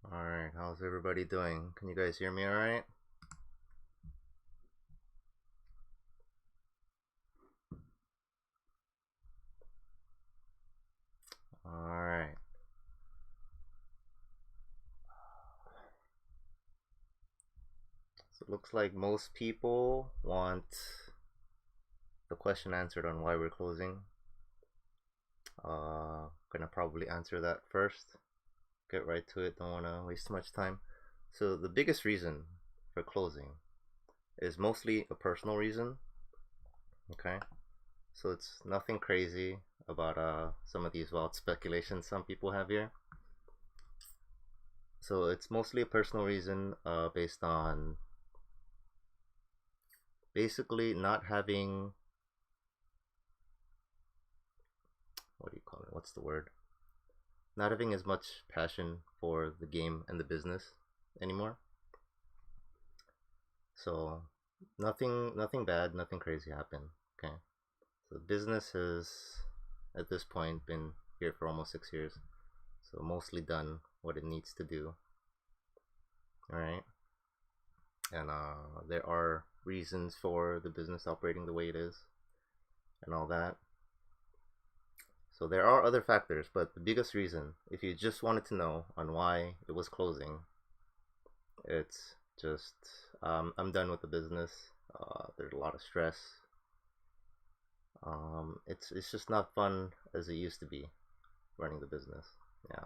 Alright, how's everybody doing? Can you guys hear me alright? Alright. So it looks like most people want the question answered on why we're closing. Gonna probably answer that first. Get right to it, don't wanna waste too much time. So the biggest reason for closing is mostly a personal reason. Okay? So it's nothing crazy about some of these wild speculations some people have here. So it's mostly a personal reason based on basically not having, what do you call it? What's the word? Not having as much passion for the game and the business anymore. So nothing bad, nothing crazy happened. Okay. So the business has at this point been here for almost 6 years. So mostly done what it needs to do. Alright. And there are reasons for the business operating the way it is and all that. So there are other factors, but the biggest reason, if you just wanted to know on why it was closing, it's just I'm done with the business. There's a lot of stress. It's just not fun as it used to be running the business. Yeah,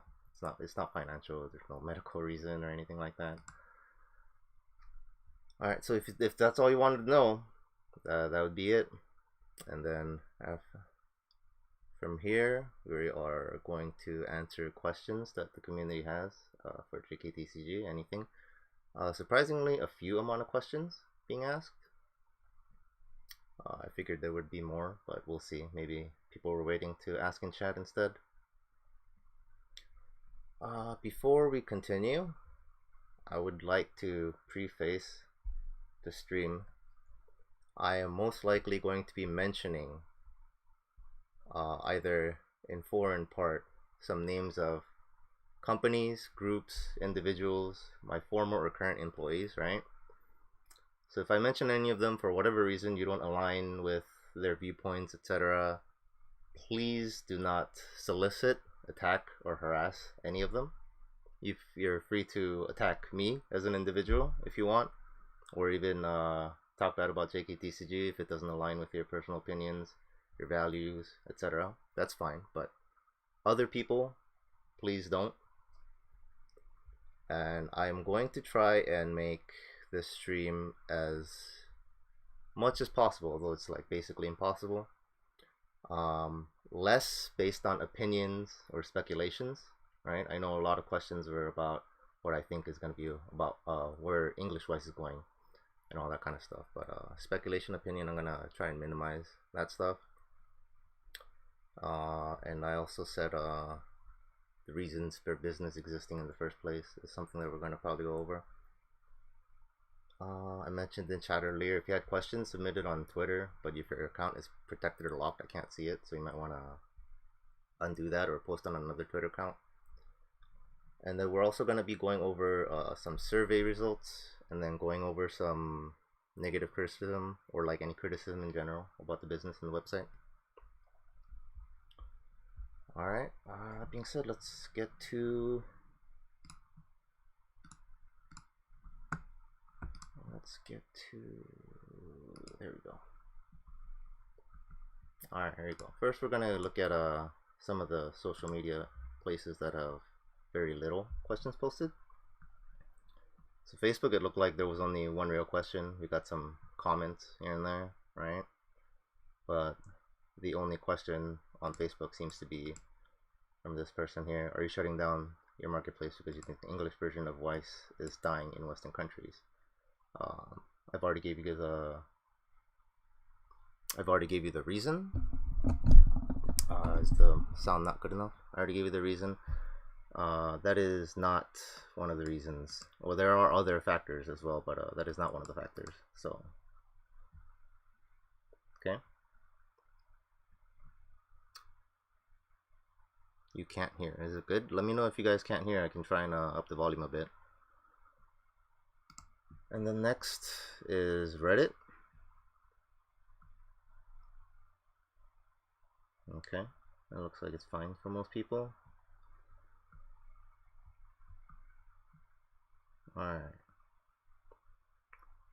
it's not financial. There's no medical reason or anything like that. All right, so if that's all you wanted to know, that would be it. And then from here, we are going to answer questions that the community has for JKTCG, anything. Surprisingly, a few amount of questions being asked. I figured there would be more, but we'll see. Maybe people were waiting to ask in chat instead. Before we continue, I would like to preface the stream. I am most likely going to be mentioning either in full or in part some names of companies, groups, individuals, my former or current employees, right? So if I mention any of them for whatever reason you don't align with their viewpoints, etc., please do not solicit, attack, or harass any of them. If you're free to attack me as an individual if you want, or even talk bad about JKTCG if it doesn't align with your personal opinions, your values, etc. That's fine, but other people, please don't. And I'm going to try and make this stream as much as possible, although it's like basically impossible, less based on opinions or speculations, right? I know a lot of questions were about what I think is going to be about where English Wise is going and all that kind of stuff, but speculation, opinion, I'm going to try and minimize that stuff. And I also said the reasons for business existing in the first place is something that we're going to probably go over. I mentioned in chat earlier, if you had questions, submit it on Twitter, but if your account is protected or locked, I can't see it, so you might want to undo that or post on another Twitter account. And then we're also going to be going over some survey results, and then going over some negative criticism, or like any criticism in general about the business and the website. Alright, that being said, let's get to there we go. Alright, here we go. First we're gonna look at some of the social media places that have very little questions posted. So Facebook, it looked like there was only one real question. We got some comments here and there, right? But the only question on Facebook seems to be from this person here. Are you shutting down your marketplace because you think the English version of Weiss is dying in Western countries? I've already gave you the reason. Is the sound not good enough? I already gave you the reason. That is not one of the reasons. Well, there are other factors as well, but that is not one of the factors. So, okay. You can't hear. Is it good? Let me know if you guys can't hear. I can try and up the volume a bit. And then next is Reddit. Okay, that looks like it's fine for most people. Alright.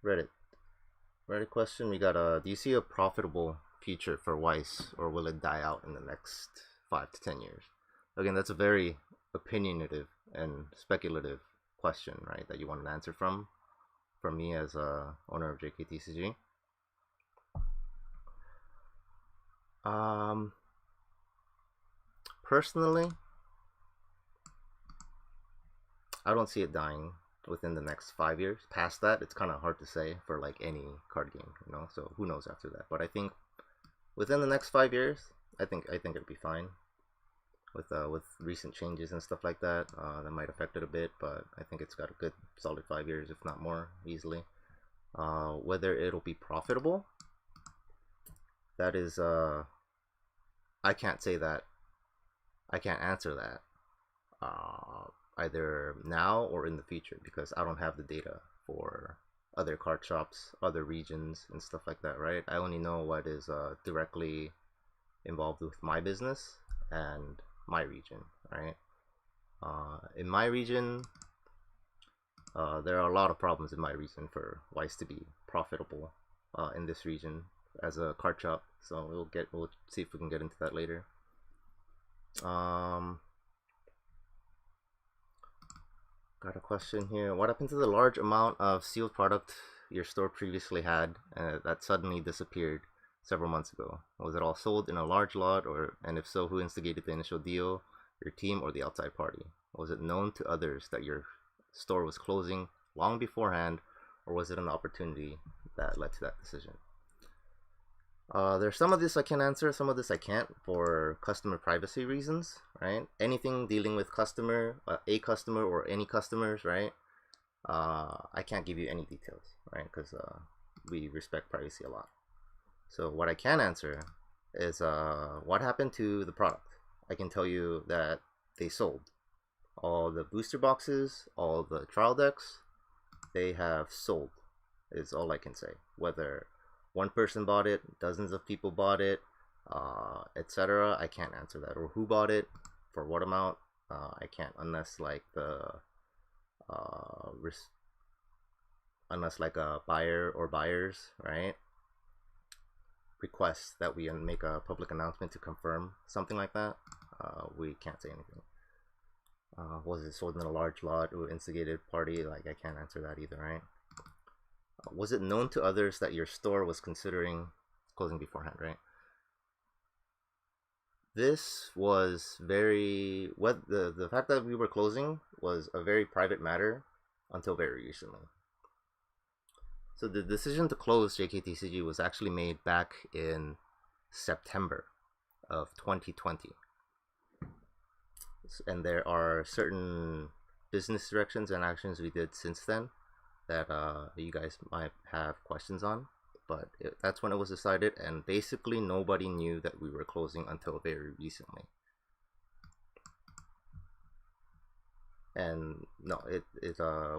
Reddit. Reddit question. We got do you see a profitable future for Weiss, or will it die out in the next 5 to 10 years? Again, that's a very opinionative and speculative question, right? That you want an answer from me as a owner of JKTCG. Personally, I don't see it dying within the next 5 years. Past that, it's kind of hard to say for like any card game, you know. So who knows after that? But I think within the next 5 years, I think it'll be fine. With recent changes and stuff like that, that might affect it a bit. But I think it's got a good solid 5 years, if not more, easily. Whether it'll be profitable, that is I can't say that. I can't answer that. Either now or in the future, because I don't have the data for other card shops, other regions, and stuff like that, right? I only know what is directly involved with my business and my region, right? In my region, there are a lot of problems in my region for Weiss to be profitable in this region as a card shop. So we'll see if we can get into that later. Got a question here. What happened to the large amount of sealed product your store previously had that suddenly disappeared several months ago? Was it all sold in a large lot, and if so, who instigated the initial deal, your team or the outside party? Was it known to others that your store was closing long beforehand, or was it an opportunity that led to that decision? There's some of this I can answer, some of this I can't for customer privacy reasons, right? Anything dealing with a customer or any customers, right? I can't give you any details, right? Because we respect privacy a lot. So what I can answer is what happened to the product. I can tell you that they sold. All the booster boxes, all the trial decks, they have sold, is all I can say. Whether one person bought it, dozens of people bought it, etc. I can't answer that. Or who bought it, for what amount, I can't, unless like unless like a buyer or buyers, right, request that we make a public announcement to confirm something like that. We can't say anything. Was it sold in a large lot or instigated party? Like, I can't answer that either, right? Was it known to others that your store was considering closing beforehand, right? This was the fact that we were closing was a very private matter until very recently. So the decision to close JKTCG was actually made back in September of 2020. And there are certain business directions and actions we did since then that you guys might have questions on, but that's when it was decided, and basically nobody knew that we were closing until very recently. And no,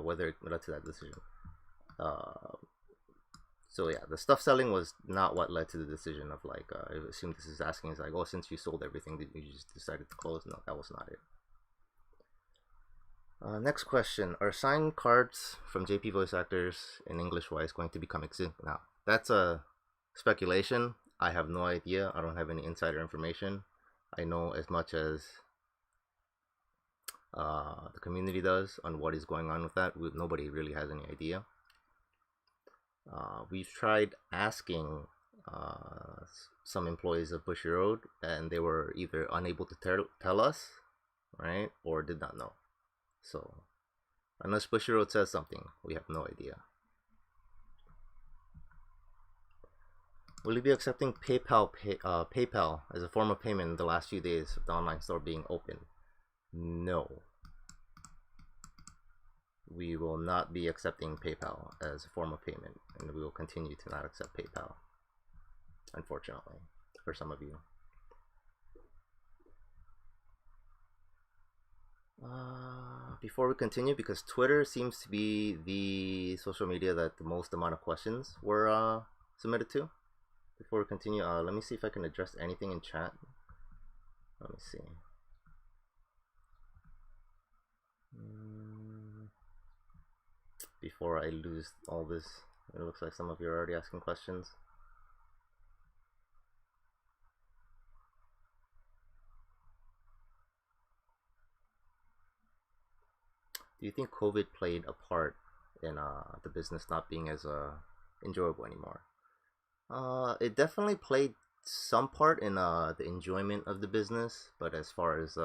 whether it led to that decision. So yeah, the stuff selling was not what led to the decision of like, I assume this is asking is like, oh, since you sold everything, did you just decided to close? No, that was not it. Next question. Are signed cards from JP voice actors in English Weiss going to become extinct now? That's a speculation. I have no idea. I don't have any insider information. I know as much as the community does on what is going on with that. Nobody really has any idea. We've tried asking some employees of Bushiroad, and they were either unable to tell us, right, or did not know. So, unless Bushiroad says something, we have no idea. Will you be accepting PayPal as a form of payment in the last few days of the online store being open? No. We will not be accepting PayPal as a form of payment, and we will continue to not accept PayPal, unfortunately, for some of you. Before we continue, because Twitter seems to be the social media that the most amount of questions were submitted to. Before we continue, let me see if I can address anything in chat. Let me see. Before I lose all this, it looks like some of you are already asking questions. Do you think COVID played a part in the business not being as enjoyable anymore? It definitely played some part in the enjoyment of the business, but as far as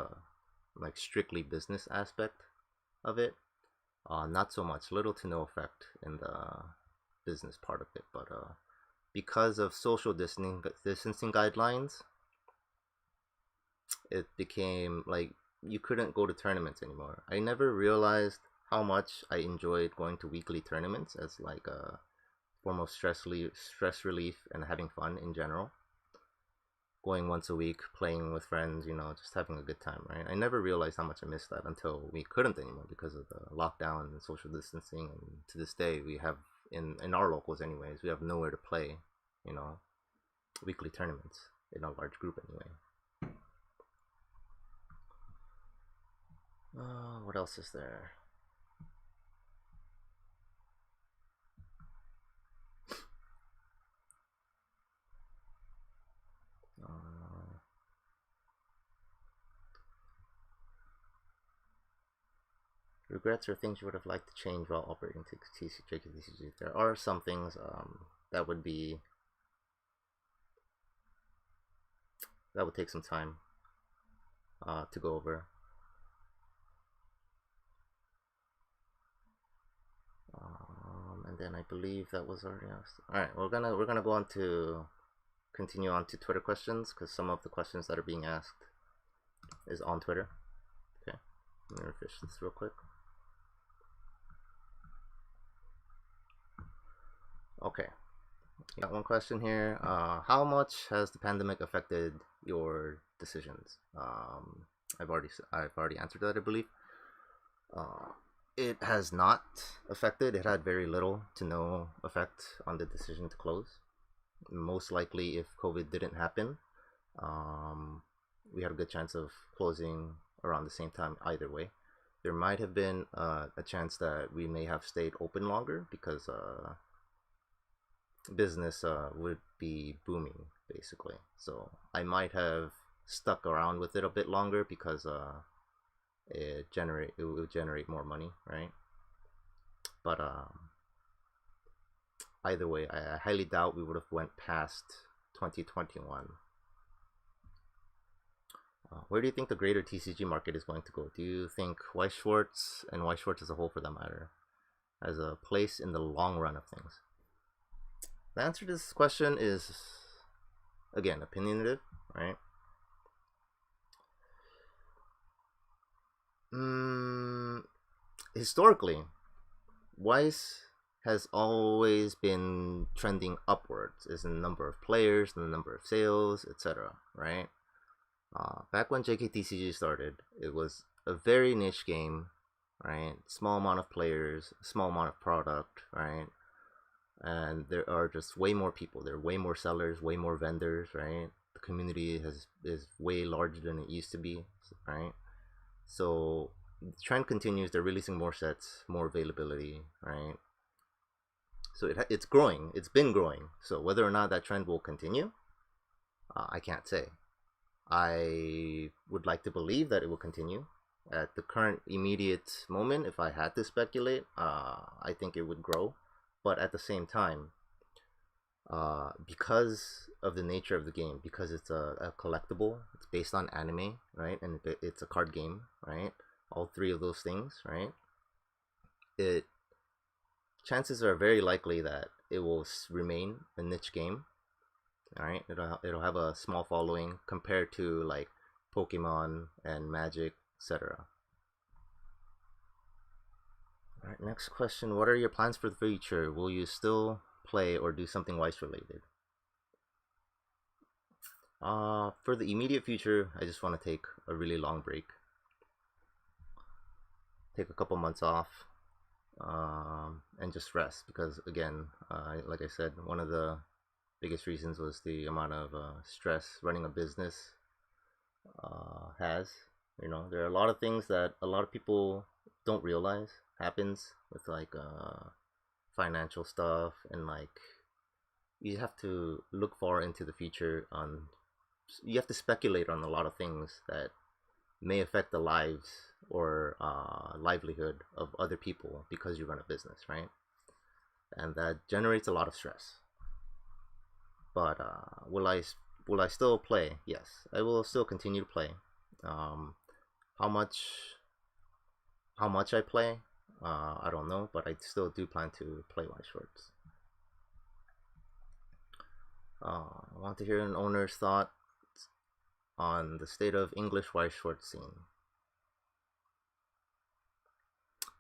like strictly business aspect of it, not so much. Little to no effect in the business part of it, but because of social distancing guidelines, it became like you couldn't go to tournaments anymore. I never realized how much I enjoyed going to weekly tournaments as like a form of stress relief and having fun in general. Going once a week, playing with friends, just having a good time, right? I never realized how much I missed that until we couldn't anymore because of the lockdown and social distancing. And to this day, we have in our locals, anyways, we have nowhere to play, weekly tournaments in a large group anyway. What else is there? Regrets or things you would have liked to change while operating JKTCG. There are some things that would take some time to go over. And then I believe that was already asked. All right, we're gonna go on to continue on to Twitter questions because some of the questions that are being asked is on Twitter. Okay, let me refresh this real quick. Okay, got one question here. How much has the pandemic affected your decisions? I've already answered that, I believe. It has not affected. It had very little to no effect on the decision to close. Most likely, if COVID didn't happen, we had a good chance of closing around the same time either way. There might have been a chance that we may have stayed open longer because business would be booming basically. So I might have stuck around with it a bit longer because it would generate more money, right? But either way, I highly doubt we would have went past 2021. Where do you think the greater TCG market is going to go? Do you think Weiss Schwarz and Weiss Schwarz as a whole, for that matter, has a place in the long run of things? The answer to this question is, again, opinionative, right? Historically, Weiss has always been trending upwards as in the number of players, the number of sales, etc. Right? Back when JKTCG started, it was a very niche game, right? Small amount of players, small amount of product, right? And there are just way more people. There are way more sellers, way more vendors, right? The community is way larger than it used to be, right? So the trend continues. They're releasing more sets, more availability, right? So it's growing. It's been growing. So whether or not that trend will continue, I can't say. I would like to believe that it will continue. At the current immediate moment, if I had to speculate, I think it would grow. But at the same time, because of the nature of the game, because it's a collectible, it's based on anime, right? And it's a card game, right? All three of those things, right? Chances are very likely that it will remain a niche game. All right, it'll have a small following compared to like Pokemon and Magic, etc. All right, next question. What are your plans for the future? Will you still play or do something Weiss related? For the immediate future, I just want to take a really long break. take a couple months off, and just rest, because again, like I said, one of the biggest reasons was the amount of stress running a business has. You know, there are a lot of things that a lot of people don't realize happens with like financial stuff, and like you have to look far into the future on, you have to speculate on a lot of things that may affect the lives or livelihood of other people because you run a business, right? And that generates a lot of stress. But will I still play? Yes, I will still continue to play. Um, how much I play, I don't know, but I still do plan to play Wise Shorts. I want to hear an owner's thought on the state of English Wise Short scene.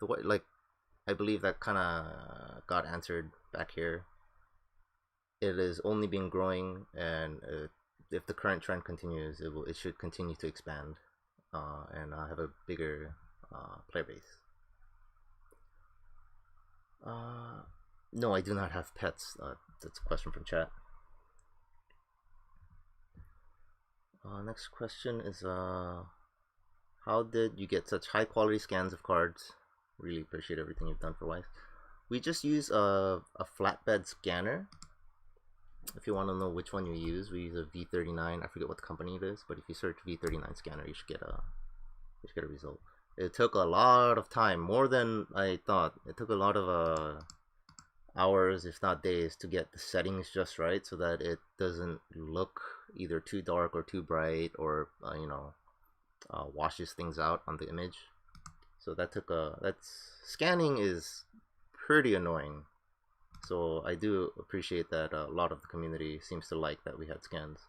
The way, like, I believe that kind of got answered back here. It is only been growing, and if the current trend continues, it should continue to expand, and have a bigger player base. No, I do not have pets. That's a question from chat. Next question is how did you get such high quality scans of cards? Really appreciate everything you've done for Wise. We just use a flatbed scanner. If you want to know which one you use, we use a V39. I forget what company it is, but if you search V39 scanner, you should get a result. It took a lot of time, more than I thought. It took a lot of hours, if not days, to get the settings just right so that it doesn't look either too dark or too bright, or washes things out on the image. So scanning is pretty annoying. So I do appreciate that a lot of the community seems to like that we had scans.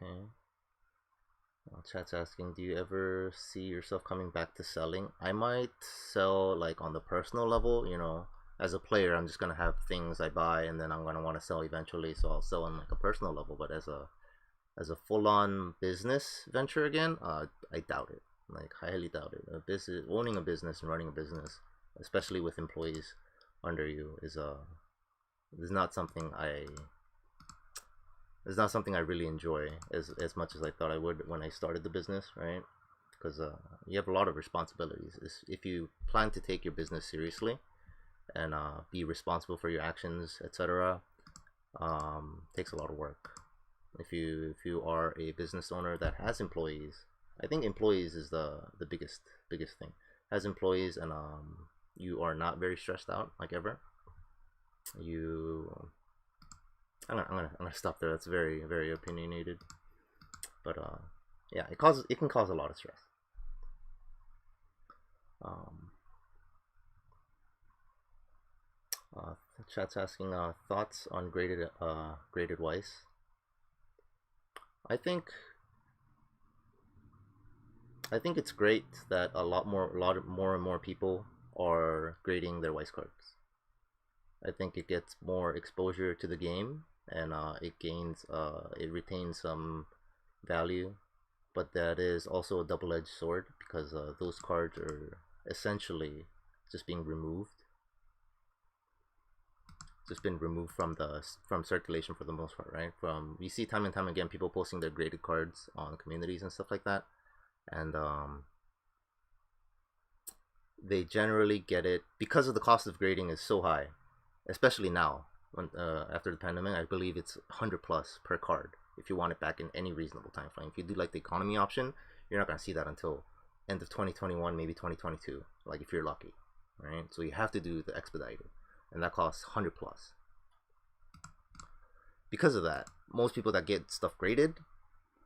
Okay. Chat's asking, do you ever see yourself coming back to selling? I might sell like on the personal level, as a player. I'm just gonna have things I buy and then I'm gonna want to sell eventually, so I'll sell on like a personal level. But as a full-on business venture again, I doubt it. Like, highly doubt it. Owning a business and running a business, especially with employees under you, is not something I really enjoy as much as I thought I would when I started the business, right? Because you have a lot of responsibilities. If you plan to take your business seriously and be responsible for your actions, etc., takes a lot of work. If you are a business owner that has employees, I think employees is the biggest thing. Has employees, and you are not very stressed out, like, ever. I'm gonna stop there. That's very, very opinionated, but yeah, it can cause a lot of stress. Chat's asking thoughts on graded Weiss. I think it's great that a lot more and more people are grading their Weiss cards. I think it gets more exposure to the game, and it retains some value, but that is also a double-edged sword, because those cards are essentially just being removed. Just been removed from circulation for the most part, right? You see time and time again people posting their graded cards on communities and stuff like that, and they generally get it because of the cost of grading is so high, especially now when after the pandemic. I believe it's 100 plus per card if you want it back in any reasonable time frame. If you do like the economy option, you're not gonna see that until end of 2021, maybe 2022, like, if you're lucky, right? So you have to do the expedited, and that costs 100 plus. Because of that, most people that get stuff graded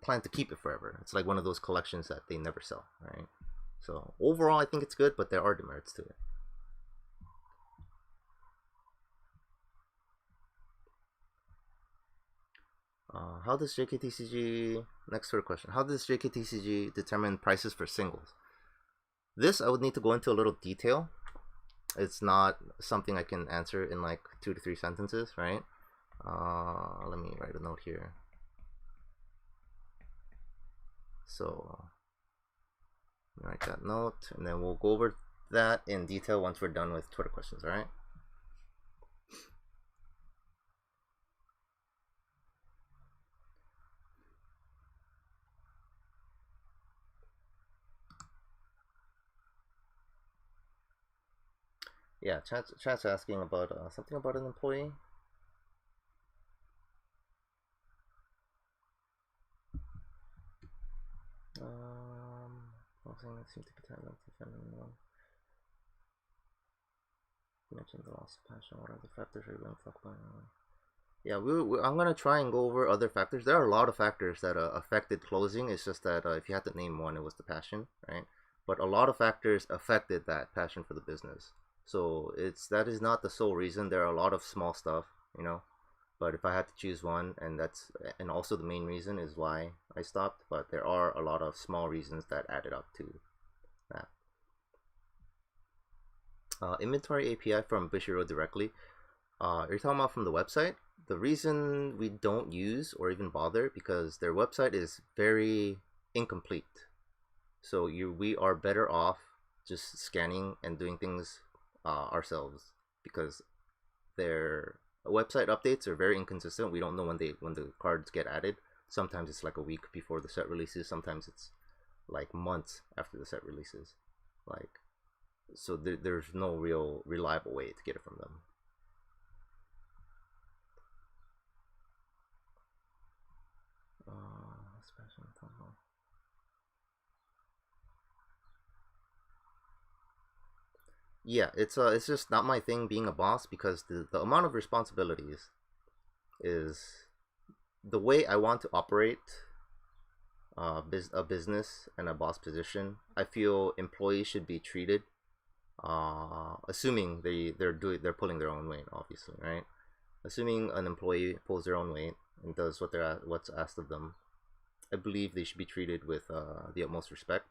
plan to keep it forever. It's like one of those collections that they never sell, right? So overall, I think it's good, but there are demerits to it. How does JKTCG, next third question, how does JKTCG determine prices for singles? This I would need to go into a little detail, It's not something I can answer in like 2 to 3 sentences, right? Let me write a note here. So write that note, and then we'll go over that in detail once we're done with Twitter questions, all right? Yeah, chat's asking about something about an employee. Something that seems to be tied up to anyone. You mentioned the loss of passion. What are the factors you're going to talk about? Yeah, I'm gonna try and go over other factors. There are a lot of factors that affected closing. It's just that if you had to name one, it was the passion, right? But a lot of factors affected that passion for the business. So that is not the sole reason. There are a lot of small stuff, you know. But if I had to choose one, and also the main reason is why I stopped. But there are a lot of small reasons that added up to that. Inventory API from Bushiroad directly. You're talking about from the website? The reason we don't use or even bother because their website is very incomplete. So we are better off just scanning and doing things ourselves because their website updates are very inconsistent. We don't know when the cards get added. Sometimes it's like a week before the set releases. Sometimes it's like months after the set releases. Like, so there's no real reliable way to get it from them. Yeah, it's just not my thing being a boss because the amount of responsibilities is the way I want to operate a business and a boss position. I feel employees should be treated, assuming they're pulling their own weight, obviously, right? Assuming an employee pulls their own weight and does what's asked of them, I believe they should be treated with the utmost respect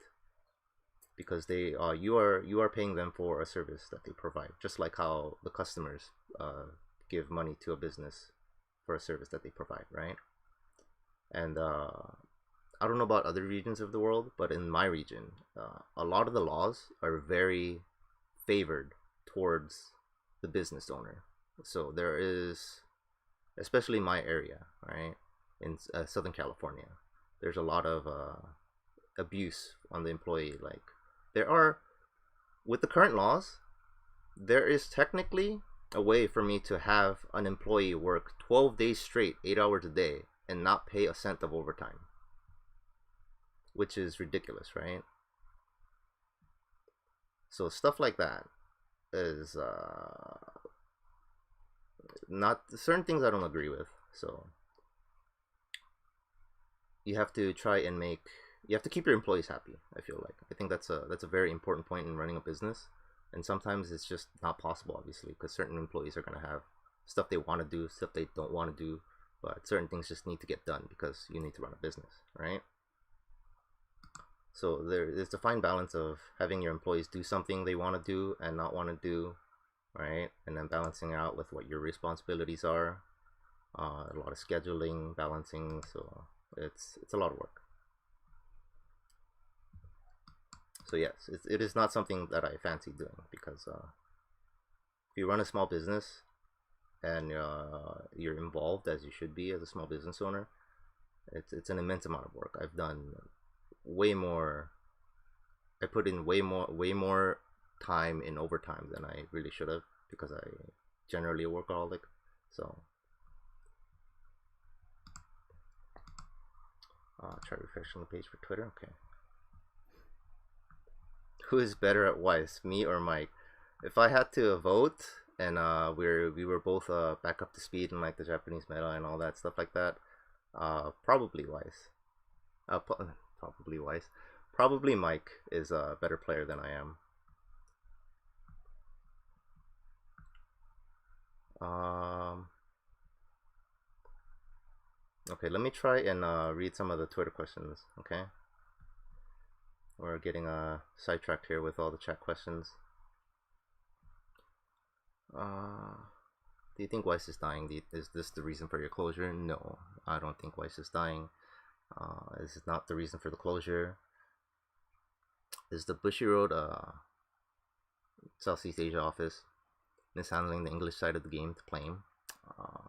because you are paying them for a service that they provide, just like how the customers give money to a business for a service that they provide, right? And I don't know about other regions of the world, but in my region, a lot of the laws are very favored towards the business owner. So there is, especially in my area, right, in Southern California, there's a lot of abuse on the employee. Like there are, with the current laws, there is technically a way for me to have an employee work 12 days straight, 8 hours a day, and not pay a cent of overtime, which is ridiculous, right? So stuff like that is not certain things I don't agree with. So you have to try and you have to keep your employees happy. I feel like I think that's a very important point in running a business, and sometimes it's just not possible, obviously, because certain employees are gonna have stuff they want to do, stuff they don't want to do, but certain things just need to get done because you need to run a business, right? So there's a fine balance of having your employees do something they want to do and not want to do, right? And then balancing out with what your responsibilities are. A lot of scheduling, balancing, so it's a lot of work. So yes, it is not something that I fancy doing because if you run a small business and you're involved as you should be as a small business owner, it's an immense amount of work. I've done way more. I put in way more time in overtime than I really should have because I generally a workaholic. So try refreshing the page for Twitter. Okay. Who is better at Weiss, me or Mike? If I had to vote, and we were both back up to speed in like the Japanese meta and all that stuff like that, probably Weiss. Probably Weiss. Probably Mike is a better player than I am. Okay, let me try and read some of the Twitter questions. Okay, we're getting sidetracked here with all the chat questions. Do you think Weiss is dying? Is this the reason for your closure? No, I don't think Weiss is dying. This is not the reason for the closure. Is the Bushiroad Southeast Asia office mishandling the English side of the game to claim? Uh,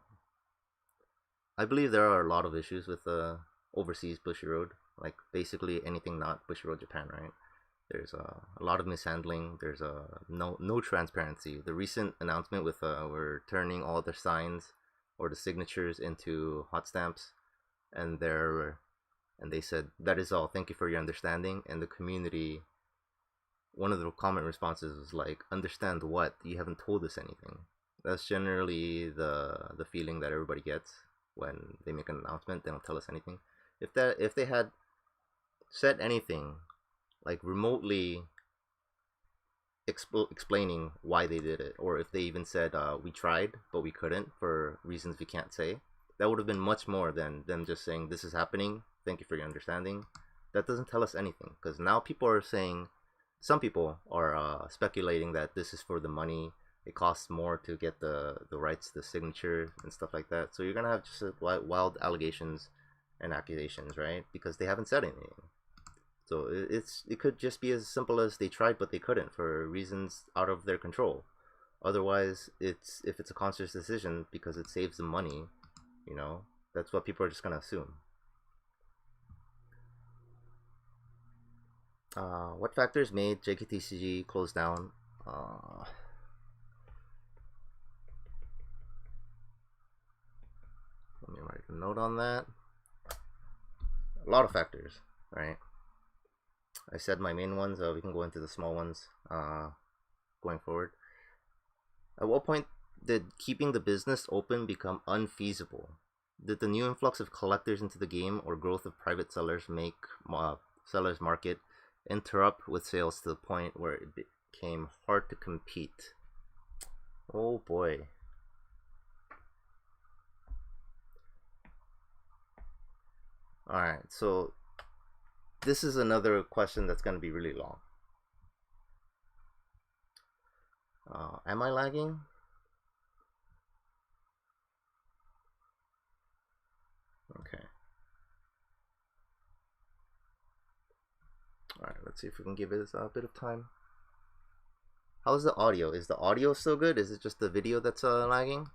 I believe there are a lot of issues with overseas Bushiroad, like basically anything not Bushiroad Japan, right? There's a lot of mishandling. There's no transparency. The recent announcement with we're turning all the signs or the signatures into hot stamps, and they said that is all. Thank you for your understanding. And the community, one of the comment responses was like, "Understand what? You haven't told us anything." That's generally the feeling that everybody gets when they make an announcement. They don't tell us anything. If they had said anything like remotely explaining why they did it, or if they even said we tried but we couldn't for reasons we can't say, that would have been much more than them just saying this is happening, thank you for your understanding. That doesn't tell us anything, because now people are saying, some people are speculating that this is for the money. It costs more to get the rights, the signature and stuff like that. So you're gonna have just wild allegations and accusations, right? Because they haven't said anything. So it could just be as simple as they tried but they couldn't for reasons out of their control. Otherwise, if it's a conscious decision because it saves them money, you know, that's what people are just gonna assume. What factors made JKTCG close down? Let me write a note on that. A lot of factors, right? I said my main ones. We can go into the small ones going forward. At what point did keeping the business open become unfeasible? Did the new influx of collectors into the game or growth of private sellers make sellers market interrupt with sales to the point where it became hard to compete? Oh boy. Alright, so this is another question that's going to be really long. Am I lagging? Okay. Alright, let's see if we can give it a bit of time. How's the audio? Is the audio still good? Is it just the video that's lagging?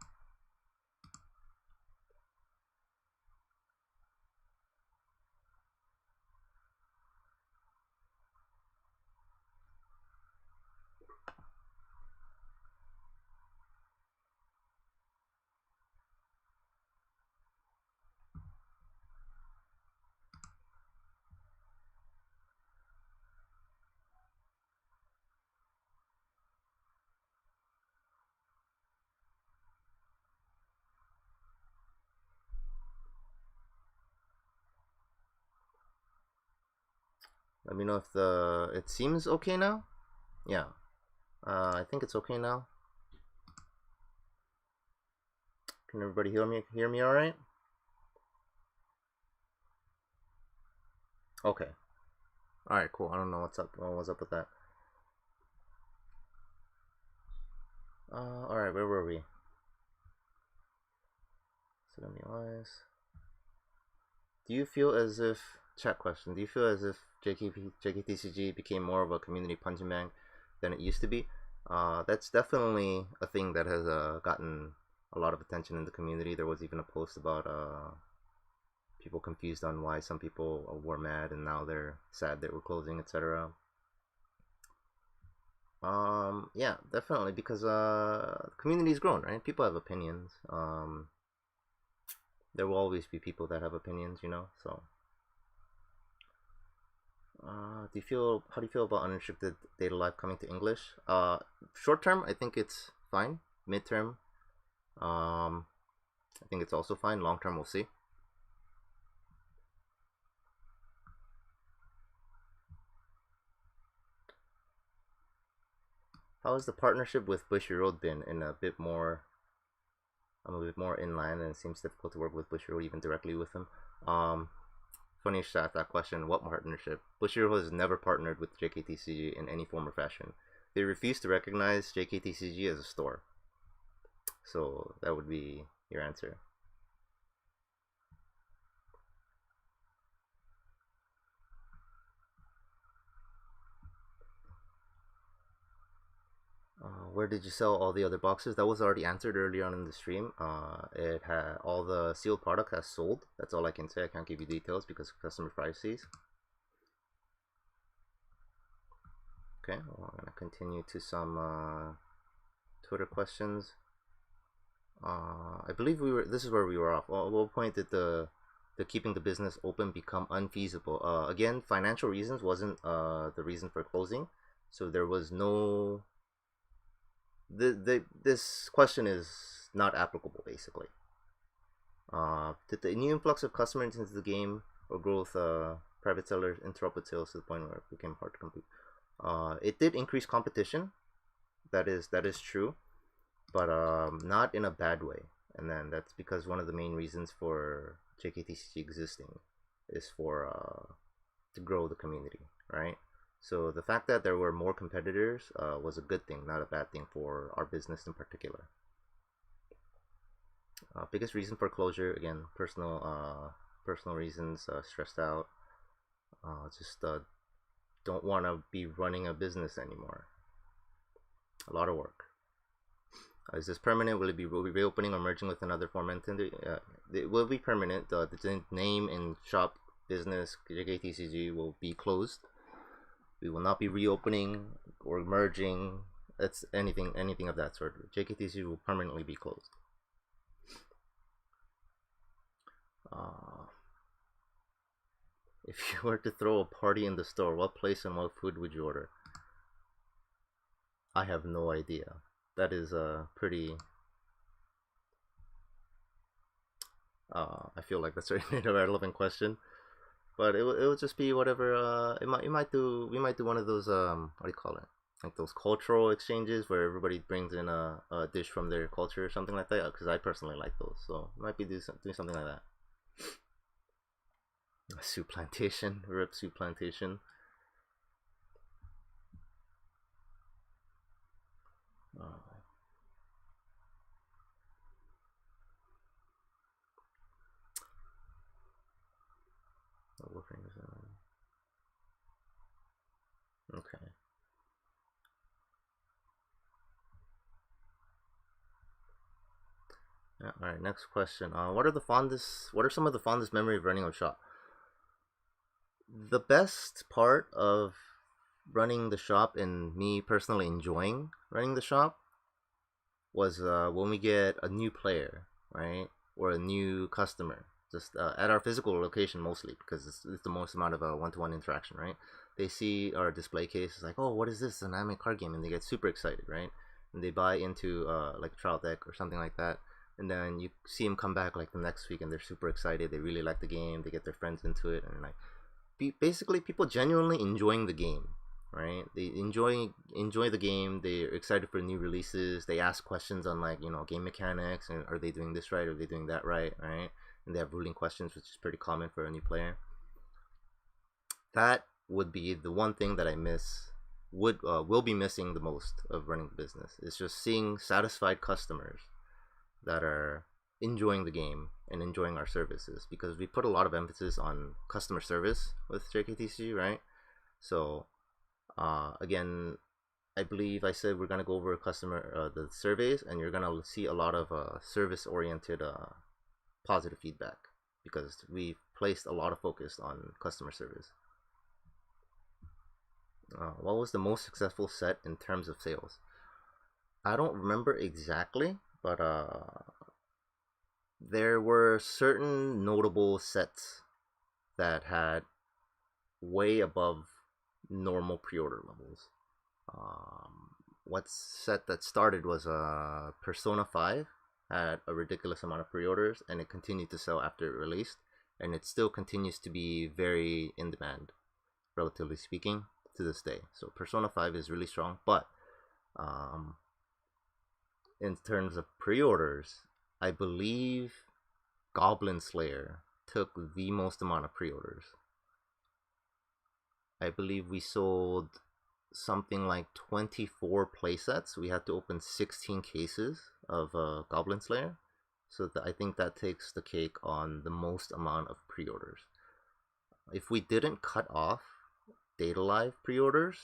Let me know if it seems okay now. Yeah, I think it's okay now. Can everybody hear me? Hear me all right? Okay. All right, cool. I don't know what's up. What's up with that? All right, where were we? Do you feel as if, chat question, do you feel as if JKTCG became more of a community punching bag than it used to be? That's definitely a thing that has gotten a lot of attention in the community. There was even a post about people confused on why some people were mad and now they're sad that we're closing, etc. Yeah, definitely, because the community's grown, right? People have opinions. There will always be people that have opinions, you know. So, how do you feel about unrestricted data live coming to English? Short term, I think it's fine. Midterm, I think it's also fine. Long term, we'll see. How has the partnership with Bushiroad been? I'm a bit more inland, and it seems difficult to work with Bushiroad even directly with them. Funny to ask that question. What partnership? Bushiroad has never partnered with JKTCG in any form or fashion. They refuse to recognize JKTCG as a store. So that would be your answer. Where did you sell all the other boxes? That was already answered earlier on in the stream. It had all the sealed product has sold. That's all I can say. I can't give you details because of customer privacies. Okay, well, I'm gonna continue to some Twitter questions. I believe we were. This is where we were off. At what point did the keeping the business open become unfeasible? Again, financial reasons wasn't the reason for closing, so there was no. This question is not applicable basically. Did the new influx of customers into the game or growth private sellers interrupted sales to the point where it became hard to compete? It did increase competition. That is true, but not in a bad way. And then that's because one of the main reasons for JKTCG existing is for to grow the community, right? So the fact that there were more competitors was a good thing, not a bad thing for our business in particular. Biggest reason for closure, again, personal reasons, stressed out, just don't want to be running a business anymore. A lot of work. Is this permanent? Will it be reopening or merging with another form entity? It will be permanent. The name and shop business JKTCG will be closed. We will not be reopening or merging. It's anything of that sort. JKTCG will permanently be closed. If you were to throw a party in the store, what place and what food would you order? I have no idea. That is a pretty. I feel like that's a irrelevant question, but it will just be whatever. We might do one of those what do you call it? Like those cultural exchanges where everybody brings in a dish from their culture or something like that. Because I personally like those, so might be doing something like that. Soup plantation, rip soup plantation. Okay. Yeah, all right. Next question. What are some of the fondest memory of running a shop? The best part of running the shop and me personally enjoying running the shop was when we get a new player, right, or a new customer, just at our physical location mostly because it's the most amount of one-to-one interaction, right? They see our display case, it's like, oh, what is this? An anime card game, and they get super excited, right? And they buy into like a trial deck or something like that, and then you see them come back like the next week and they're super excited. They really like the game. They get their friends into it, and like basically people genuinely enjoying the game, right? They enjoy the game. They're excited for new releases. They ask questions on like game mechanics and are they doing this right? Are they doing that right? Right? And they have ruling questions, which is pretty common for a new player. That would be the one thing that I miss. Will be missing the most of running the business. It's just seeing satisfied customers that are enjoying the game and enjoying our services because we put a lot of emphasis on customer service with JKTC, right? So again, I believe I said we're gonna go over the surveys, and you're gonna see a lot of service oriented positive feedback because we placed a lot of focus on customer service. What was the most successful set in terms of sales? I don't remember exactly, but there were certain notable sets that had way above normal pre-order levels. What set that started was Persona 5 had a ridiculous amount of pre-orders, and it continued to sell after it released, and it still continues to be very in demand, relatively speaking, to this day. So Persona 5 is really strong, but in terms of pre-orders, I believe Goblin Slayer took the most amount of pre-orders. I believe we sold something like 24 playsets. We had to open 16 cases of Goblin Slayer. So I think that takes the cake on the most amount of pre-orders. If we didn't cut off Data Live pre-orders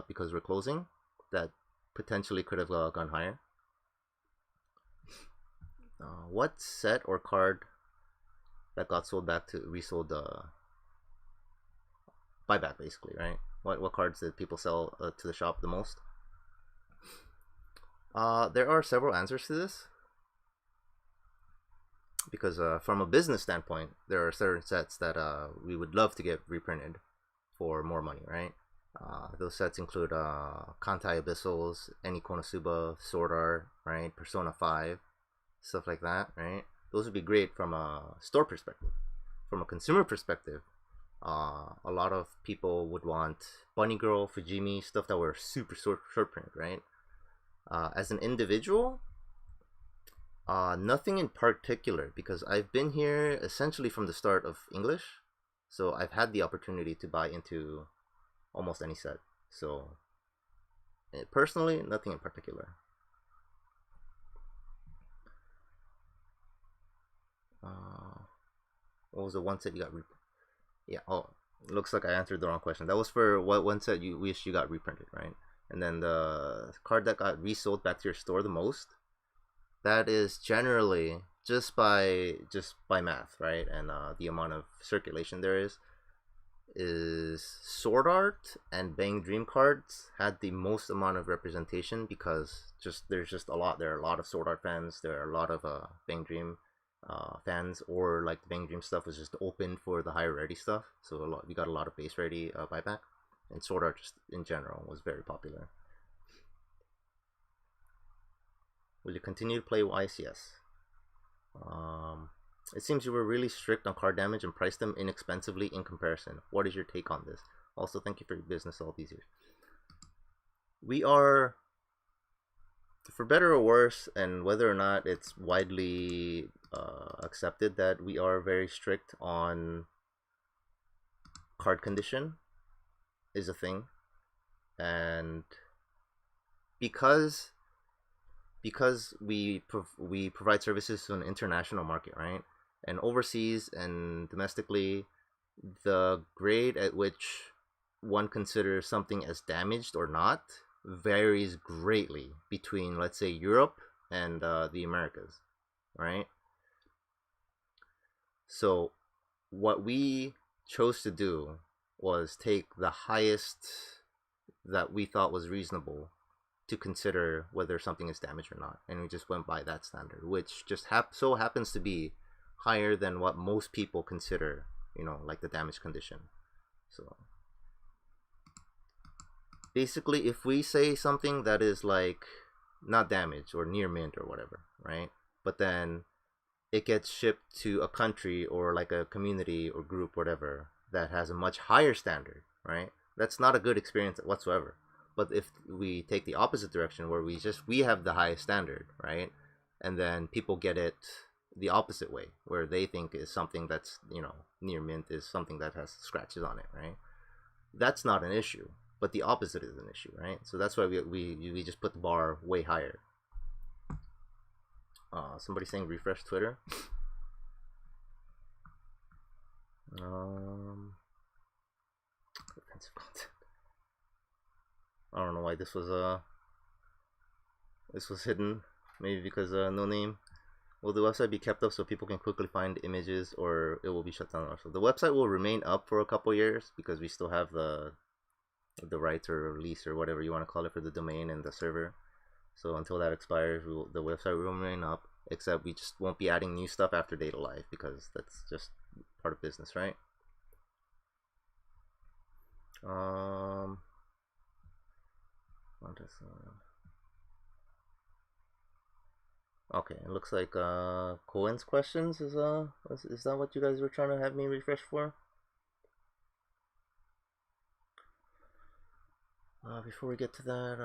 because we're closing, that potentially could have gone higher. What set or card that got sold back to resold buyback, basically, right? What cards did people sell to the shop the most? There are several answers to this, because from a business standpoint, there are certain sets that we would love to get reprinted for more money, right? Those sets include Kantai Abyssals, Eni Konosuba, Sword Art, right? Persona 5, stuff like that, right? Those would be great from a store perspective. From a consumer perspective, a lot of people would want Bunny Girl, Fujimi, stuff that were super short print, right? As an individual, nothing in particular, because I've been here essentially from the start of English, so I've had the opportunity to buy into almost any set. So personally, nothing in particular. What was the one set you got yeah, oh, looks like I answered the wrong question. That was for what one set you wish you got reprinted, right? And then the card that got resold back to your store the most, that is generally just by math, right? And the amount of circulation there is Sword Art and Bang Dream cards had the most amount of representation, because there's just a lot. There are a lot of Sword Art fans. There are a lot of Bang Dream fans, or like the Bang Dream stuff was just open for the higher rarity stuff. So we got a lot of base rarity buyback, and Sword Art just in general was very popular. Will you continue to play YCS? It seems you were really strict on card damage and priced them inexpensively in comparison. What is your take on this? Also, thank you for your business all these years. We are, for better or worse, and whether or not it's widely accepted, that we are very strict on card condition is a thing. And because we provide services to an international market, right? And overseas and domestically, the grade at which one considers something as damaged or not varies greatly between, let's say, Europe and the Americas, right? So what we chose to do was take the highest that we thought was reasonable to consider whether something is damaged or not, and we just went by that standard, which just so happens to be higher than what most people consider, like the damage condition. So basically, if we say something that is like not damaged or near mint or whatever, right, but then it gets shipped to a country or like a community or group, whatever, that has a much higher standard, right, that's not a good experience whatsoever. But if we take the opposite direction, where we have the highest standard, right, and then people get it the opposite way, where they think is something that's near mint is something that has scratches on it, right, that's not an issue. But the opposite is an issue, right? So that's why we just put the bar way higher. Somebody saying refresh Twitter. Offensive content. I don't know why this was hidden. Maybe because no name. Will the website be kept up so people can quickly find images, or it will be shut down? Also, the website will remain up for a couple years because we still have the rights or lease or whatever you want to call it for the domain and the server. So until that expires, the website will remain up, except we just won't be adding new stuff after Data Live, because that's just part of business, right? Okay, it looks like Cohen's questions is that what you guys were trying to have me refresh for? Before we get to that,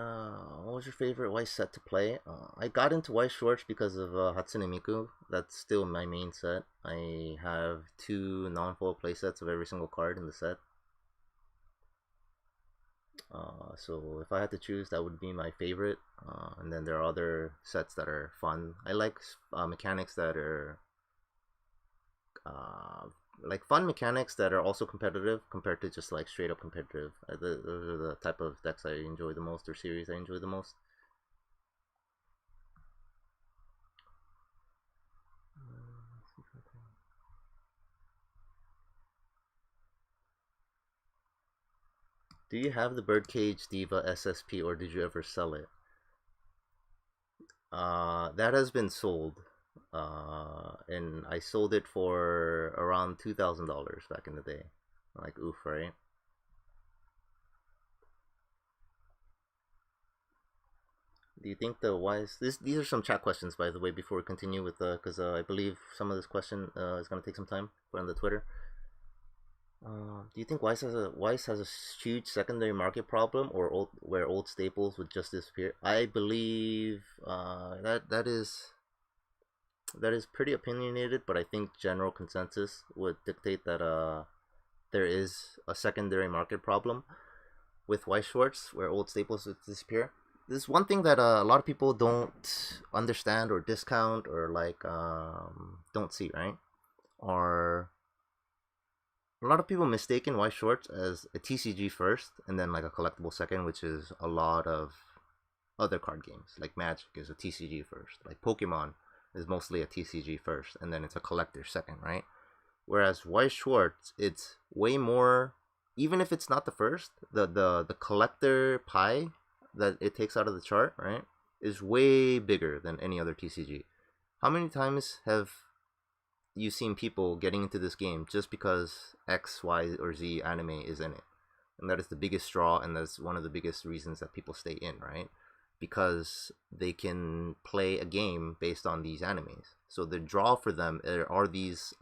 what was your favorite Weiss set to play? I got into Weiss Schwartz because of Hatsune Miku. That's still my main set. I have 2 non-foil playsets of every single card in the set. So if I had to choose, that would be my favorite. And then there are other sets that are fun. I like mechanics that are uh, like fun mechanics that are also competitive compared to just like straight up competitive. Those are the type of decks I enjoy the most, or series I enjoy the most. Do you have the Birdcage Diva SSP, or did you ever sell it? That has been sold. And I sold it for around $2,000 back in the day. Like, oof, right? Do you think the wise? These are some chat questions, by the way, before we continue with because I believe some of this question is gonna take some time for on the Twitter. Do you think Weiss has a huge secondary market problem, or where old staples would just disappear? I believe that is pretty opinionated, but I think general consensus would dictate that there is a secondary market problem with Weiss shorts where old staples would disappear. This is one thing that a lot of people don't understand or discount or like don't see, right? Or a lot of people mistaken White Shorts as a TCG first and then like a collectible second, which is a lot of other card games. Like Magic is a TCG first. Like Pokemon is mostly a TCG first and then it's a collector second, right? Whereas White Schwartz, it's way more. Even if it's not the first, the collector pie that it takes out of the chart, right, is way bigger than any other TCG. How many times have you seen people getting into this game just because X, Y, or Z anime is in it? And that is the biggest straw, and that's one of the biggest reasons that people stay in, right? Because they can play a game based on these animes. So the draw for them are these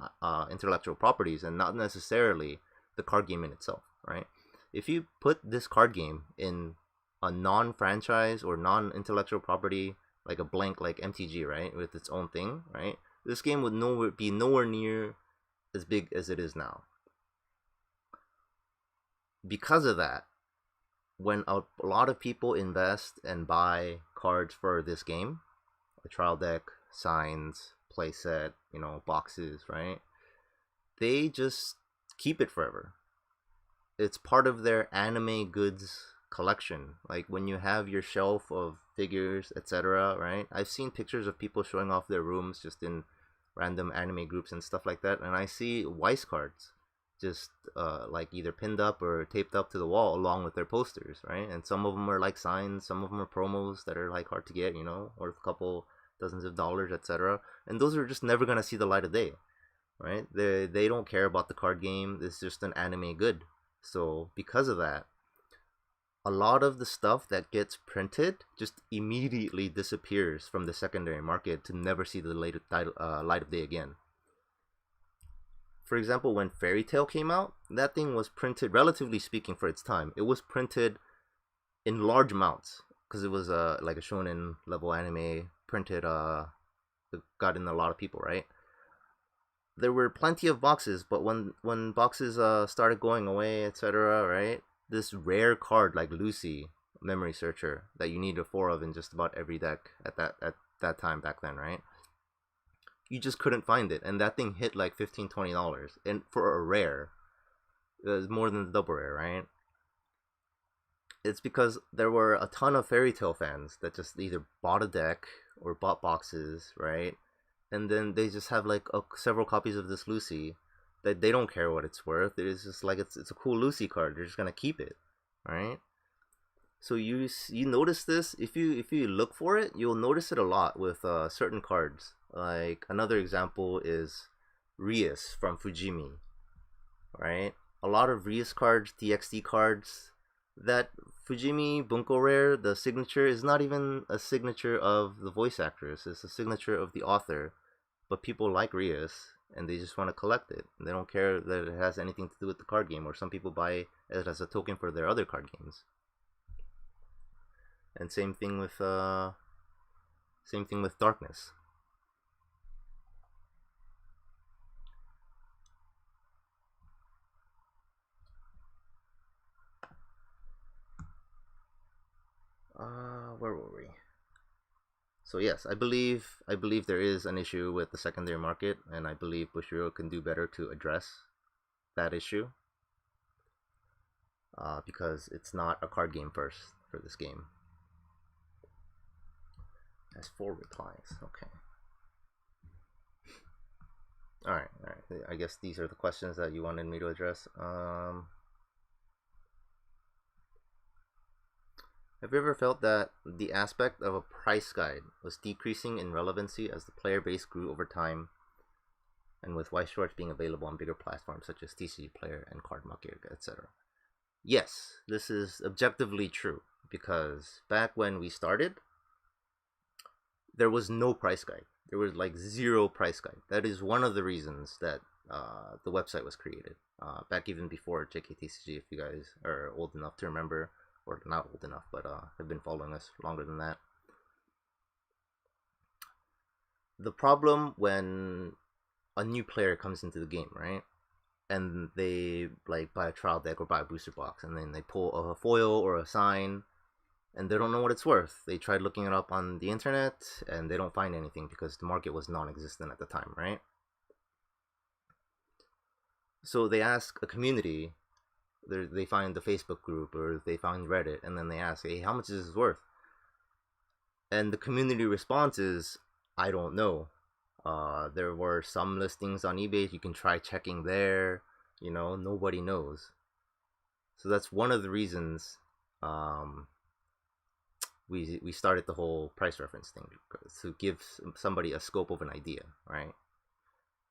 intellectual properties, and not necessarily the card game in itself, right? If you put this card game in a non-franchise or non-intellectual property, like a blank like MTG, right, with its own thing, right, this game would be nowhere near as big as it is now. Because of that, when a lot of people invest and buy cards for this game, a trial deck, signs, playset, boxes, right? They just keep it forever. It's part of their anime goods collection. Like when you have your shelf of figures, etc., right? I've seen pictures of people showing off their rooms just in random anime groups and stuff like that, and I see Weiss cards just like either pinned up or taped up to the wall along with their posters, right? And some of them are like signs, some of them are promos that are like hard to get, worth a couple dozens of dollars, etc. And those are just never gonna see the light of day, right? They don't care about the card game. It's just an anime good. So because of that, a lot of the stuff that gets printed just immediately disappears from the secondary market to never see the light of day again. For example, when Fairy Tail came out, that thing was printed, relatively speaking, for its time. It was printed in large amounts because it was like a shonen level anime printed. It got in a lot of people, right? There were plenty of boxes, but when boxes started going away, etc., right? This rare card like Lucy, Memory Searcher, that you needed four of in just about every deck at that time back then, right? You just couldn't find it, and that thing hit like $15-$20, and for a rare, it was more than the double rare, right? It's because there were a ton of Fairy Tail fans that just either bought a deck or bought boxes, right? And then they just have like several copies of this Lucy that they don't care what it's worth. It's just like it's a cool Lucy card. They're just gonna keep it, right? So you notice this if you look for it, you'll notice it a lot with certain cards. Like another example is Rias from Fujimi, right? A lot of Rias cards, DXD cards, that Fujimi Bunko Rare, the signature is not even a signature of the voice actress. It's a signature of the author. But people like Rias and they just want to collect it. They don't care that it has anything to do with the card game, or some people buy it as a token for their other card games. And same thing with Darkness. So yes, I believe there is an issue with the secondary market, and I believe Bushiroad can do better to address that issue. Because it's not a card game first for this game. Has 4 replies. Okay. All right. I guess these are the questions that you wanted me to address. Have you ever felt that the aspect of a price guide was decreasing in relevancy as the player base grew over time, and with white shorts being available on bigger platforms such as TCG Player and Card Market, etc.? Yes, this is objectively true, because back when we started, there was no price guide. There was like zero price guide. That is one of the reasons that the website was created. Back even before JKTCG, if you guys are old enough to remember, or not old enough, but have been following us longer than that. The problem when a new player comes into the game, right? And they like buy a trial deck or buy a booster box, and then they pull a foil or a sign, and they don't know what it's worth. They tried looking it up on the internet, and they don't find anything because the market was non-existent at the time, right? So they ask a community, they find the Facebook group or they find Reddit, and then they ask, hey, how much is this worth? And the community response is, I don't know. There were some listings on eBay. You can try checking there. Nobody knows. So that's one of the reasons we started the whole price reference thing, to give somebody a scope of an idea, right?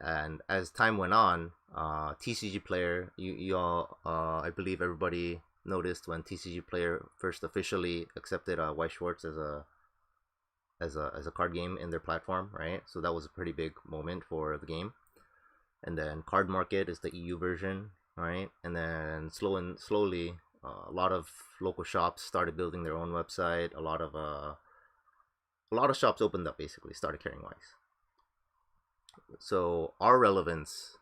And as time went on, TCG Player, you all, I believe everybody noticed when TCG Player first officially accepted White Schwartz as a card game in their platform, right? So that was a pretty big moment for the game. And then Card Market is the EU version, right? And then slowly, a lot of local shops started building their own website. A lot of shops opened up, basically started carrying Wise. So our relevance,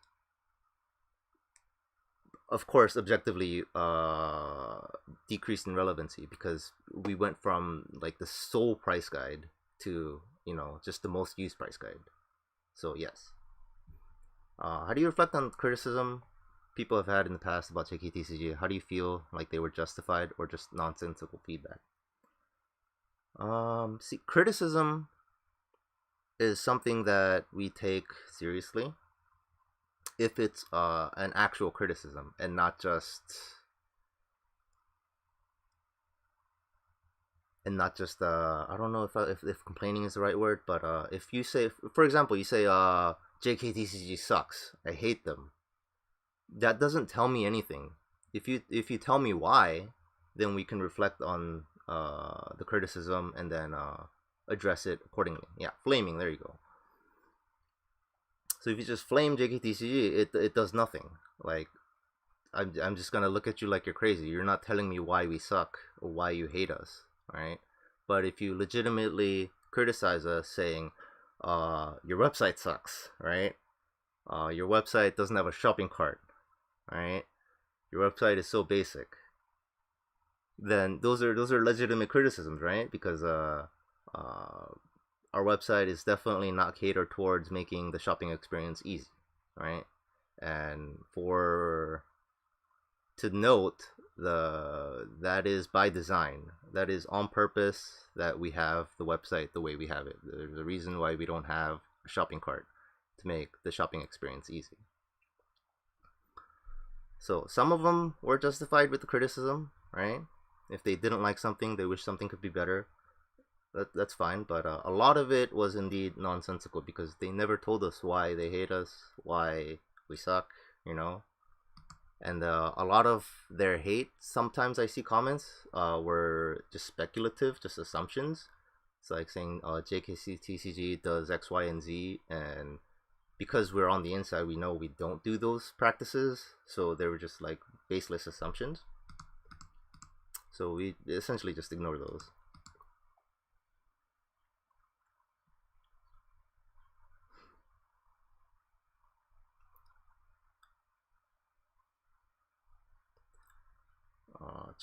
of course, objectively decreased in relevancy because we went from like the sole price guide to just the most used price guide. So yes. How do you reflect on criticism people have had in the past about JKTCG? How do you feel like they were justified or just nonsensical feedback? See, criticism is something that we take seriously if it's an actual criticism and not just I don't know if complaining is the right word, but if you say, for example, you say JKTCG sucks, I hate them, that doesn't tell me anything. If you tell me why, then we can reflect on the criticism and then address it accordingly. Yeah, flaming, there you go. So if you just flame JKTCG, it does nothing. Like, I'm just gonna look at you like you're crazy. You're not telling me why we suck or why you hate us, right? But if you legitimately criticize us, saying, your website sucks, right? Your website doesn't have a shopping cart, right? Your website is so basic. Then those are legitimate criticisms, right? Because our website is definitely not catered towards making the shopping experience easy, right? And to note, that is by design. That is on purpose that we have the website the way we have it. There's a reason why we don't have a shopping cart, to make the shopping experience easy. So some of them were justified with the criticism, right? If they didn't like something, they wish something could be better. That's fine, but a lot of it was indeed nonsensical because they never told us why they hate us, why we suck, and a lot of their hate, sometimes I see comments, were just speculative, just assumptions. It's like saying JKTCG does X, Y, and Z, and because we're on the inside, we know we don't do those practices, so they were just like baseless assumptions. So we essentially just ignore those.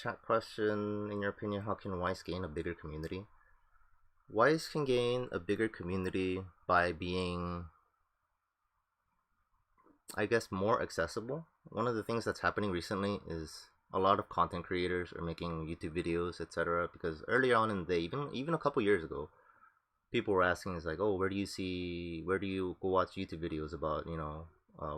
Chat question: in your opinion, how can Wise gain a bigger community? Wise can gain a bigger community by being, I guess, more accessible. One of the things that's happening recently is a lot of content creators are making YouTube videos, etc. Because early on in the day, even a couple years ago, people were asking, is like, oh, where do you go watch YouTube videos about,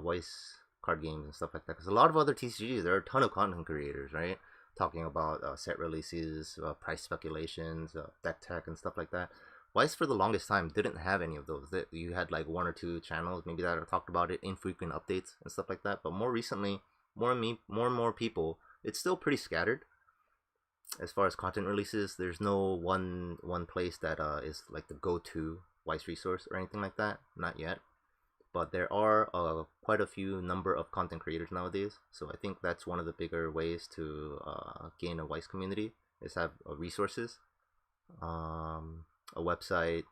Weiss card games and stuff like that? Because a lot of other TCGs, there are a ton of content creators, right? Talking about set releases, price speculations, deck tech, and stuff like that. Weiss for the longest time didn't have any of those. That you had like one or two channels maybe that talked about it, infrequent updates and stuff like that. But more recently, more and more people, it's still pretty scattered as far as content releases. There's no one place that is like the go-to Weiss resource or anything like that. Not yet, but there are quite a few number of content creators nowadays. So I think that's one of the bigger ways to gain a Weiss community is have resources, a website.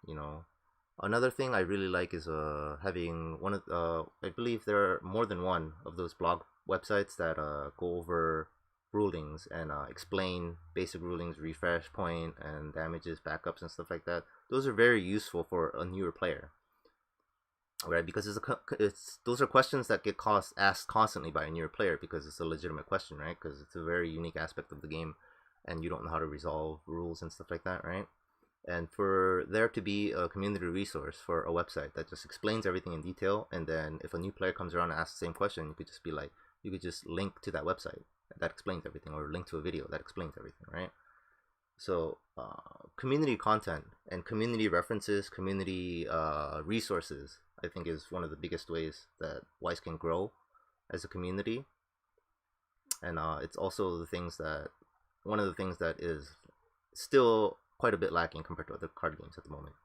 Another thing I really like is having one of I believe there are more than one of those blog websites that go over rulings and explain basic rulings, refresh point, and damages, backups, and stuff like that. Those are very useful for a newer player, right? Because those are questions that get asked constantly by a newer player because it's a legitimate question, right? Because it's a very unique aspect of the game, and you don't know how to resolve rules and stuff like that, right? And for there to be a community resource for a website that just explains everything in detail, and then if a new player comes around and asks the same question, you could just link to that website that explains everything, or link to a video that explains everything, right? So community content and community references, community resources, I think is one of the biggest ways that Weiss can grow as a community. And it's also one of the things that is still quite a bit lacking compared to other card games at the moment.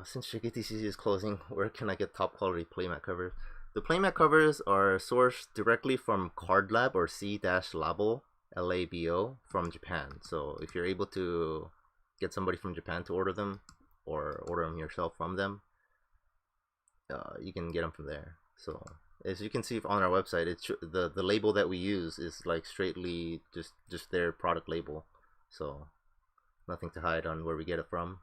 Since JKTCG is closing, where can I get top quality playmat covers? The playmat covers are sourced directly from Card Lab or C-Labo, Labo from Japan. So if you're able to get somebody from Japan to order them, or order them yourself from them, you can get them from there. So as you can see on our website, it's the label that we use is like straightly just their product label. So nothing to hide on where we get it from.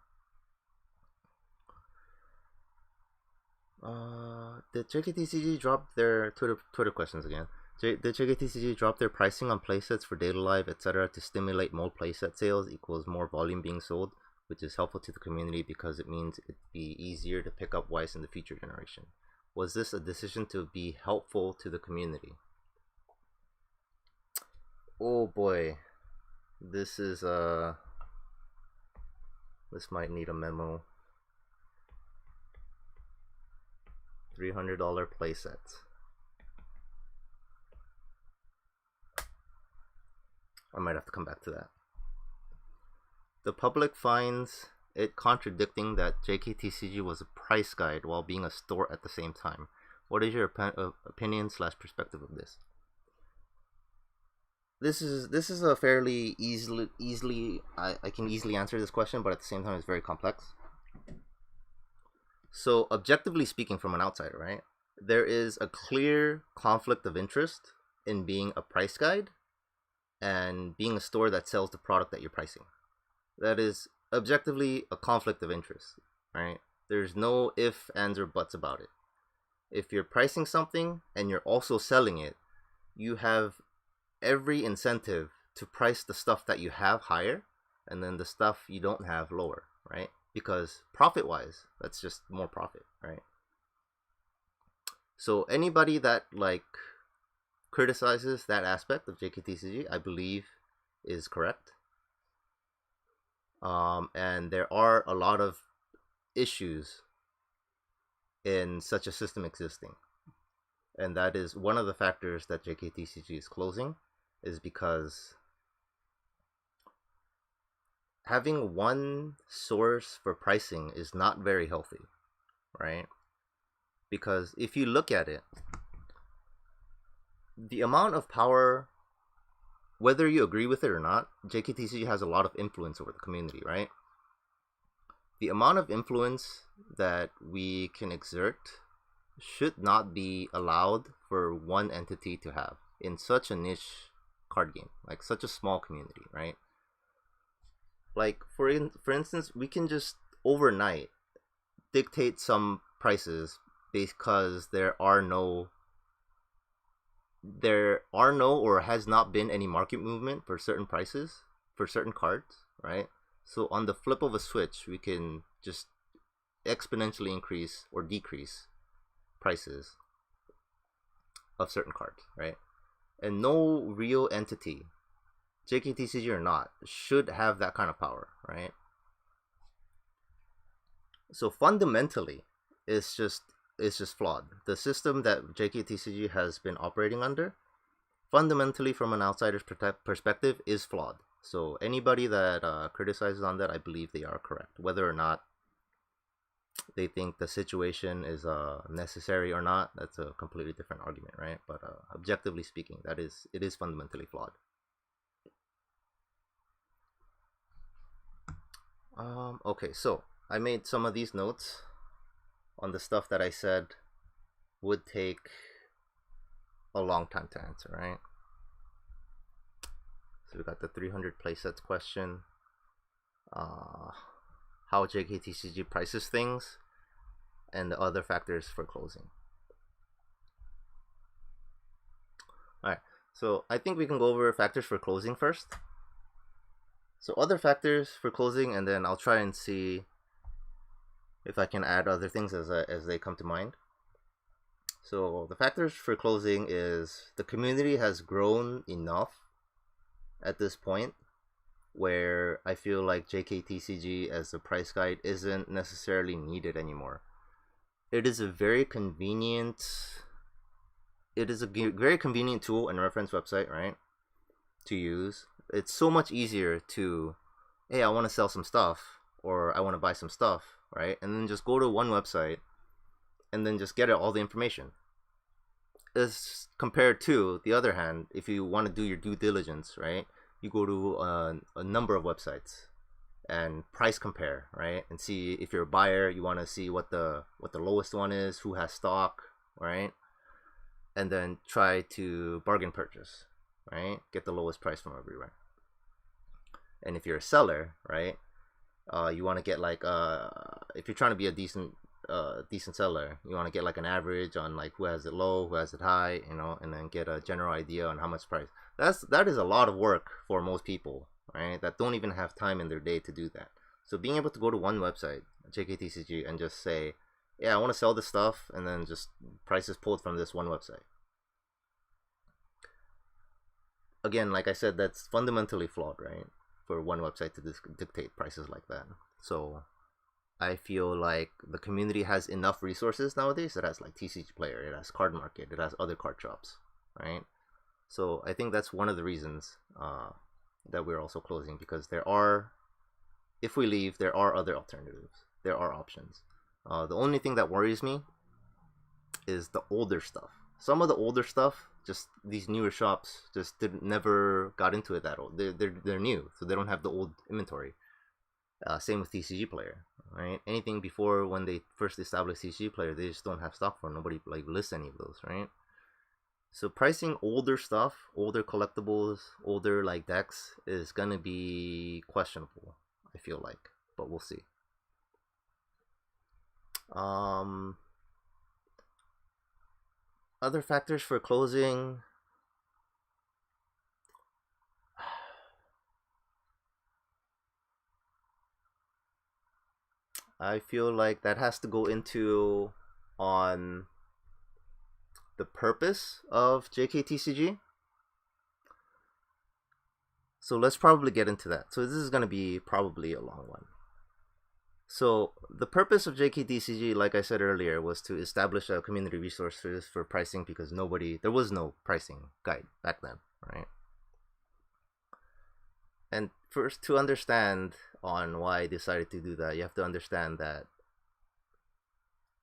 Did JKTCG drop their Twitter questions again? Did JKTCG drop their pricing on playsets for Data Live, etc. to stimulate more playset sales equals more volume being sold, which is helpful to the community because it means it'd be easier to pick up Weiss in the future generation. Was this a decision to be helpful to the community? Oh boy, this might need a memo. $300 playsets. I might have to come back to that. The public finds it contradicting that JKTCG was a price guide while being a store at the same time. What is your opinion / perspective of this? This is a fairly easily I can easily answer this question, but at the same time it's very complex. So objectively speaking, from an outsider, right, there is a clear conflict of interest in being a price guide and being a store that sells the product that you're pricing. That is objectively a conflict of interest, right? There's no ifs, ands, or buts about it. If you're pricing something and you're also selling it, you have every incentive to price the stuff that you have higher and then the stuff you don't have lower, right? Because profit-wise, that's just more profit, right? So anybody that like criticizes that aspect of JKTCG, I believe, is correct. And there are a lot of issues in such a system existing, and that is one of the factors that JKTCG is closing, is because having one source for pricing is not very healthy, right? Because if you look at it, the amount of power, whether you agree with it or not, JKTCG has a lot of influence over the community, right? The amount of influence that we can exert should not be allowed for one entity to have in such a niche card game, like such a small community, right? Like for instance, we can just overnight dictate some prices because there are no or has not been any market movement for certain prices for certain cards, right? So on the flip of a switch, we can just exponentially increase or decrease prices of certain cards, right? And no real entity, JKTCG or not, should have that kind of power, right? So fundamentally, it's just flawed. The system that JKTCG has been operating under, fundamentally from an outsider's perspective, is flawed. So anybody that criticizes on that, I believe they are correct. Whether or not they think the situation is necessary or not, that's a completely different argument, right? But objectively speaking, it is fundamentally flawed. Okay, so I made some of these notes on the stuff that I said would take a long time to answer, right? So we got the 300 playsets question, how JKTCG prices things, and the other factors for closing. Alright, so I think we can go over factors for closing first. So other factors for closing, and then I'll try and see if I can add other things as they come to mind. So the factors for closing is the community has grown enough at this point where I feel like JKTCG as a price guide isn't necessarily needed anymore. It is a very convenient tool and reference website, right, to use. It's so much easier to, hey, I want to sell some stuff or I want to buy some stuff, right? And then just go to one website and then just get all the information. As compared to the other hand, if you want to do your due diligence, right, you go to a number of websites and price compare, right, and see if you're a buyer, you want to see what the lowest one is, who has stock, right, and then try to bargain purchase, right, get the lowest price from everywhere. And if you're a seller, right, you want to get like if you're trying to be a decent seller, you want to get like an average on like who has it low, who has it high, and then get a general idea on how much price. That is a lot of work for most people, right, that don't even have time in their day to do that. So being able to go to one website, JKTCG, and just say, yeah, I want to sell this stuff, and then just prices pulled from this one website. Again, like I said, that's fundamentally flawed, right, for one website to dictate prices like that. So I feel like the community has enough resources nowadays. It has like TCG Player, it has Card Market, it has other card shops, right? So I think that's one of the reasons that we're also closing, because if we leave, there are other alternatives. There are options. The only thing that worries me is the older stuff. Some of the older stuff, just these newer shops just never got into it that old. They're new, so they don't have the old inventory. Same with TCG Player, right? Anything before when they first established TCG Player, they just don't have stock for. Nobody like lists any of those, right? So pricing older stuff, older collectibles, older like decks is gonna be questionable, I feel like, but we'll see. Other factors for closing. I feel like that has to go into on the purpose of JKTCG. So let's probably get into that. So this is going to be probably a long one. So the purpose of JKTCG, like I said earlier, was to establish a community resources for pricing, because there was no pricing guide back then, right? And first, to understand on why I decided to do that, you have to understand that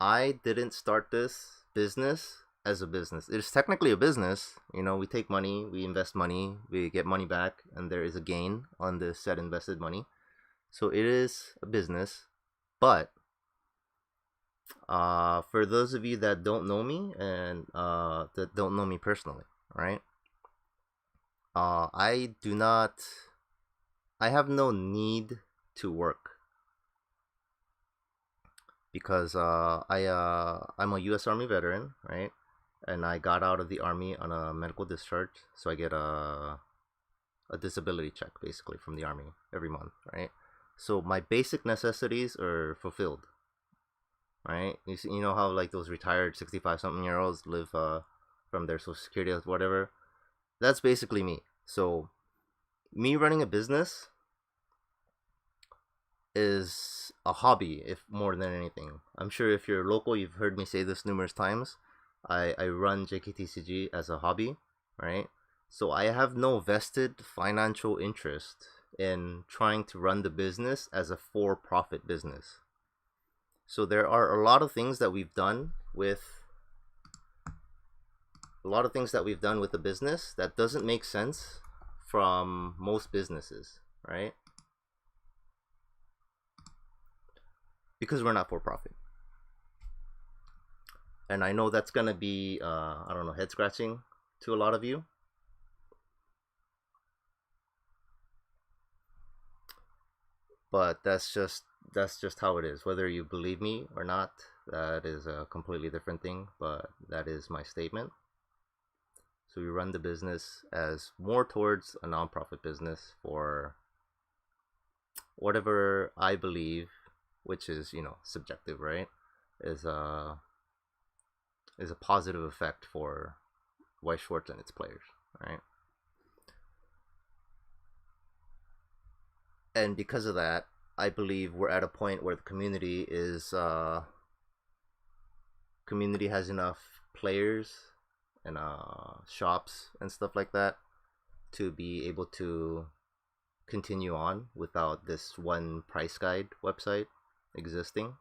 I didn't start this business as a business. It's technically a business. We take money, we invest money, we get money back, and there is a gain on the said invested money. So it is a business. But for those of you that don't know me and that don't know me personally, right? I do not. I have no need to work because I'm a U.S. Army veteran, right? And I got out of the army on a medical discharge, so I get a disability check basically from the army every month, right? So my basic necessities are fulfilled, right? You know how like those retired 65 something year olds live from their social security or whatever. That's basically me. So me running a business is a hobby, if more than anything. I'm sure if you're local, you've heard me say this numerous times. I run JKTCG as a hobby, right? So I have no vested financial interest in trying to run the business as a for profit business. So there are a lot of things that we've done with the business that doesn't make sense from most businesses, right? Because we're not for profit. And I know that's gonna be I don't know, head scratching to a lot of you. But that's just how it is. Whether you believe me or not, that is a completely different thing, but that is my statement. So we run the business as more towards a nonprofit business for whatever I believe, which is, subjective, right? Is a is a positive effect for White Schwartz and its players, right? And because of that, I believe we're at a point where the community has enough players and shops and stuff like that to be able to continue on without this one price guide website existing.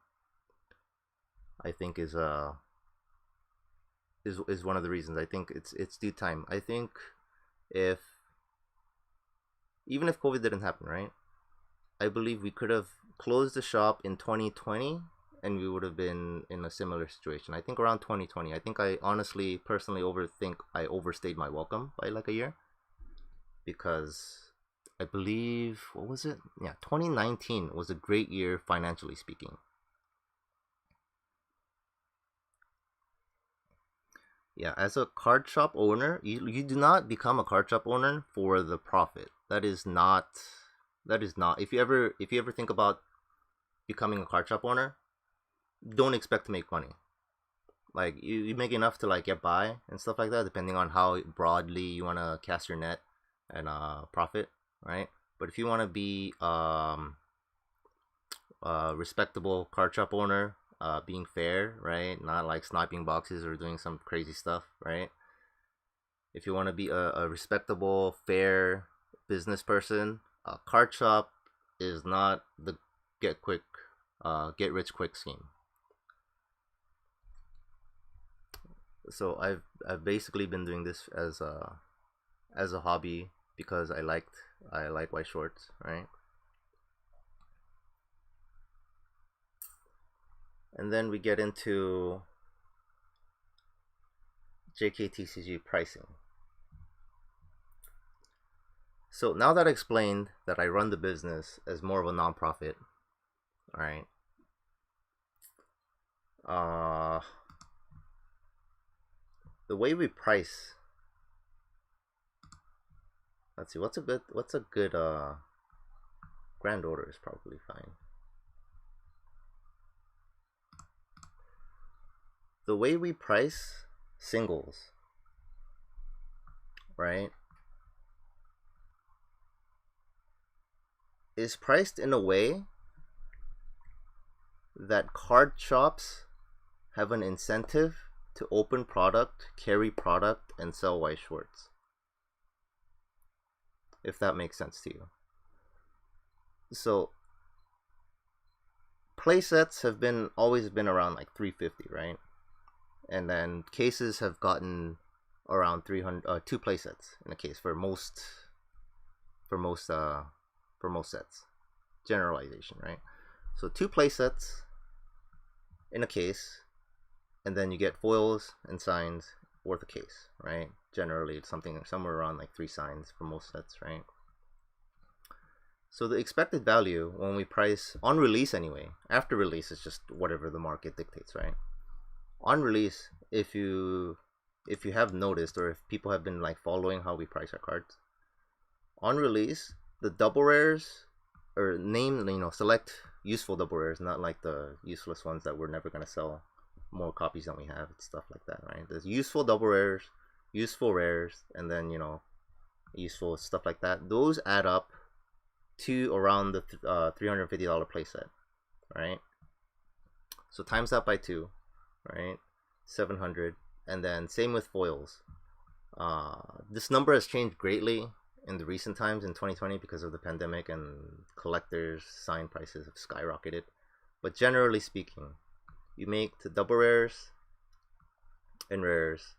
I think is one of the reasons. I think it's due time. I think if even if COVID didn't happen, right? I believe we could have closed the shop in 2020 and we would have been in a similar situation. I think around 2020. I think I honestly, personally overthink I overstayed my welcome by like a year because I believe, what was it? Yeah, 2019 was a great year financially speaking. Yeah, as a card shop owner, you do not become a card shop owner for the profit. That is not if you ever think about becoming a card shop owner, don't expect to make money. Like you make enough to like get by and stuff like that, depending on how broadly you wanna cast your net and profit, right? But if you wanna be a respectable card shop owner, being fair, right? Not like sniping boxes or doing some crazy stuff, right? If you want to be a respectable, fair business person, a card shop is not the get quick, get rich quick scheme. So I've basically been doing this as a hobby because I like white shorts, right? And then we get into JKTCG pricing. So now that I explained that I run the business as more of a nonprofit, all right. Uh, the way we price. Let's see. What's a good grand order is probably fine. The way we price singles, right, is priced in a way that card shops have an incentive to open product, carry product, and sell white shorts. If that makes sense to you. So play sets have always been around like 350, right? And then cases have gotten around 300, two play sets in a case for most sets. Generalization, right? So two play sets in a case, and then you get foils and signs worth a case, right? Generally, it's something somewhere around like 3 signs for most sets, right? So the expected value when we price on release anyway, after release is just whatever the market dictates, right? On release, if you have noticed, or if people have been like following how we price our cards, on release, the double rares, or select useful double rares, not like the useless ones that we're never going to sell more copies than we have, stuff like that, right? There's useful double rares, useful rares, and then useful stuff like that. Those add up to around the $350 playset, right? So times that by 2, right? 700. And then same with foils. This number has changed greatly in the recent times in 2020 because of the pandemic, and collectors' sign prices have skyrocketed. But generally speaking, you make the double rares and rares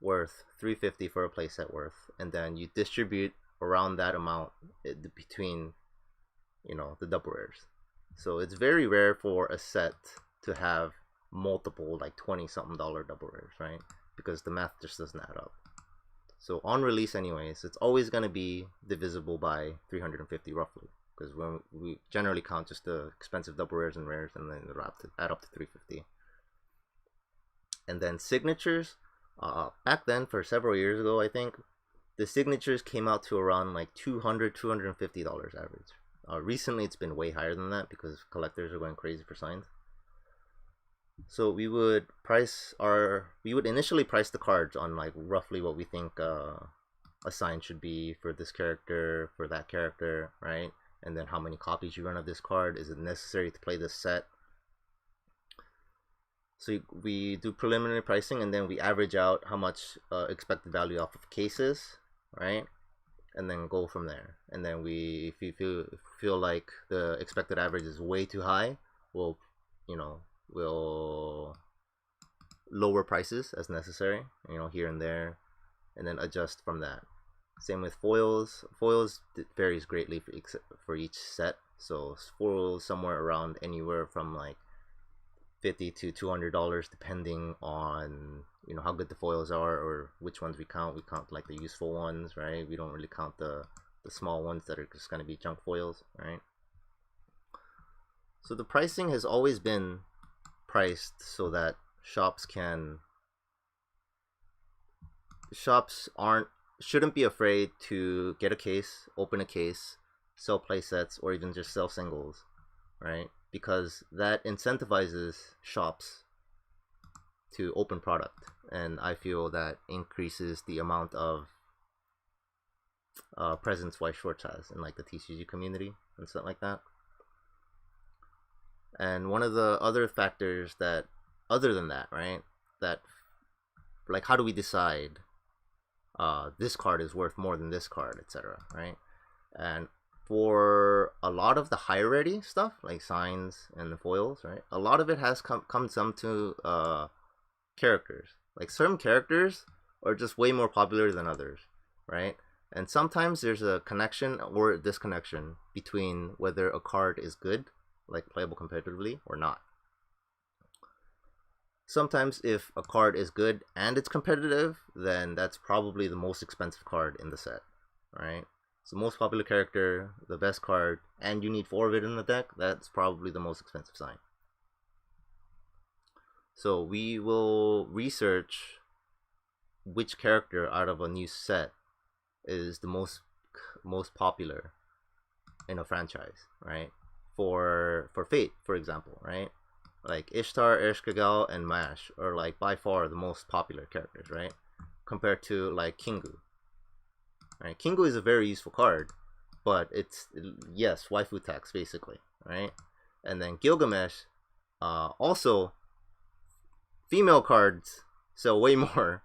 worth $350 for a playset worth, and then you distribute around that amount between the double rares. So it's very rare for a set to have multiple like 20 something dollar double rares, right? Because the math just doesn't add up. So on release anyways, it's always going to be divisible by 350 roughly, because when we generally count just the expensive double rares and rares, and then add up to 350. And then signatures, back then, for several years ago, I think the signatures came out to around like $250 average. Recently it's been way higher than that because collectors are going crazy for signs. So we would initially price the cards on like roughly what we think a sign should be for this character, for that character, right? And then how many copies you run of this card. Is it necessary to play this set? So we do preliminary pricing, and then we average out how much expected value off of cases, right? And then go from there. And then if you feel like the expected average is way too high, we'll lower prices as necessary, here and there, and then adjust from that. Same with foils. Foils varies greatly for each set. So foils somewhere around anywhere from like $50 to $200, depending on how good the foils are or which ones we count. We count like the useful ones, right? We don't really count the small ones that are just going to be junk foils, right? So the pricing has always been priced so that shops shouldn't be afraid to get a case, open a case, sell playsets, or even just sell singles, right? Because that incentivizes shops to open product, and I feel that increases the amount of presence White Shorts has in like the TCG community and stuff like that. And one of the other factors that, other than that, right, that like how do we decide this card is worth more than this card, etc., right? And for a lot of the higher ready stuff like signs and the foils, right, a lot of it has comes down to characters. Like certain characters are just way more popular than others, right? And sometimes there's a connection or a disconnection between whether a card is good, like playable competitively, or not. Sometimes if a card is good and it's competitive, then that's probably the most expensive card in the set, right? So most popular character, the best card, and you need 4 of it in the deck, that's probably the most expensive sign. So we will research which character out of a new set is the most popular in a franchise, right? For Fate, for example, right? Like Ishtar, Ereshkigal, and Mash are like by far the most popular characters, right? Compared to like Kingu. Right? Kingu is a very useful card, but it's, yes, waifu tax basically, right? And then Gilgamesh, also female cards sell way more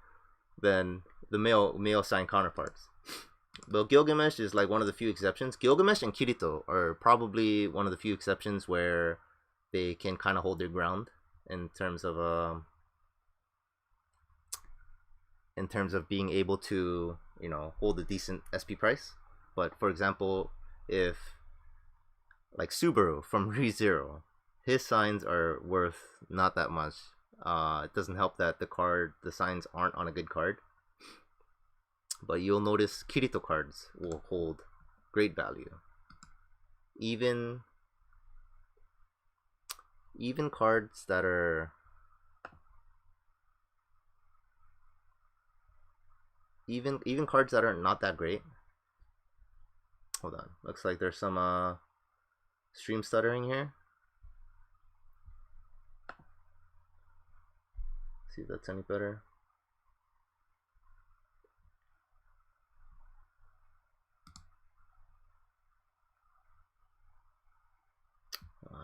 than the male sign counterparts. But Gilgamesh is like one of the few exceptions. Gilgamesh and Kirito are probably one of the few exceptions where they can kind of hold their ground in terms of being able to hold a decent SP price. But for example, if like Subaru from ReZero, his signs are worth not that much. It doesn't help that the signs aren't on a good card. But you'll notice Kirito cards will hold great value. Even cards that are even cards that are not that great. Hold on, looks like there's some stream stuttering here. See if that's any better.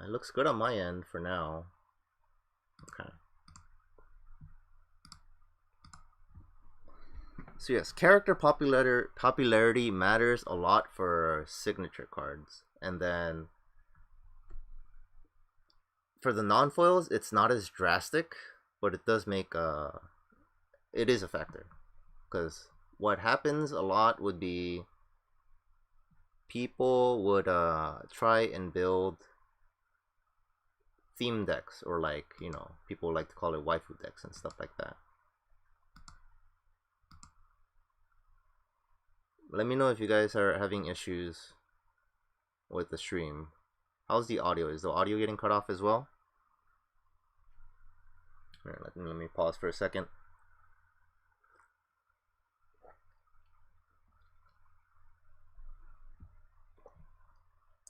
It looks good on my end for now. Okay. So yes, character popularity matters a lot for signature cards. And then for the non-foils, it's not as drastic, but it does make it is a factor. Because what happens a lot would be people would try and build theme decks, or like, you know, people like to call it waifu decks and stuff like that. Let me know if you guys are having issues with the stream. How's the audio? Is the audio getting cut off as well? Alright, let me pause for a second.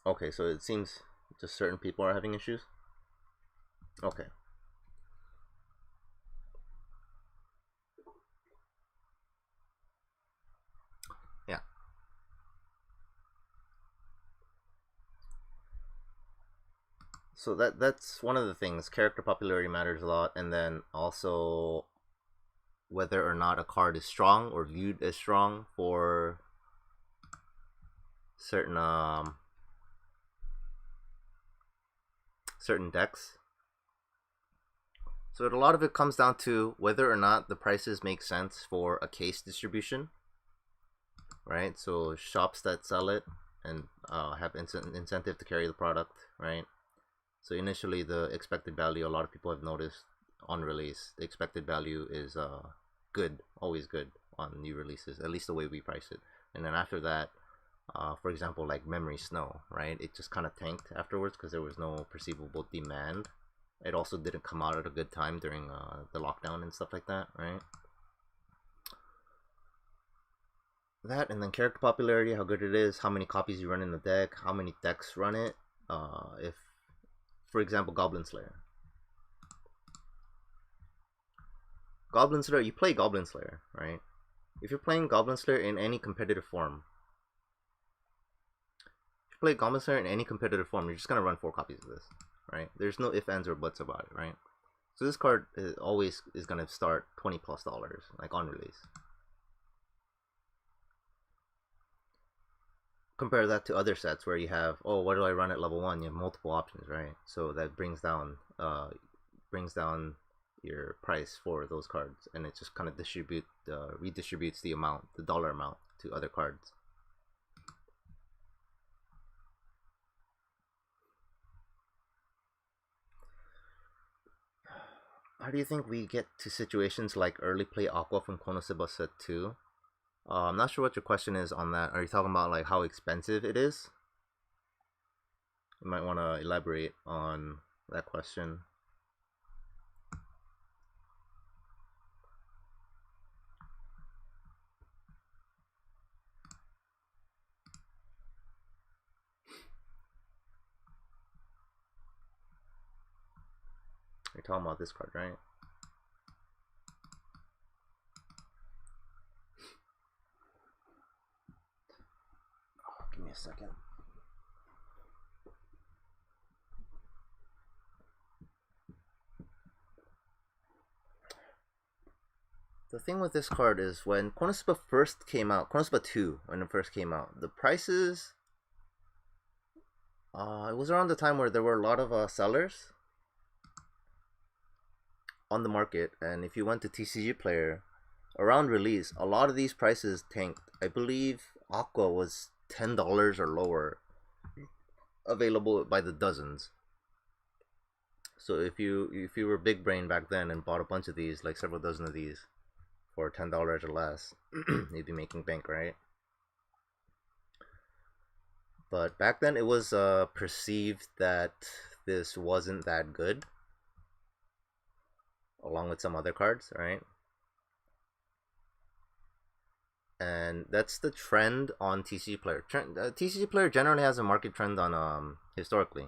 Okay, so it seems just certain people are having issues. Okay. Yeah. So that's one of the things. Character popularity matters a lot, and then also whether or not a card is strong or viewed as strong for certain certain decks. So a lot of it comes down to whether or not the prices make sense for a case distribution, right? So shops that sell it and have incentive to carry the product, right? So initially, the expected value, a lot of people have noticed on release, the expected value is good, always good on new releases, at least the way we price it. And then after that, for example, like Memory Snow, right? It just kind of tanked afterwards because there was no perceivable demand. It also didn't come out at a good time during the lockdown and stuff like that, right? That, and then character popularity, how good it is, how many copies you run in the deck, how many decks run it. If, for example, Goblin Slayer. Goblin Slayer, you play Goblin Slayer, right? If you're playing Goblin Slayer in any competitive form, you're just gonna run 4 copies of this, right? There's no ifs, ands, or buts about it, right? So this card always is gonna start $20+, like on release. Compare that to other sets where you have, oh, what do I run at level 1? You have multiple options, right? So that brings down your price for those cards, and it just kind of redistributes the amount, the dollar amount, to other cards. How do you think we get to situations like early play Aqua from Konosuba Set 2? I'm not sure what your question is on that. Are you talking about like how expensive it is? You might want to elaborate on that question. You're talking about this card, right? Oh, give me a second. The thing with this card is when Konosuba first came out, Konosuba 2, when it first came out, the prices, it was around the time where there were a lot of sellers on the market, and if you went to TCG Player around release, a lot of these prices tanked. I believe Aqua was $10 or lower, available by the dozens. So if you were big brain back then and bought a bunch of these, like several dozen of these, for $10 or less, you'd be making bank, right? But back then it was perceived that this wasn't that good, along with some other cards, right? And that's the trend on TCG Player. TCG Player generally has a market trend on historically.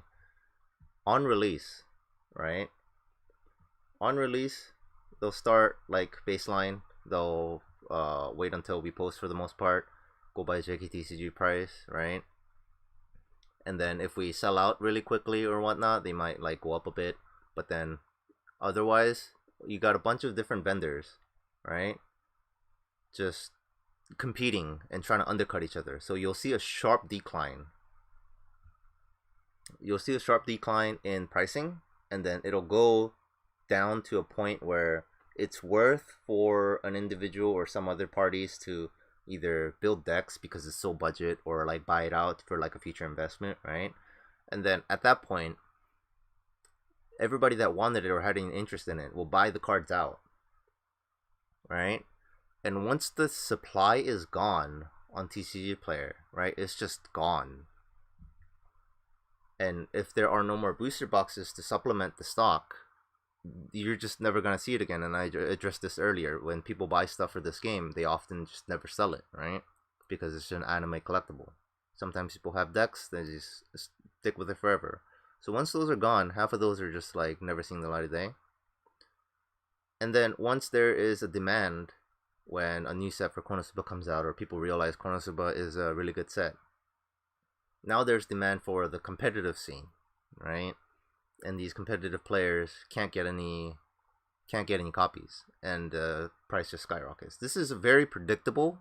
On release, right? On release, they'll start like baseline. They'll wait until we post for the most part. Go by JKTCG price, right? And then if we sell out really quickly or whatnot, they might like go up a bit. But then otherwise, you got a bunch of different vendors, right? Just competing and trying to undercut each other. So you'll see a sharp decline. You'll see a sharp decline in pricing, and then it'll go down to a point where it's worth for an individual or some other parties to either build decks because it's so budget, or like buy it out for like a future investment, right? And then at that point, everybody that wanted it or had any interest in it will buy the cards out, right? And once the supply is gone on TCG Player, right, it's just gone. And if there are no more booster boxes to supplement the stock, you're just never gonna see it again. And I addressed this earlier. When people buy stuff for this game, they often just never sell it, right? Because it's an anime collectible. Sometimes people have decks, they just stick with it forever. So once those are gone, half of those are just like never seeing the light of day. And then once there is a demand, when a new set for Konosuba comes out, or people realize Konosuba is a really good set, now there's demand for the competitive scene, right? And these competitive players can't get any copies, and the price just skyrockets. This is a very predictable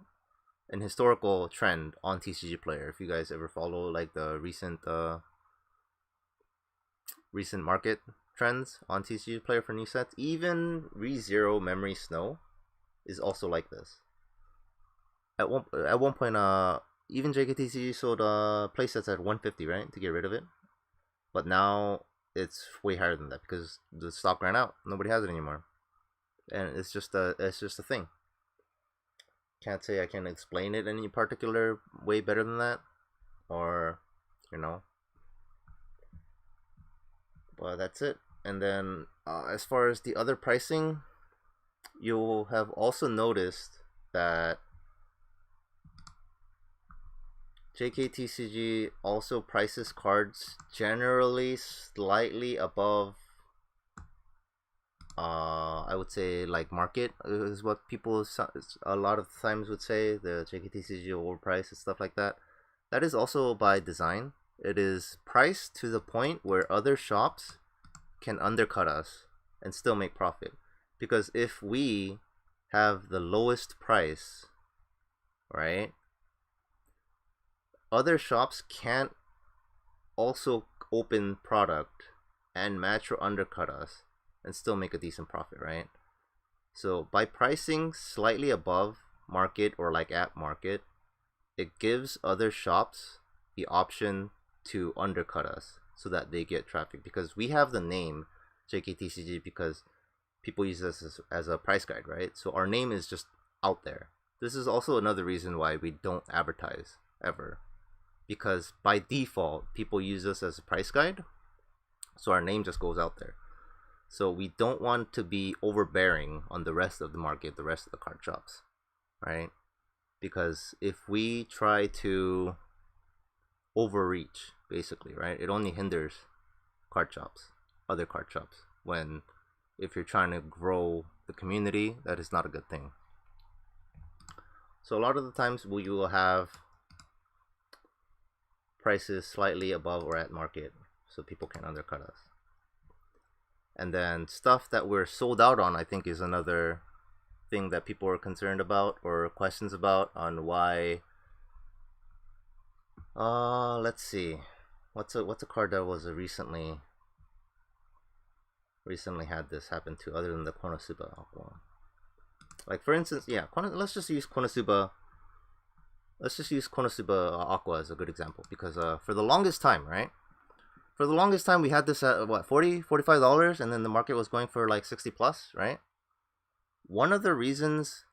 and historical trend on TCG Player. If you guys ever follow like the recent market trends on TCG Player for new sets, even ReZero Memory Snow is also like this. At one point, even JKTCG sold playsets at 150, right, to get rid of it. But now it's way higher than that because the stock ran out. Nobody has it anymore, and it's just a thing. Can't say I can explain it any particular way better than that, or but that's it. And then as far as the other pricing, you'll have also noticed that JKTCG also prices cards generally slightly above, I would say, like market is what people a lot of times would say. The JKTCG overpriced and stuff like that. That is also by design. It is priced to the point where other shops can undercut us and still make profit. Because if we have the lowest price, right, other shops can't also open product and match or undercut us and still make a decent profit, right? So by pricing slightly above market or like at market, it gives other shops the option to undercut us so that they get traffic. Because we have the name JKTCG because people use this as a price guide, right? So our name is just out there. This is also another reason why we don't advertise ever, because by default people use us as a price guide, so our name just goes out there. So we don't want to be overbearing on the rest of the market, the rest of the card shops, right? Because if we try to overreach, basically, right, it only hinders card shops, other card shops. When if you're trying to grow the community, that is not a good thing. So a lot of the times we will have prices slightly above or at market so people can undercut us. And then stuff that we're sold out on, I think, is another thing that people are concerned about or questions about on why. Let's see, what's a card that was recently had this happen to, other than the Konosuba Aqua? Like for instance, yeah, let's just use Konosuba Aqua as a good example, because for the longest time, right? For the longest time we had this at what, $40-$45, and then the market was going for like 60 plus, right? One of the reasons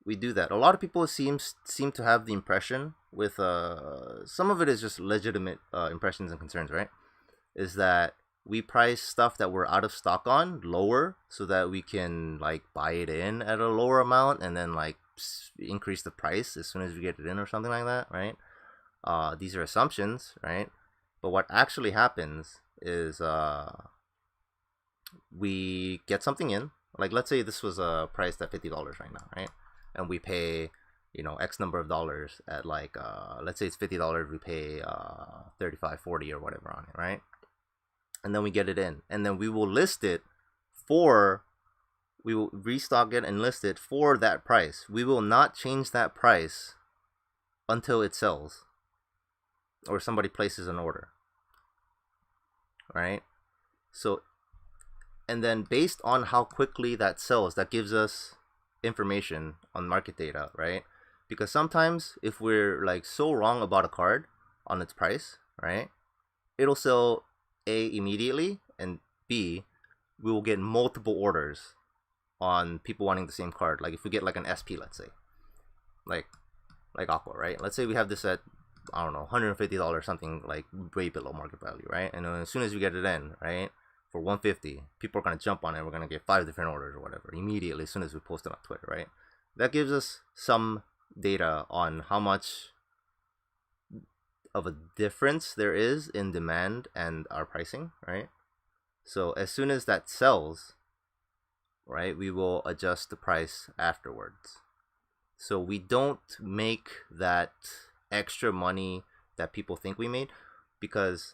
we do that. A lot of people seem to have the impression with some of it is just legitimate impressions and concerns, right? Is that we price stuff that we're out of stock on lower so that we can like buy it in at a lower amount and then like increase the price as soon as we get it in or something like that, right? These are assumptions, right? But what actually happens is we get something in. Like let's say this was priced at $50 right now, right? And we pay, you know, X number of dollars at like let's say it's $50. We pay 35, 40 or whatever on it, right? And then we get it in, and then we will list it for. We will restock it and list it for that price. We will not change that price until it sells or somebody places an order, right? So, and then based on how quickly that sells, that gives us information on market data, right? Because sometimes if we're like so wrong about a card on its price, right, it'll sell A immediately, and B, we will get multiple orders on people wanting the same card. Like if we get like an SP, let's say, like Aqua, right? Let's say we have this at, I don't know, $150 something, like way below market value, right? And as soon as we get it in, right, for $150, people are gonna jump on it. We're gonna get 5 different orders or whatever immediately as soon as we post it on Twitter, right? That gives us some data on how much of a difference there is in demand and our pricing, right? So as soon as that sells, right, we will adjust the price afterwards. So we don't make that extra money that people think we made, because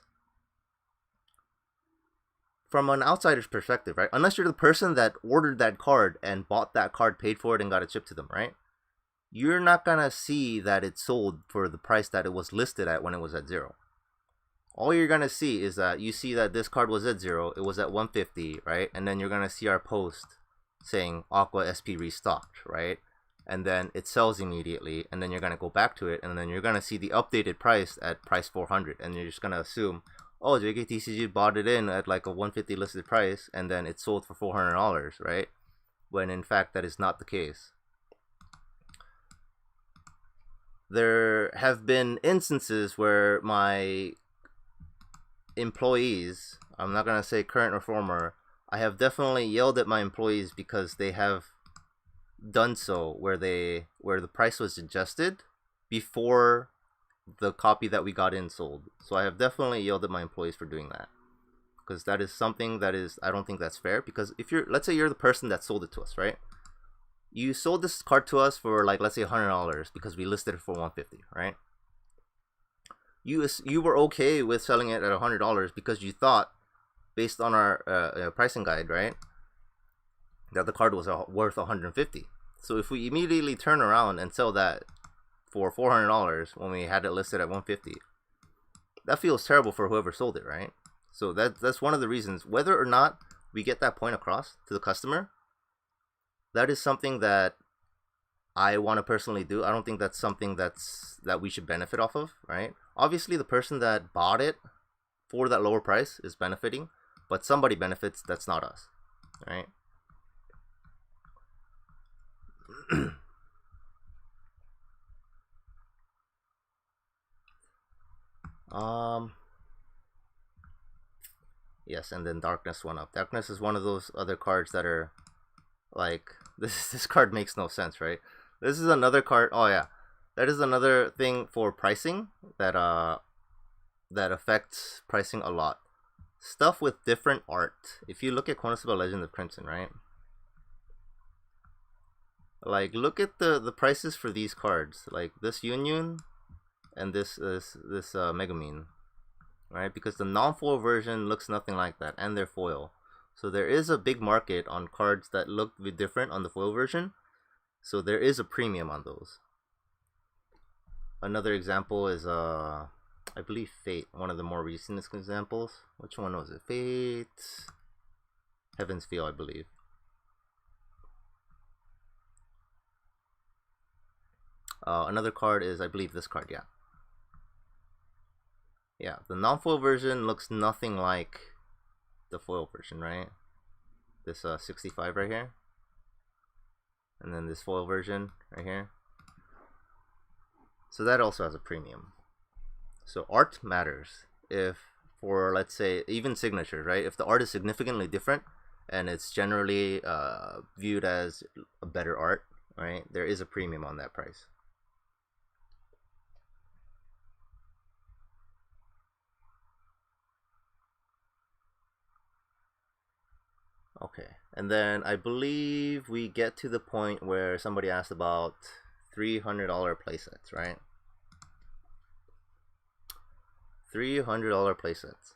from an outsider's perspective, right, unless you're the person that ordered that card and bought that card, paid for it, and got it shipped to them, right, you're not gonna see that it sold for the price that it was listed at when it was at 0. All you're gonna see is that you see that this card was at 0, it was at 150, right, and then you're gonna see our post saying Aqua SP restocked, right, and then it sells immediately, and then you're gonna go back to it, and then you're gonna see the updated price at price 400, and you're just gonna assume, oh, JKTCG bought it in at like a 150 listed price, and then it sold for $400, right? When in fact that is not the case. There have been instances where my employees, I'm not gonna say current or former, I have definitely yelled at my employees because they have done so where the price was adjusted before the copy that we got in sold. So I have definitely yelled at my employees for doing that, because that is something that is, I don't think that's fair. Because if you're, let's say you're the person that sold it to us, right? You sold this card to us for like, let's say $100 because we listed it for $150, right? You were okay with selling it at $100 because you thought, based on our pricing guide, right, that the card was worth $150. So if we immediately turn around and sell that for $400 when we had it listed at $150, that feels terrible for whoever sold it, right? So that's one of the reasons. Whether or not we get that point across to the customer, that is something that I want to personally do. I don't think that's something that we should benefit off of, right? Obviously, the person that bought it for that lower price is benefiting, but somebody benefits that's not us, right? Yes, and then Darkness went up. Darkness is one of those other cards that are like, this card makes no sense, right? This is another card. Oh yeah, that is another thing for pricing that that affects pricing a lot. Stuff with different art. If you look at Konosuba Legend of Crimson, right? Like, look at the prices for these cards. Like this Union and this Megumin, right? Because the non-foil version looks nothing like that, and they're foil. So there is a big market on cards that look a bit different on the foil version. So there is a premium on those. Another example is I believe Fate, one of the more recent examples. Which one was it? Fate Heaven's Feel, I believe. Another card is, I believe, this card, yeah. Yeah, the non-foil version looks nothing like the foil version, right? This 65 right here. and then this foil version right here. So that also has a premium. So art matters. If for, let's say, even signatures, right? If the art is significantly different and it's generally viewed as a better art, right? There is a premium on that price. Okay, and then I believe we get to the point where somebody asked about $300 playsets, right? $300 playsets.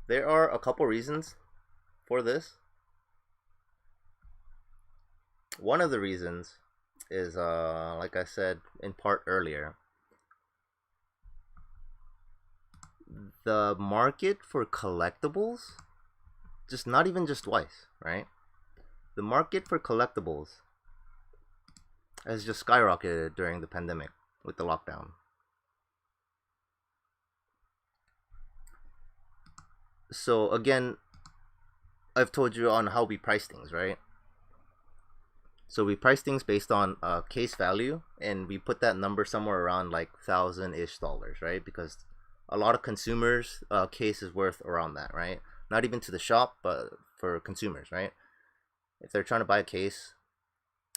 There are a couple reasons for this. One of the reasons is, like I said in part earlier, the market for collectibles, just not even just twice, right? The market for collectibles has just skyrocketed during the pandemic with the lockdown. So again, I've told you on how we price things, right? So we price things based on case value, and we put that number somewhere around like $1,000-ish, right? Because a lot of consumers' case is worth around that, right? Not even to the shop, but for consumers, right? If they're trying to buy a case,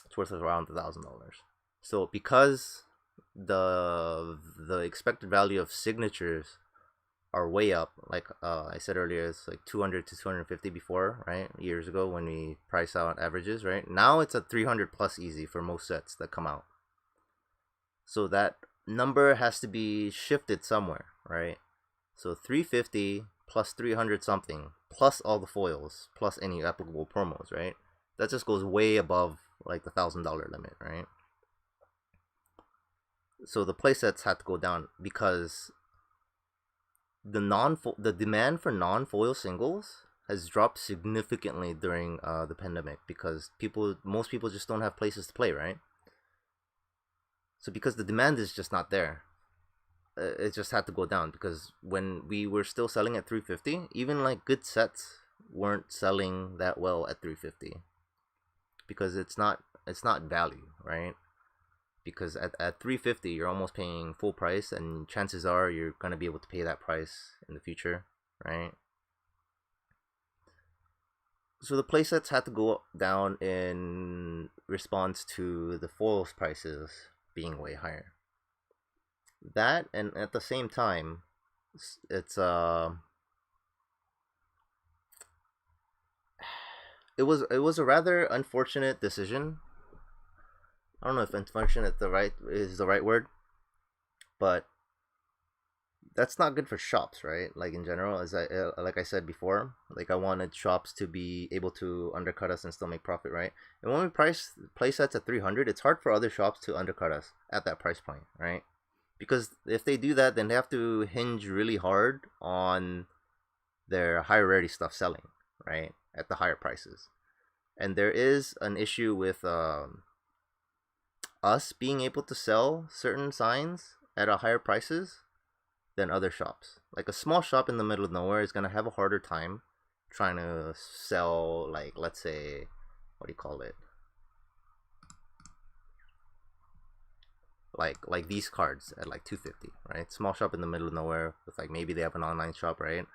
it's worth around $1,000. So because the expected value of signatures are way up, like I said earlier, it's like 200 to 250 before, right? Years ago when we price out averages, right? Now it's at 300 plus easy for most sets that come out. So that number has to be shifted somewhere, right? So 350 plus 300 something plus all the foils plus any applicable promos, right? That just goes way above like the $1,000 limit, right? So the playsets had to go down because the demand for non-foil singles has dropped significantly during the pandemic because most people just don't have places to play, right? So because the demand is just not there, it just had to go down. Because when we were still selling at 350, even like good sets weren't selling that well at 350 because it's not value, right? Because at 350 you're almost paying full price, and chances are you're going to be able to pay that price in the future, right? So the playsets had to go down in response to the foils prices being way higher. That, and at the same time, it's it was a rather unfortunate decision. I don't know if unfortunate is the right word, but that's not good for shops, right? Like in general, as like I said before, like I wanted shops to be able to undercut us and still make profit, right? And when we price play sets at 300, it's hard for other shops to undercut us at that price point, right? Because if they do that, then they have to hinge really hard on their higher rarity stuff selling, right, at the higher prices. And there is an issue with us being able to sell certain signs at a higher prices than other shops. Like a small shop in the middle of nowhere is gonna have a harder time trying to sell, like, let's say, what do you call it? Like these cards at like 250, right? Small shop in the middle of nowhere with like maybe they have an online shop, right?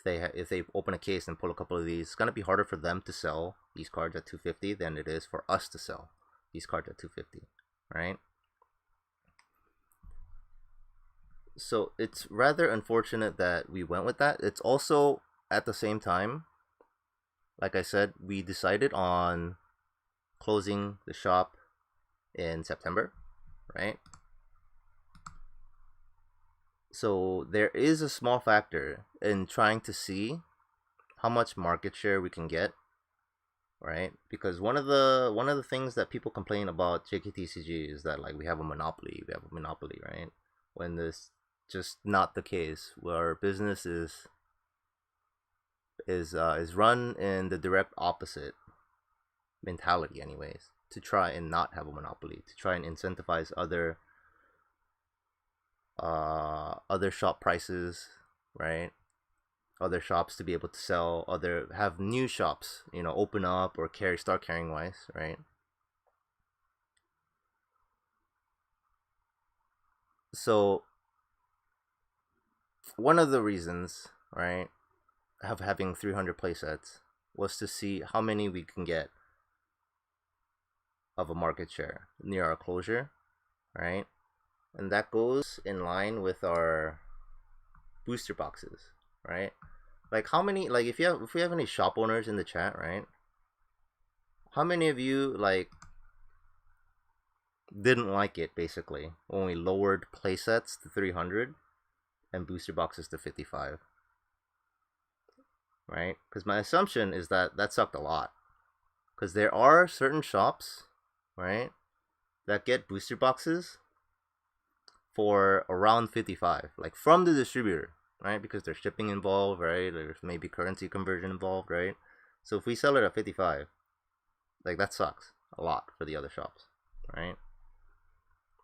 If they open a case and pull a couple of these, it's gonna be harder for them to sell these cards at 250 than it is for us to sell these cards at 250, right? So it's rather unfortunate that we went with that. It's also at the same time, like I said, we decided on closing the shop in September, right? So there is a small factor in trying to see how much market share we can get, right? Because one of the things that people complain about JKTCG is that like we have a monopoly, right? When this just not the case. Where our business is run in the direct opposite mentality, anyways. To try and not have a monopoly, to try and incentivize other shop prices, right? other shops to be able to sell, have new shops, open up or start carrying rice, right? So one of the reasons, right, of having 300 playsets was to see how many we can get of a market share near our closure, right? And that goes in line with our booster boxes, right? Like how many, like if we have any shop owners in the chat, right? How many of you like didn't like it basically when we lowered playsets to 300 and booster boxes to 55, right? Because my assumption is that that sucked a lot. Because there are certain shops, right, that get booster boxes for around 55, like from the distributor, right? Because there's shipping involved, right? There's maybe currency conversion involved, right? So if we sell it at 55, like that sucks a lot for the other shops, right?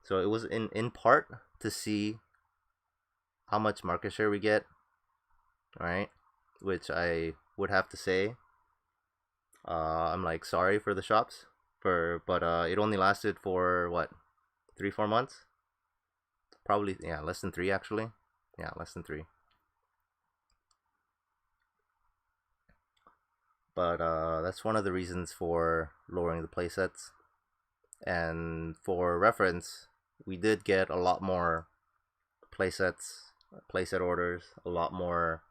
So it was in part to see how much market share we get, right? Which I would have to say, I'm like sorry for the shops, but it only lasted for what, 3-4 months, probably, yeah, less than 3 actually, yeah, less than 3. But that's one of the reasons for lowering the playsets. And for reference, we did get a lot more playset orders, a lot more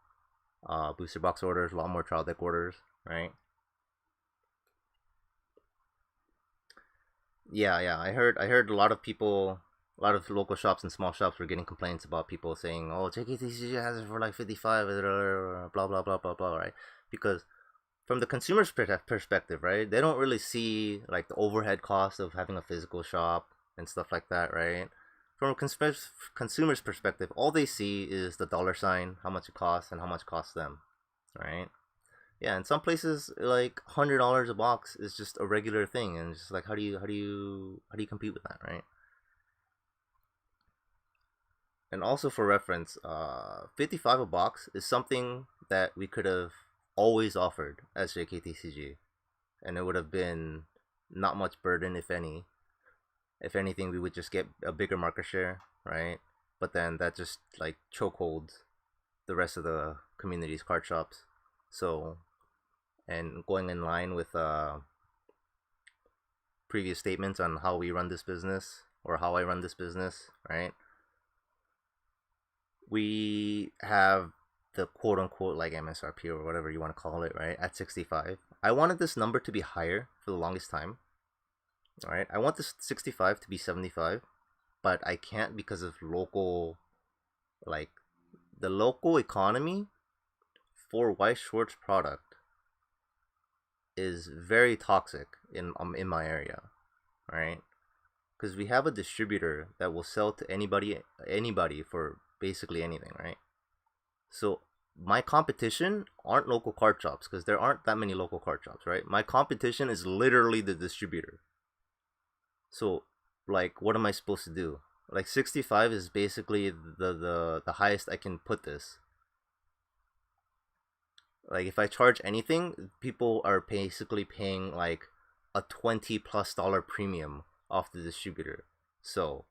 booster box orders, a lot more trial deck orders, right? Yeah. I heard a lot of people, a lot of local shops and small shops were getting complaints about people saying, "Oh, JKTCG has it for like 55, blah blah blah blah blah," right? Because from the consumer's perspective, right, they don't really see like the overhead cost of having a physical shop and stuff like that, right? From a consumer's perspective, all they see is the dollar sign, how much it costs, and how much it costs them, right? Yeah, in some places, like $100 a box is just a regular thing, and it's just like, how do you compete with that, right? And also for reference, 55 a box is something that we could have always offered as JKTCG, and it would have been not much burden, if any. If anything, we would just get a bigger market share, right? But then that just like chokeholds the rest of the community's card shops. So, and going in line with previous statements on how we run this business, or how I run this business, right? We have the quote unquote like MSRP or whatever you want to call it, right? At 65. I wanted this number to be higher for the longest time. All right. I want this 65 to be 75, but I can't because of local, like the local economy for White Shorts product is very toxic in my area, right? Because we have a distributor that will sell to anybody for basically anything, right? So my competition aren't local card shops, because there aren't that many local card shops, right? My competition is literally the distributor. So like, what am I supposed to do? Like 65 is basically the highest I can put this. Like if I charge anything, people are basically paying like a $20+ premium off the distributor. So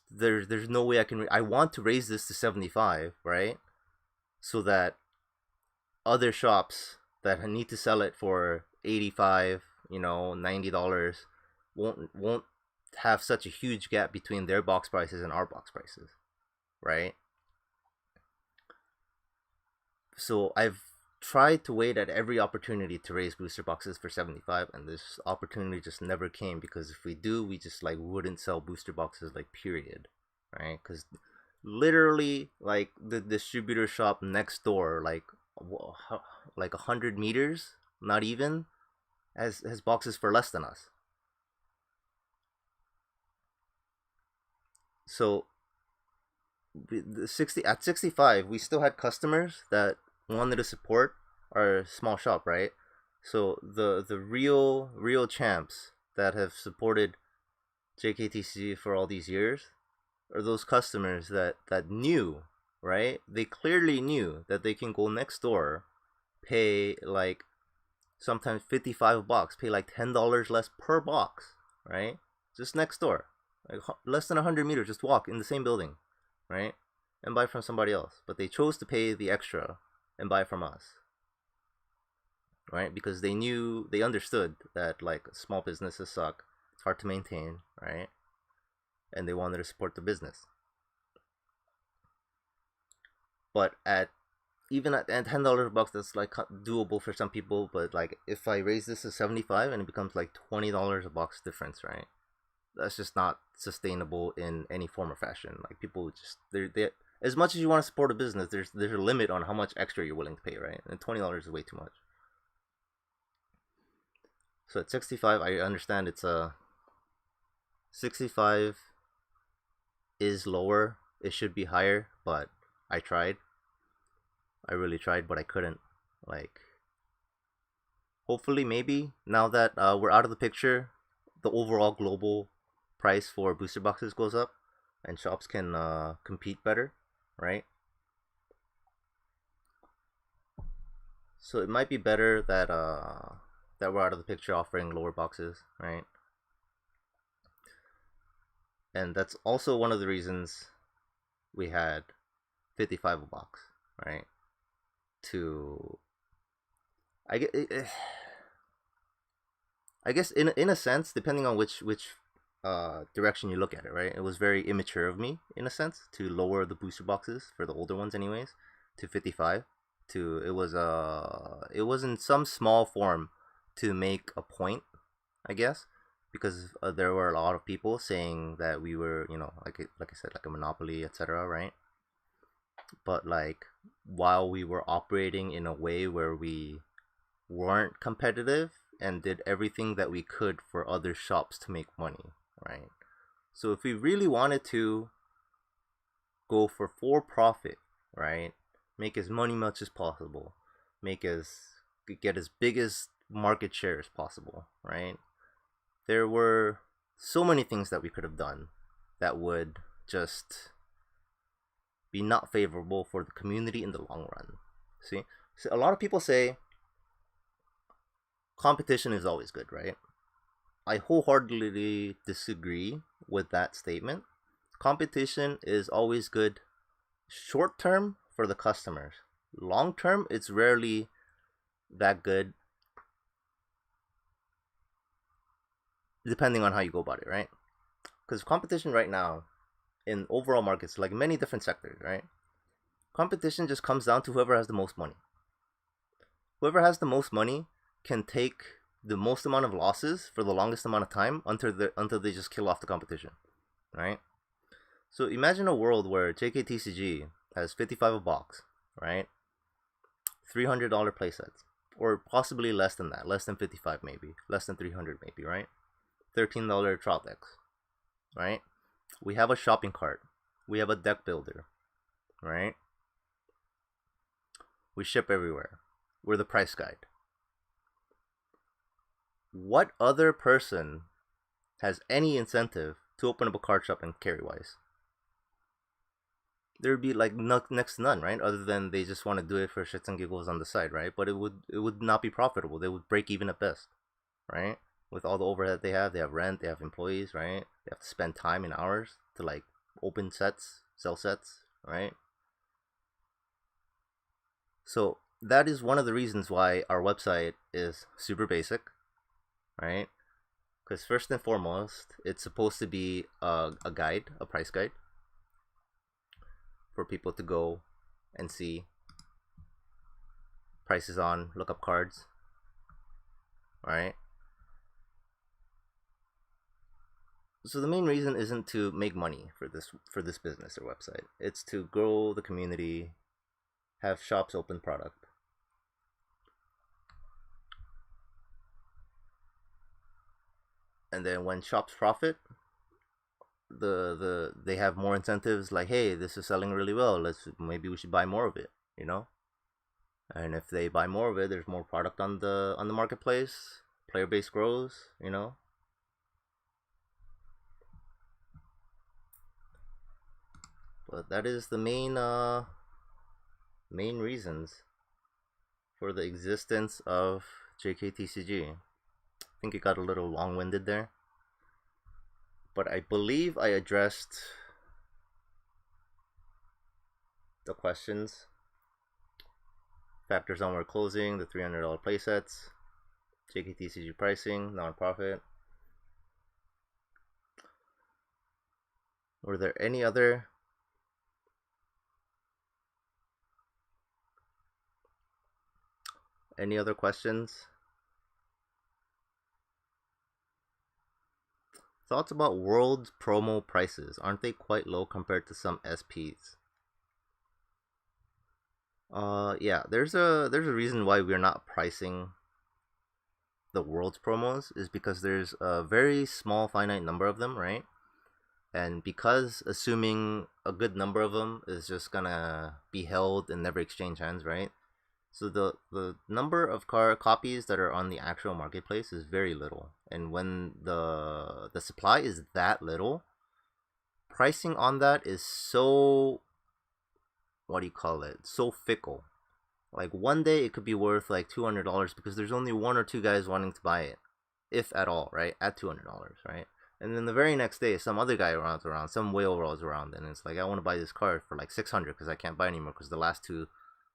there's no way I can. I want to raise this to 75, right? So that other shops that need to sell it for 85, $90 won't have such a huge gap between their box prices and our box prices, right? So I've tried to wait at every opportunity to raise booster boxes for 75, and this opportunity just never came, because if we do, we just like wouldn't sell booster boxes, like, period, right? Because literally, like, the distributor shop next door, like 100 meters, not even, has boxes for less than us. So the 60 at 65, we still had customers that wanted to support our small shop, right? So the real champs that have supported JKTC for all these years are those customers that knew right? They clearly knew that they can go next door, pay like sometimes 55 bucks, pay like $10 less per box, right? Just next door, like less than 100 meters, just walk in the same building, right? And buy from somebody else. But they chose to pay the extra and buy from us, right? Because they understood that like small businesses suck, it's hard to maintain, right? And they wanted to support the business. But at even at $10 a box, that's like doable for some people. But like if I raise this to 75 and it becomes like $20 a box difference, right? That's just not sustainable in any form or fashion. Like people just they as much as you want to support a business, there's a limit on how much extra you're willing to pay, right? And $20 is way too much. So at 65, I understand it's a 65 is lower. It should be higher, but I tried. I really tried, but I couldn't. Like, hopefully, maybe now that we're out of the picture, the overall global price for booster boxes goes up, and shops can compete better, right? So it might be better that that we're out of the picture, offering lower boxes, right? And that's also one of the reasons we had 55 a box, right? To I get I guess in a sense, depending on which direction you look at it, right? It was very immature of me in a sense to lower the booster boxes for the older ones, anyways, to 55. To it was in some small form to make a point, I guess, because there were a lot of people saying that we were, like I said, like a monopoly, etc., right? But like while we were operating in a way where we weren't competitive and did everything that we could for other shops to make money, right? So if we really wanted to go for profit, right? Make as much as possible, get as big as market share as possible, right? There were so many things that we could have done that would just be not favorable for the community in the long run. See, so a lot of people say competition is always good, right? I wholeheartedly disagree with that statement. Competition is always good short term for the customers. Long term, it's rarely that good, depending on how you go about it, right? Because competition right now in overall markets, like many different sectors, right? Competition just comes down to whoever has the most money. Whoever has the most money can take the most amount of losses for the longest amount of time until they just kill off the competition, right? So imagine a world where JKTCG has 55 a box, right? $300 playsets, or possibly less than that, less than 55 maybe, less than 300 maybe, right? $13 trial decks, right? We have a shopping cart, we have a deck builder, right? We ship everywhere. We're the price guide. What other person has any incentive to open up a card shop and carry wise? There would be like next to none, right? Other than they just want to do it for shits and giggles on the side, right? But it would not be profitable. They would break even at best, right? With all the overhead they have rent, they have employees, right? They have to spend time and hours to like open sets, sell sets, right? So that is one of the reasons why our website is super basic, right? Because first and foremost, it's supposed to be a guide, a price guide, for people to go and see prices on, look up cards, right? So the main reason isn't to make money for this business or website. It's to grow the community, have shops open product. And then when shops profit, they have more incentives, like, hey, this is selling really well, maybe we should buy more of it, you know? And if they buy more of it, there's more product on the marketplace, player base grows, you know? But that is the main reasons for the existence of JKTCG. I think it got a little long-winded there, but I believe I addressed the questions. Factors on we're closing, the $300 playsets, JKTCG pricing, non-profit. Were there any other questions? Thoughts about World's promo prices? Aren't they quite low compared to some SPs? Yeah, there's a reason why we're not pricing the World's promos, is because there's a very small finite number of them, right? And because assuming a good number of them is just gonna be held and never exchange hands, right? So the number of copies that are on the actual marketplace is very little, and when the supply is that little, pricing on that is so, what do you call it? So fickle. Like one day it could be worth like $200 because there's only one or two guys wanting to buy it, if at all, right? At $200, right? And then the very next day, some other guy runs around, some whale rolls around, and it's like, I want to buy this card for like 600 because I can't buy anymore because the last two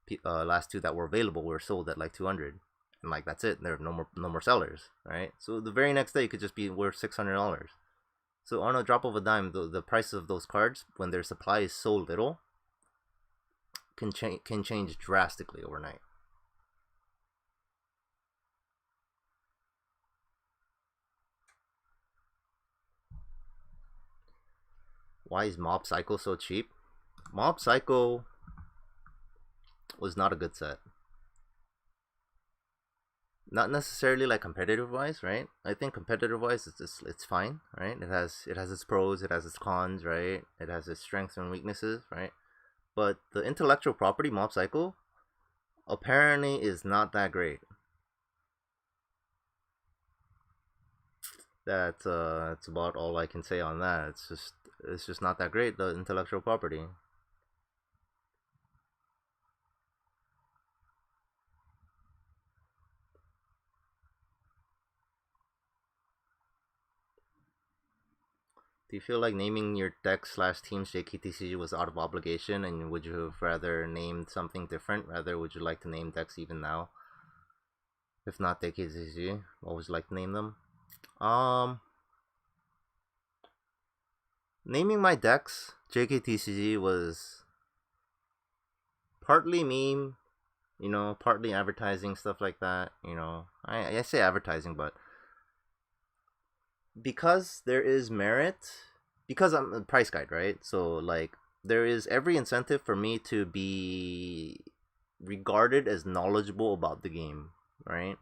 that were available were sold at like 200, and like that's it. There are no more sellers, right? So the very next day it could just be worth $600. So on a drop of a dime, the price of those cards, when their supply is so little, can change drastically overnight. Why is Mob Psycho so cheap? Mob Psycho was not a good set. Not necessarily like competitive wise, right? I think competitive wise it's fine, right? It has its pros, it has its cons, right? It has its strengths and weaknesses, right? But the intellectual property Mob Psycho apparently is not that great. That's about all I can say on that. It's just not that great, the intellectual property. Do you feel like naming your deck / teams JKTCG was out of obligation, and would you have rather named something different? Rather, would you like to name decks even now? If not JKTCG, what would you like to name them? Naming my decks JKTCG was partly meme, partly advertising, stuff like that. I say advertising, but because there is merit, because I'm a price guide, right? So like there is every incentive for me to be regarded as knowledgeable about the game, right?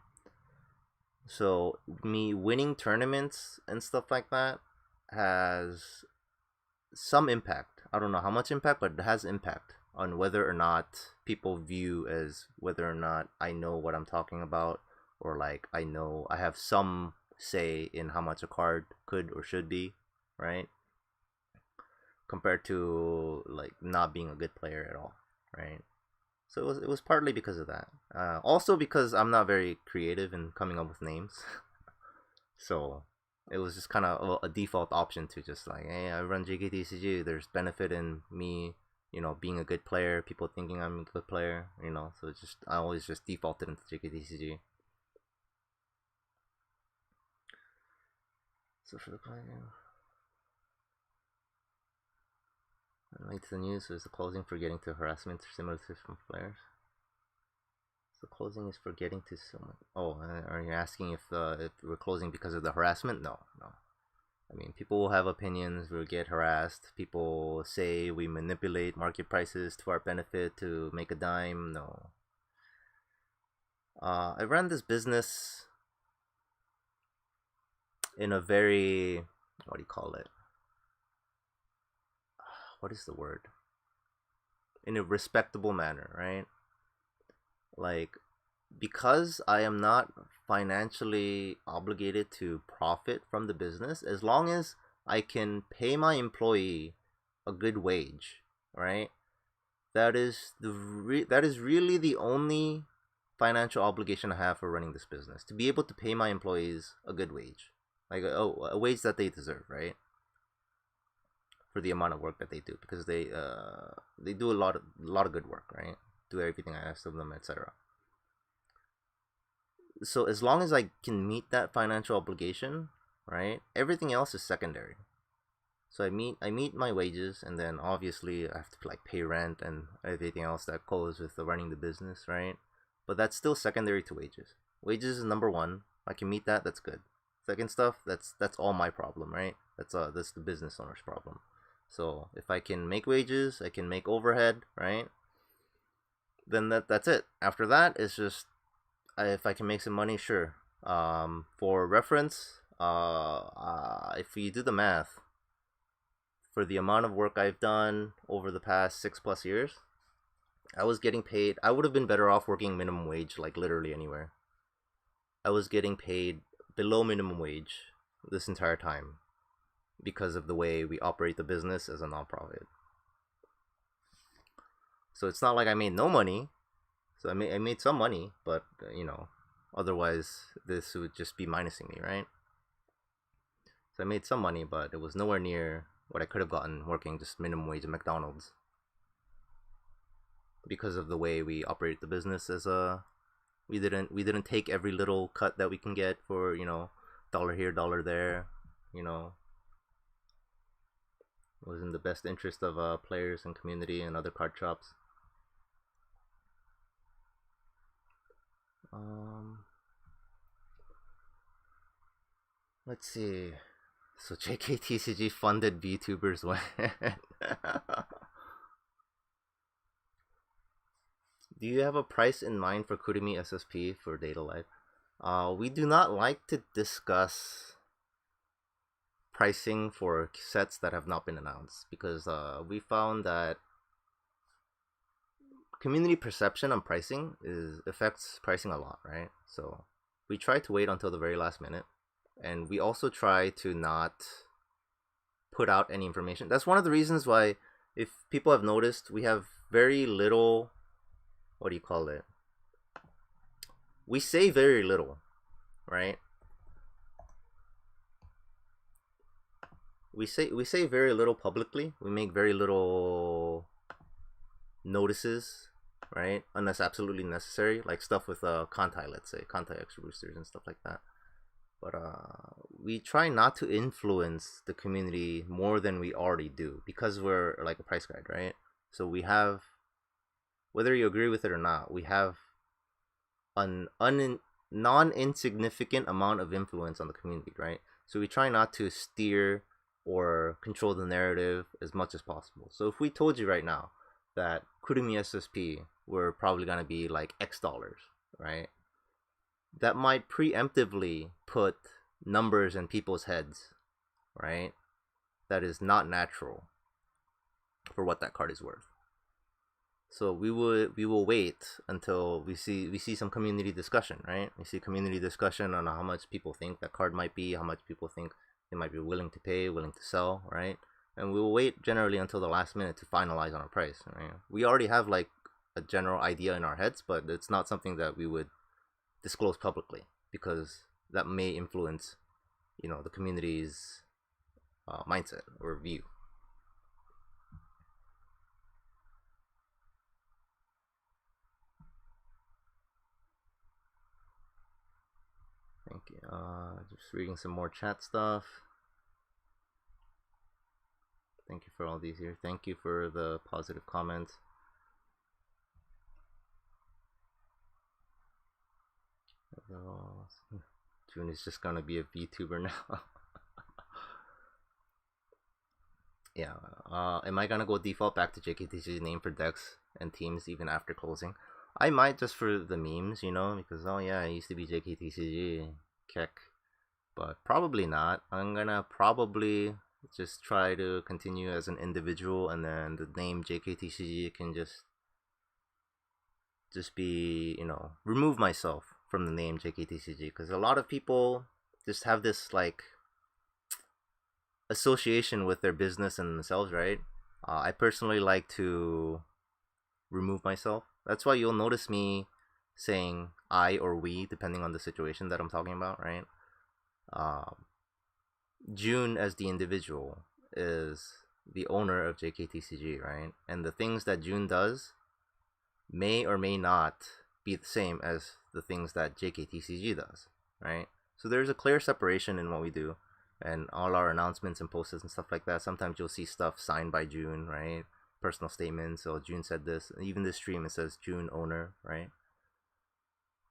So me winning tournaments and stuff like that has some impact. I don't know how much impact, but it has impact on whether or not people view as whether or not I know what I'm talking about, or like I have some say in how much a card could or should be, right? Compared to like not being a good player at all, right? So it was partly because of that. Also because I'm not very creative in coming up with names, so it was just kind of a default option to just like, hey, I run JKTCG. There's benefit in me, being a good player. People thinking I'm a good player, So it's just I always just defaulted into JKTCG. So for the late to the news, there's a closing for getting to harassment similar to from players. So closing is for getting to someone. Oh, are you asking if we're closing because of the harassment? No. I mean, people will have opinions. We'll get harassed. People say we manipulate market prices to our benefit to make a dime. No. I ran this business in a very, what do you call it? What is the word? In a respectable manner, right? Like, because I am not financially obligated to profit from the business, as long as I can pay my employee a good wage, right? That is really the only financial obligation I have for running this business, to be able to pay my employees a good wage, like a wage that they deserve, right? For the amount of work that they do, because they do a lot of good work, right? Do everything I ask of them, etc. So as long as I can meet that financial obligation, right, everything else is secondary. So I meet my wages, and then obviously I have to like pay rent and everything else that goes with the running the business, right? But that's still secondary to wages. Wages is number one. I can meet that. That's good. Second stuff, that's all my problem, right? That's the business owner's problem. So if I can make wages, I can make overhead, right? Then that's it. After that, it's just if I can make some money, sure. For reference, if you do the math, for the amount of work I've done over the past 6+ years, I was getting paid. I would have been better off working minimum wage, like literally anywhere. I was getting paid below minimum wage this entire time because of the way we operate the business as a nonprofit. So it's not like I made no money. So I made some money, but otherwise this would just be minusing me, right? So I made some money, but it was nowhere near what I could have gotten working just minimum wage at McDonald's, because of the way we operate the business. As a we didn't take every little cut that we can get for dollar here, dollar there. You know, it was in the best interest of players and community and other card shops. Um, let's see. So JKTCG funded VTubers when? Do you have a price in mind for Kurumi SSP for Data Life? We do not like to discuss pricing for sets that have not been announced, because we found that community perception on pricing affects pricing a lot, right? So we try to wait until the very last minute, and we also try to not put out any information. That's one of the reasons why, if people have noticed, we have very little, what do you call it? We say very little, right? We say very little publicly. We make very little notices, right? Unless absolutely necessary, like stuff with Kantai, let's say Kantai extra boosters and stuff like that. But we try not to influence the community more than we already do, because we're like a price guide, right? So we have, whether you agree with it or not, we have an non-insignificant amount of influence on the community, right? So we try not to steer or control the narrative as much as possible. So if we told you right now that Kurumi SSP were probably gonna be like X dollars, right? That might preemptively put numbers in people's heads, right? That is not natural for what that card is worth. So we will wait until we see some community discussion, right? We see community discussion on how much people think that card might be, how much people think they might be willing to pay, willing to sell, right? And we will wait generally until the last minute to finalize on a price, right? We already have like a general idea in our heads, but it's not something that we would disclose publicly, because that may influence the community's mindset or view. Thank you. Just reading some more chat stuff. Thank you for all these here. Thank you for the positive comments. Joon is just gonna be a VTuber now. Yeah. Am I gonna go default back to JKTCG name for decks and teams even after closing? I might, just for the memes, because oh yeah, I used to be JKTCG Keck, but probably not. I'm gonna probably just try to continue as an individual, and then the name JKTCG can just be, remove myself from the name JKTCG, because a lot of people just have this like association with their business and themselves, right? I personally like to remove myself. That's why you'll notice me saying I or we depending on the situation that I'm talking about, right? Um, Joon as the individual is the owner of JKTCG, right? And the things that Joon does may or may not be the same as the things that JKTCG does, right? So there's a clear separation in what we do, and all our announcements and posts and stuff like that. Sometimes you'll see stuff signed by Joon, right? Personal statements. So Joon said this. Even this stream, it says Joon owner, right?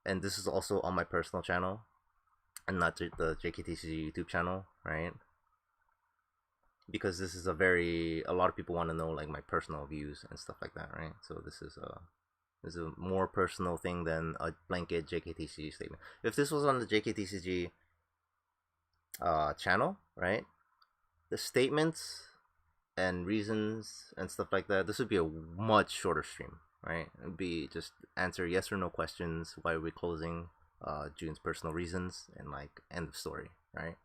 And this is also on my personal channel, and not the JKTCG YouTube channel, right? Because this is a lot of people want to know like my personal views and stuff like that, right? So this is a more personal thing than a blanket JKTCG statement. If this was on the JKTCG channel, right, the statements and reasons and stuff like that, this would be a much shorter stream, right? It'd be just answer yes or no questions, why are we closing, June's personal reasons, and like end of story, right?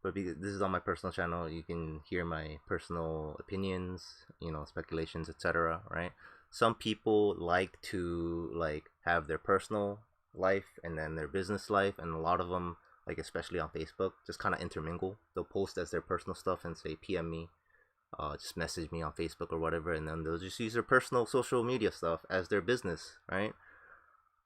But because this is on my personal channel, you can hear my personal opinions, speculations, etc., right? Some people like to like have their personal life and then their business life, and a lot of them, like especially on Facebook, just kind of intermingle. They'll post as their personal stuff and say PM me, just message me on Facebook or whatever, and then they'll just use their personal social media stuff as their business, right?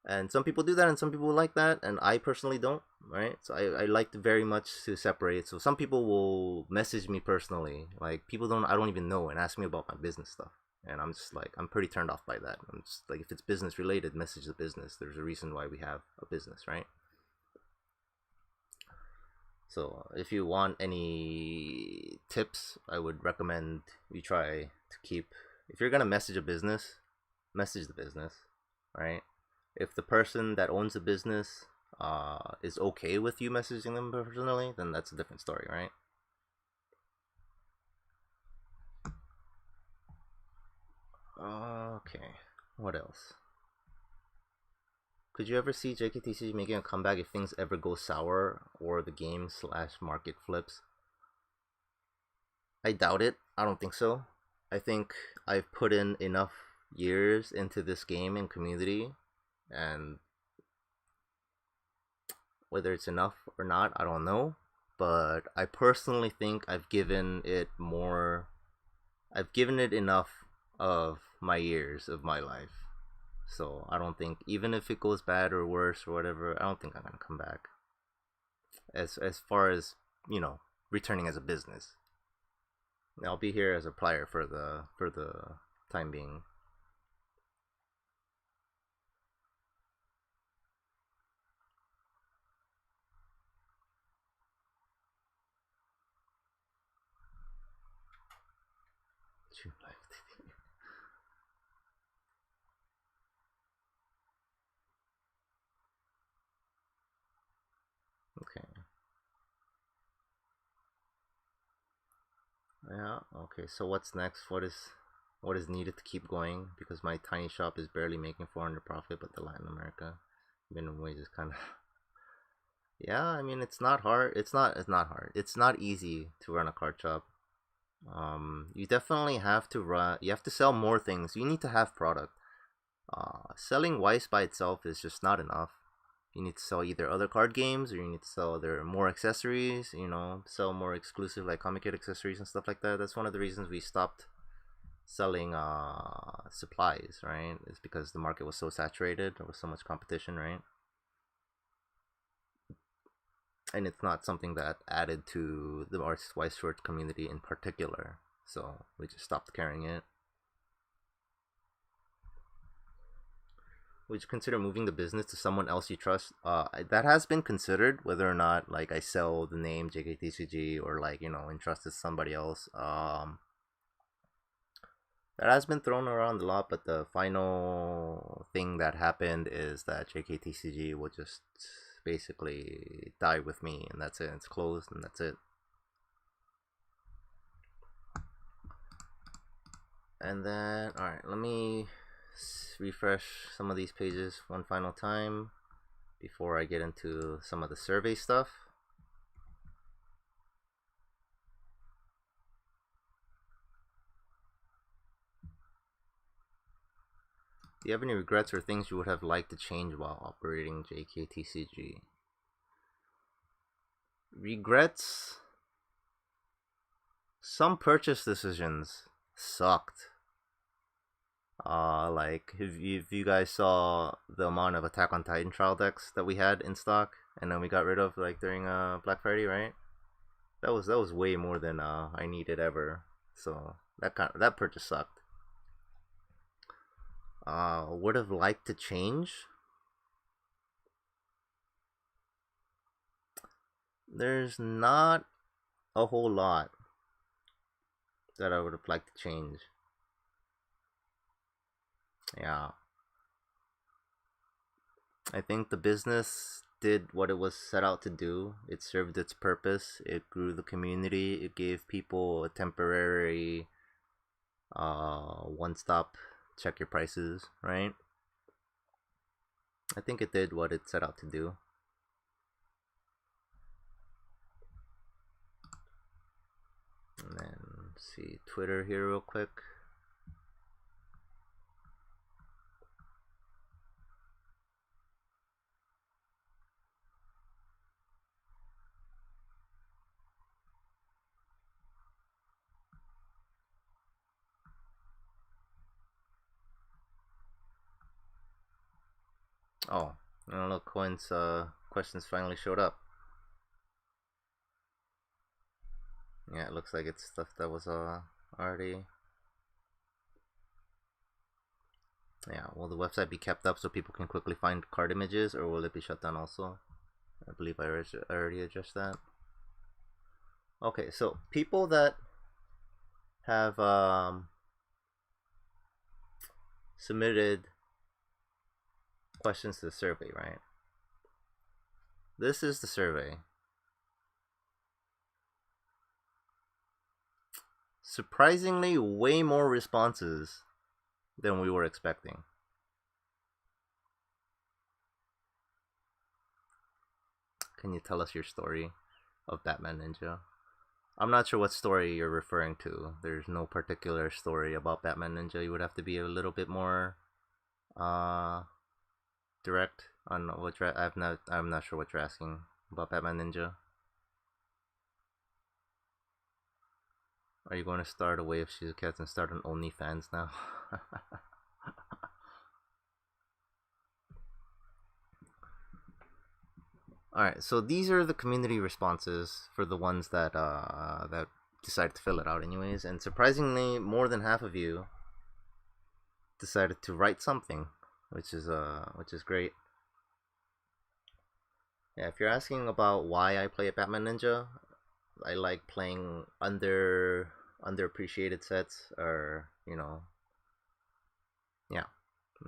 And some people do that and some people like that, and I personally don't, right? So I like to very much to separate. So some people will message me personally, like people I don't even know, and ask me about my business stuff, and I'm just like, I'm pretty turned off by that. I'm just like, if it's business related, message the business. There's a reason why we have a business, right? So if you want any tips, I would recommend you try to keep, if you're gonna message a business, message the business, right? If the person that owns the business is okay with you messaging them personally, then that's a different story, right? Okay, what else? Could you ever see JKTC making a comeback if things ever go sour or the game/market flips? I doubt it. I don't think so. I think I've put in enough years into this game and community, and whether it's enough or not, I don't know. But I personally think I've given it enough of my years of my life. So I don't think, even if it goes bad or worse or whatever, I don't think I'm gonna come back. As far as, returning as a business. I'll be here as a player for the time being. Okay. Yeah. Okay. So what's next? What is needed to keep going? Because my tiny shop is barely making 400 profit, but the Latin America minimum wage is kind of. Yeah. I mean, it's not hard. It's not hard. It's not easy to run a card shop. You definitely have to run. You have to sell more things. You need to have product. Selling Weiss by itself is just not enough. You need to sell either other card games, or you need to sell other more accessories. Sell more exclusive like comic kit accessories and stuff like that. That's one of the reasons we stopped selling supplies, right? It's because the market was so saturated. There was so much competition, right? And it's not something that added to the artist Weiss short community in particular. So we just stopped carrying it. Would you consider moving the business to someone else you trust? That has been considered, whether or not like I sell the name JKTCG or like entrust to somebody else. That has been thrown around a lot, but the final thing that happened is that JKTCG will just basically die with me, and that's it. It's closed, and that's it. And then, all right, let me refresh some of these pages one final time before I get into some of the survey stuff. Do you have any regrets or things you would have liked to change while operating JKTCG? Regrets? Some purchase decisions sucked. Like if you guys saw the amount of Attack on Titan trial decks that we had in stock, and then we got rid of like during Black Friday, right? That was way more than I needed ever. So that purchase sucked. Would have liked to change. There's not a whole lot that I would have liked to change. Yeah. I think the business did what it was set out to do. It served its purpose. It grew the community. It gave people a temporary one stop check your prices, right? I think it did what it set out to do. And then see Twitter here real quick. Oh, I don't know. Coin's questions finally showed up. Yeah, it looks like it's stuff that was already. Yeah, will the website be kept up so people can quickly find card images, or will it be shut down also? I believe I already addressed that. Okay, so people that have submitted questions to the survey, right? This is the survey. Surprisingly, way more responses than we were expecting. Can you tell us your story of Batman Ninja? I'm not sure what story you're referring to. There's no particular story about Batman Ninja. You would have to be a little bit more uh direct on what you're. I'm not sure what you're asking about Batman Ninja. Are you going to start a Way of Shizu Cats and start an OnlyFans now? All right, so these are the community responses for the ones that decided to fill it out anyways, and surprisingly, more than half of you decided to write something, which is great. Yeah, if you're asking about why I play a Batman Ninja, I like playing underappreciated sets, or yeah,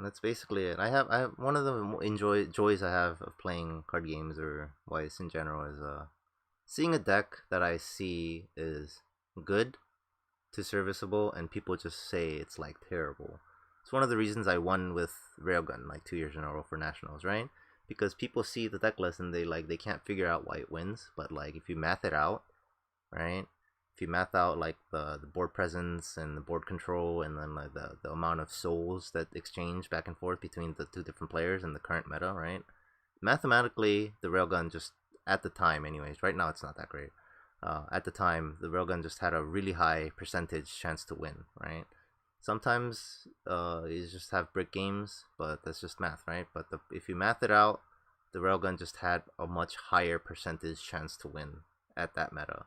that's basically it. I have one of the joys I have of playing card games or Weiss in general is seeing a deck that I see is good to serviceable and people just say it's like terrible. It's one of the reasons I won with Railgun like 2 years in a row for nationals, right? Because people see the deck list and they can't figure out why it wins, but like if you math it out, right? If you math out like the board presence and the board control and then like the amount of souls that exchange back and forth between the two different players in the current meta, right? Mathematically, the railgun just at the time, anyways. Right now, it's not that great. At the time, the railgun just had a really high percentage chance to win, right? Sometimes you just have brick games, but that's just math, right? But if you math it out, the railgun just had a much higher percentage chance to win at that meta.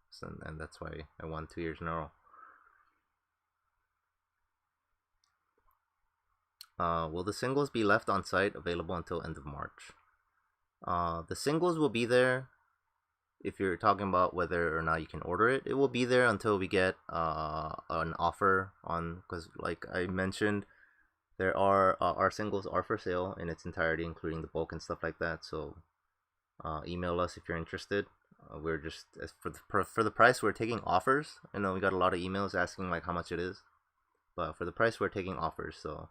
So, and that's why I won 2 years in a row. Will the singles be left on site available until end of March? The singles will be there. If you're talking about whether or not you can order it, it will be there until we get an offer on, because like I mentioned, there are our singles are for sale in its entirety, including the bulk and stuff like that. So email us if you're interested. We're just for the price we're taking offers. I know we got a lot of emails asking like how much it is, but for the price we're taking offers. So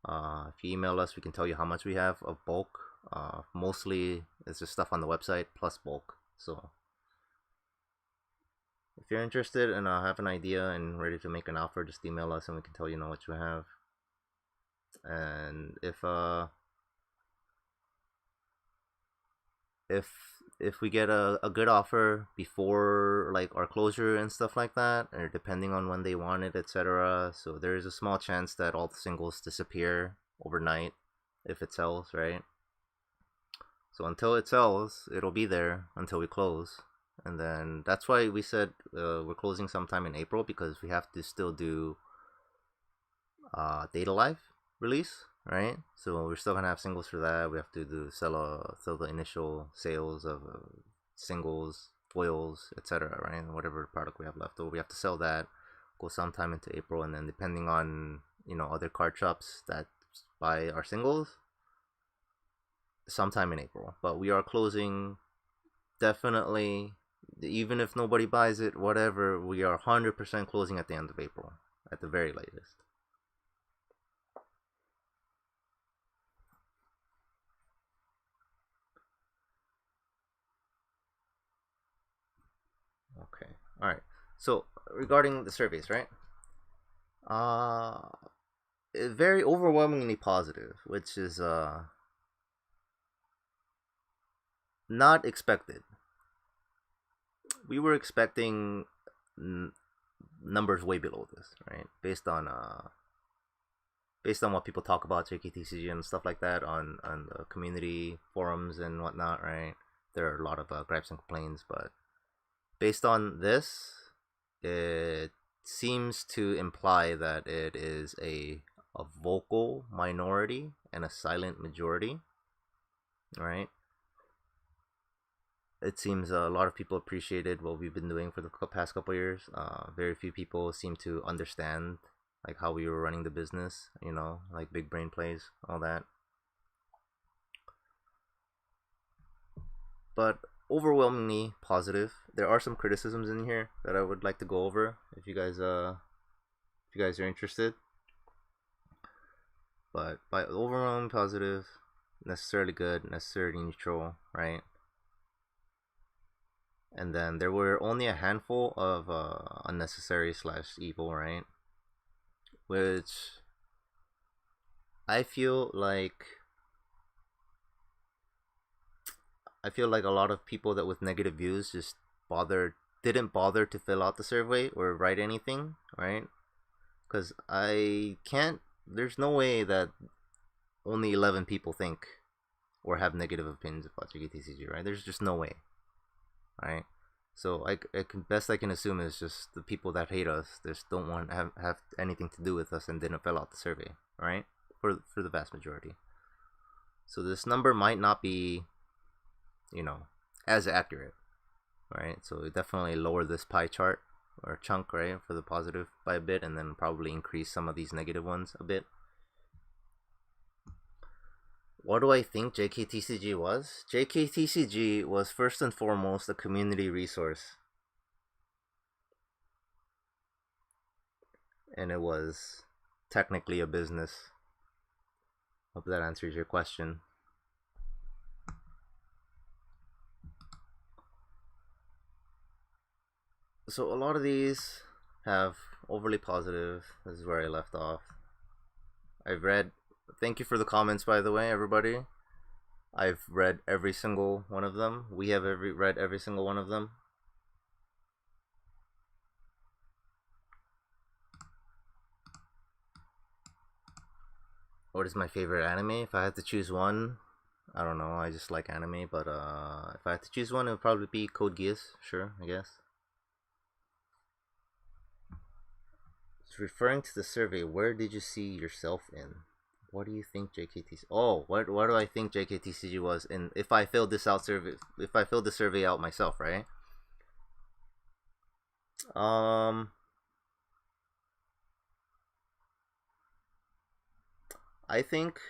if you email us, we can tell you how much we have of bulk. Mostly it's just stuff on the website plus bulk. So if you're interested and have an idea and ready to make an offer, just email us and we can tell you what you have. And if if we get a good offer before like our closure and stuff like that, or depending on when they want it, etc. So there's a small chance that all the singles disappear overnight if it sells, right? So until it sells, it'll be there until we close. And then that's why we said we're closing sometime in April, because we have to still do Data Life release, right? So we're still gonna have singles for that. We have to sell the initial sales of singles, foils, etc. Right, and whatever product we have left over, we have to sell that. Go sometime into April, and then depending on other card shops that buy our singles, sometime in April. But we are closing definitely, even if nobody buys it, whatever. We are 100% closing at the end of April, at the very latest. Okay. All right. So regarding the surveys, right? Uh, very overwhelmingly positive, which is not expected. We were expecting numbers way below this, right? Based on what people talk about JKTCG and stuff like that on the community forums and whatnot, right? There are a lot of gripes and complaints, but based on this, it seems to imply that it is a vocal minority and a silent majority, right? It seems a lot of people appreciated what we've been doing for the past couple years. Very few people seem to understand like how we were running the business, like big brain plays, all that. But overwhelmingly positive. There are some criticisms in here that I would like to go over if you guys are interested. But by overwhelmingly positive, necessarily good, necessarily neutral, right? And then there were only a handful of unnecessary / evil, right? Which I feel like a lot of people that with negative views just didn't bother to fill out the survey or write anything, right? Because there's no way that only 11 people think or have negative opinions about JKTCG, right? There's just no way, right? So best I can assume is just the people that hate us just don't want to have anything to do with us and didn't fill out the survey, right? For the vast majority. So this number might not be, as accurate, right? So definitely lower this pie chart or chunk, right, for the positive by a bit, and then probably increase some of these negative ones a bit. What do I think JKTCG was? JKTCG was first and foremost a community resource. And it was technically a business. Hope that answers your question. So a lot of these have overly positive. This is where I left off. Thank you for the comments, by the way, everybody. I've read every single one of them. We have read every single one of them. What is my favorite anime? If I had to choose one, I don't know. I just like anime, but if I had to choose one, it would probably be Code Geass. Sure, I guess. It's referring to the survey. Where did you see yourself in? What do you think JKTCG? Oh, what do I think JKTCG was? And if I filled the survey out myself, right? I think.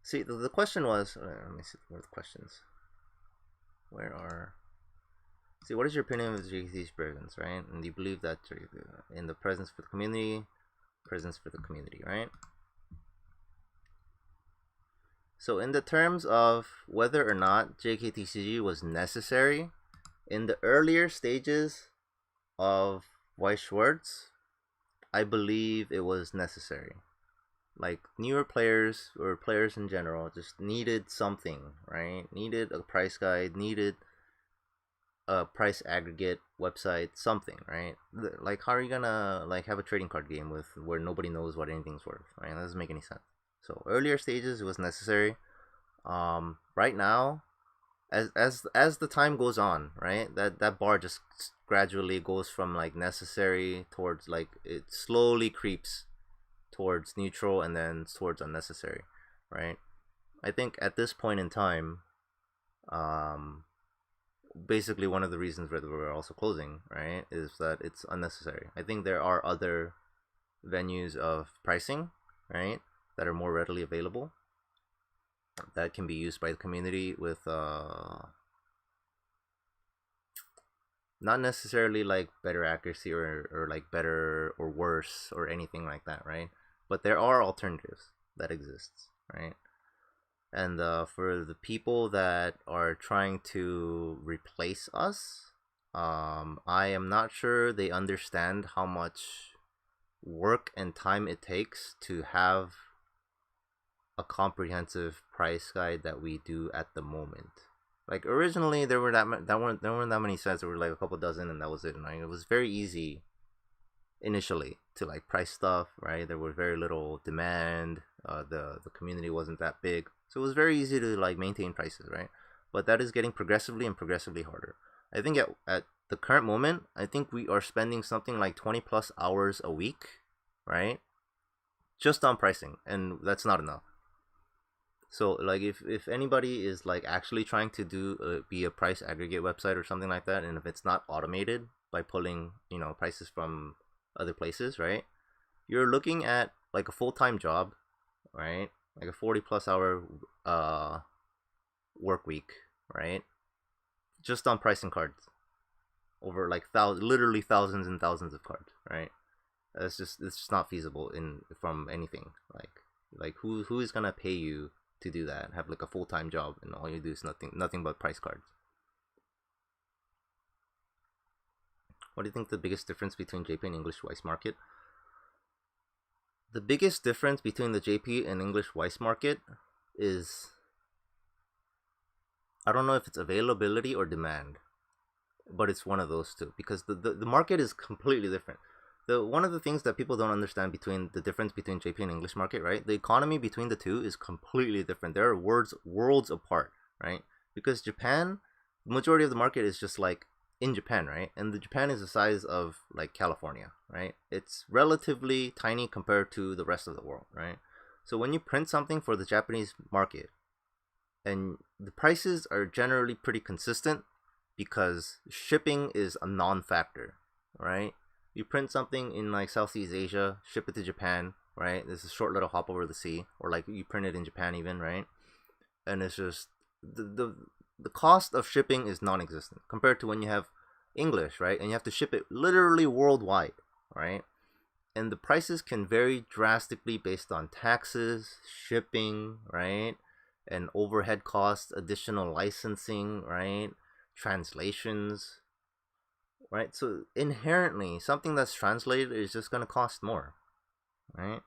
See, the question was. Let me see. What are the questions? See, what is your opinion of the JKT's presence, right? And do you believe that in the presence for the community, right? So in the terms of whether or not JKTCG was necessary, in the earlier stages of Weiss Schwarz, I believe it was necessary. Like newer players or players in general just needed something, right? Needed a price guide, needed a price aggregate website, something, right? Like how are you gonna like have a trading card game with where nobody knows what anything's worth, right? That doesn't make any sense. So earlier stages it was necessary. Right now, as the time goes on, right, that bar just gradually goes from like necessary towards like it slowly creeps towards neutral and then towards unnecessary, right? I think at this point in time, um, basically one of the reasons that we're also closing, right, is that it's unnecessary. I think there are other venues of pricing, right, that are more readily available that can be used by the community with not necessarily like better accuracy or like better or worse or anything like that, right? But there are alternatives that exists, right? And for the people that are trying to replace us, I am not sure they understand how much work and time it takes to have a comprehensive price guide that we do at the moment. Like originally, there weren't that many sites. There were like a couple dozen, and that was it. And like, it was very easy initially to like price stuff, right? There was very little demand. The community wasn't that big, so it was very easy to like maintain prices, right? But that is getting progressively and progressively harder. I think at the current moment, I think we are spending something like 20 plus hours a week, right? Just on pricing, and that's not enough. So like if anybody is like actually trying to do be a price aggregate website or something like that, and if it's not automated by pulling prices from other places, right? You're looking at like a full-time job, right? Like a 40 plus hour work week, right? Just on pricing cards over like literally thousands and thousands of cards, right? It's just not feasible in from anything like who is gonna pay you to do that, have like a full-time job and all you do is nothing but price cards. What do you think the biggest difference between JP and English Weiss market? The biggest difference between the JP and English Weiss market is, I don't know if it's availability or demand, but it's one of those two because the market is completely different. One of the things that people don't understand between the difference between JP and English market, right? The economy between the two is completely different. There are worlds apart, right? Because Japan, the majority of the market is just like in Japan, right? And the Japan is the size of like California, right? It's relatively tiny compared to the rest of the world, right? So when you print something for the Japanese market, and the prices are generally pretty consistent because shipping is a non-factor, right? You print something in like Southeast Asia, ship it to Japan, right? This is a short little hop over the sea, or like you print it in Japan even, right? And it's just the cost of shipping is non-existent compared to when you have English, right? And you have to ship it literally worldwide, right? And the prices can vary drastically based on taxes, shipping, right? And overhead costs, additional licensing, right? Translations, right? So inherently, something that's translated is just going to cost more, right?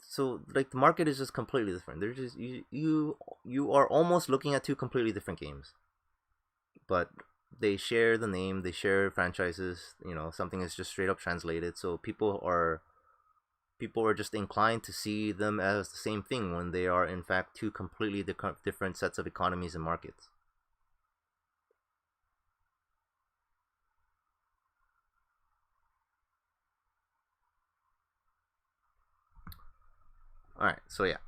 So like the market is just completely different. There's just you are almost looking at two completely different games, but they share the name, they share franchises. Something is just straight up translated, so people are just inclined to see them as the same thing when they are in fact two completely different sets of economies and markets. All right, so yeah,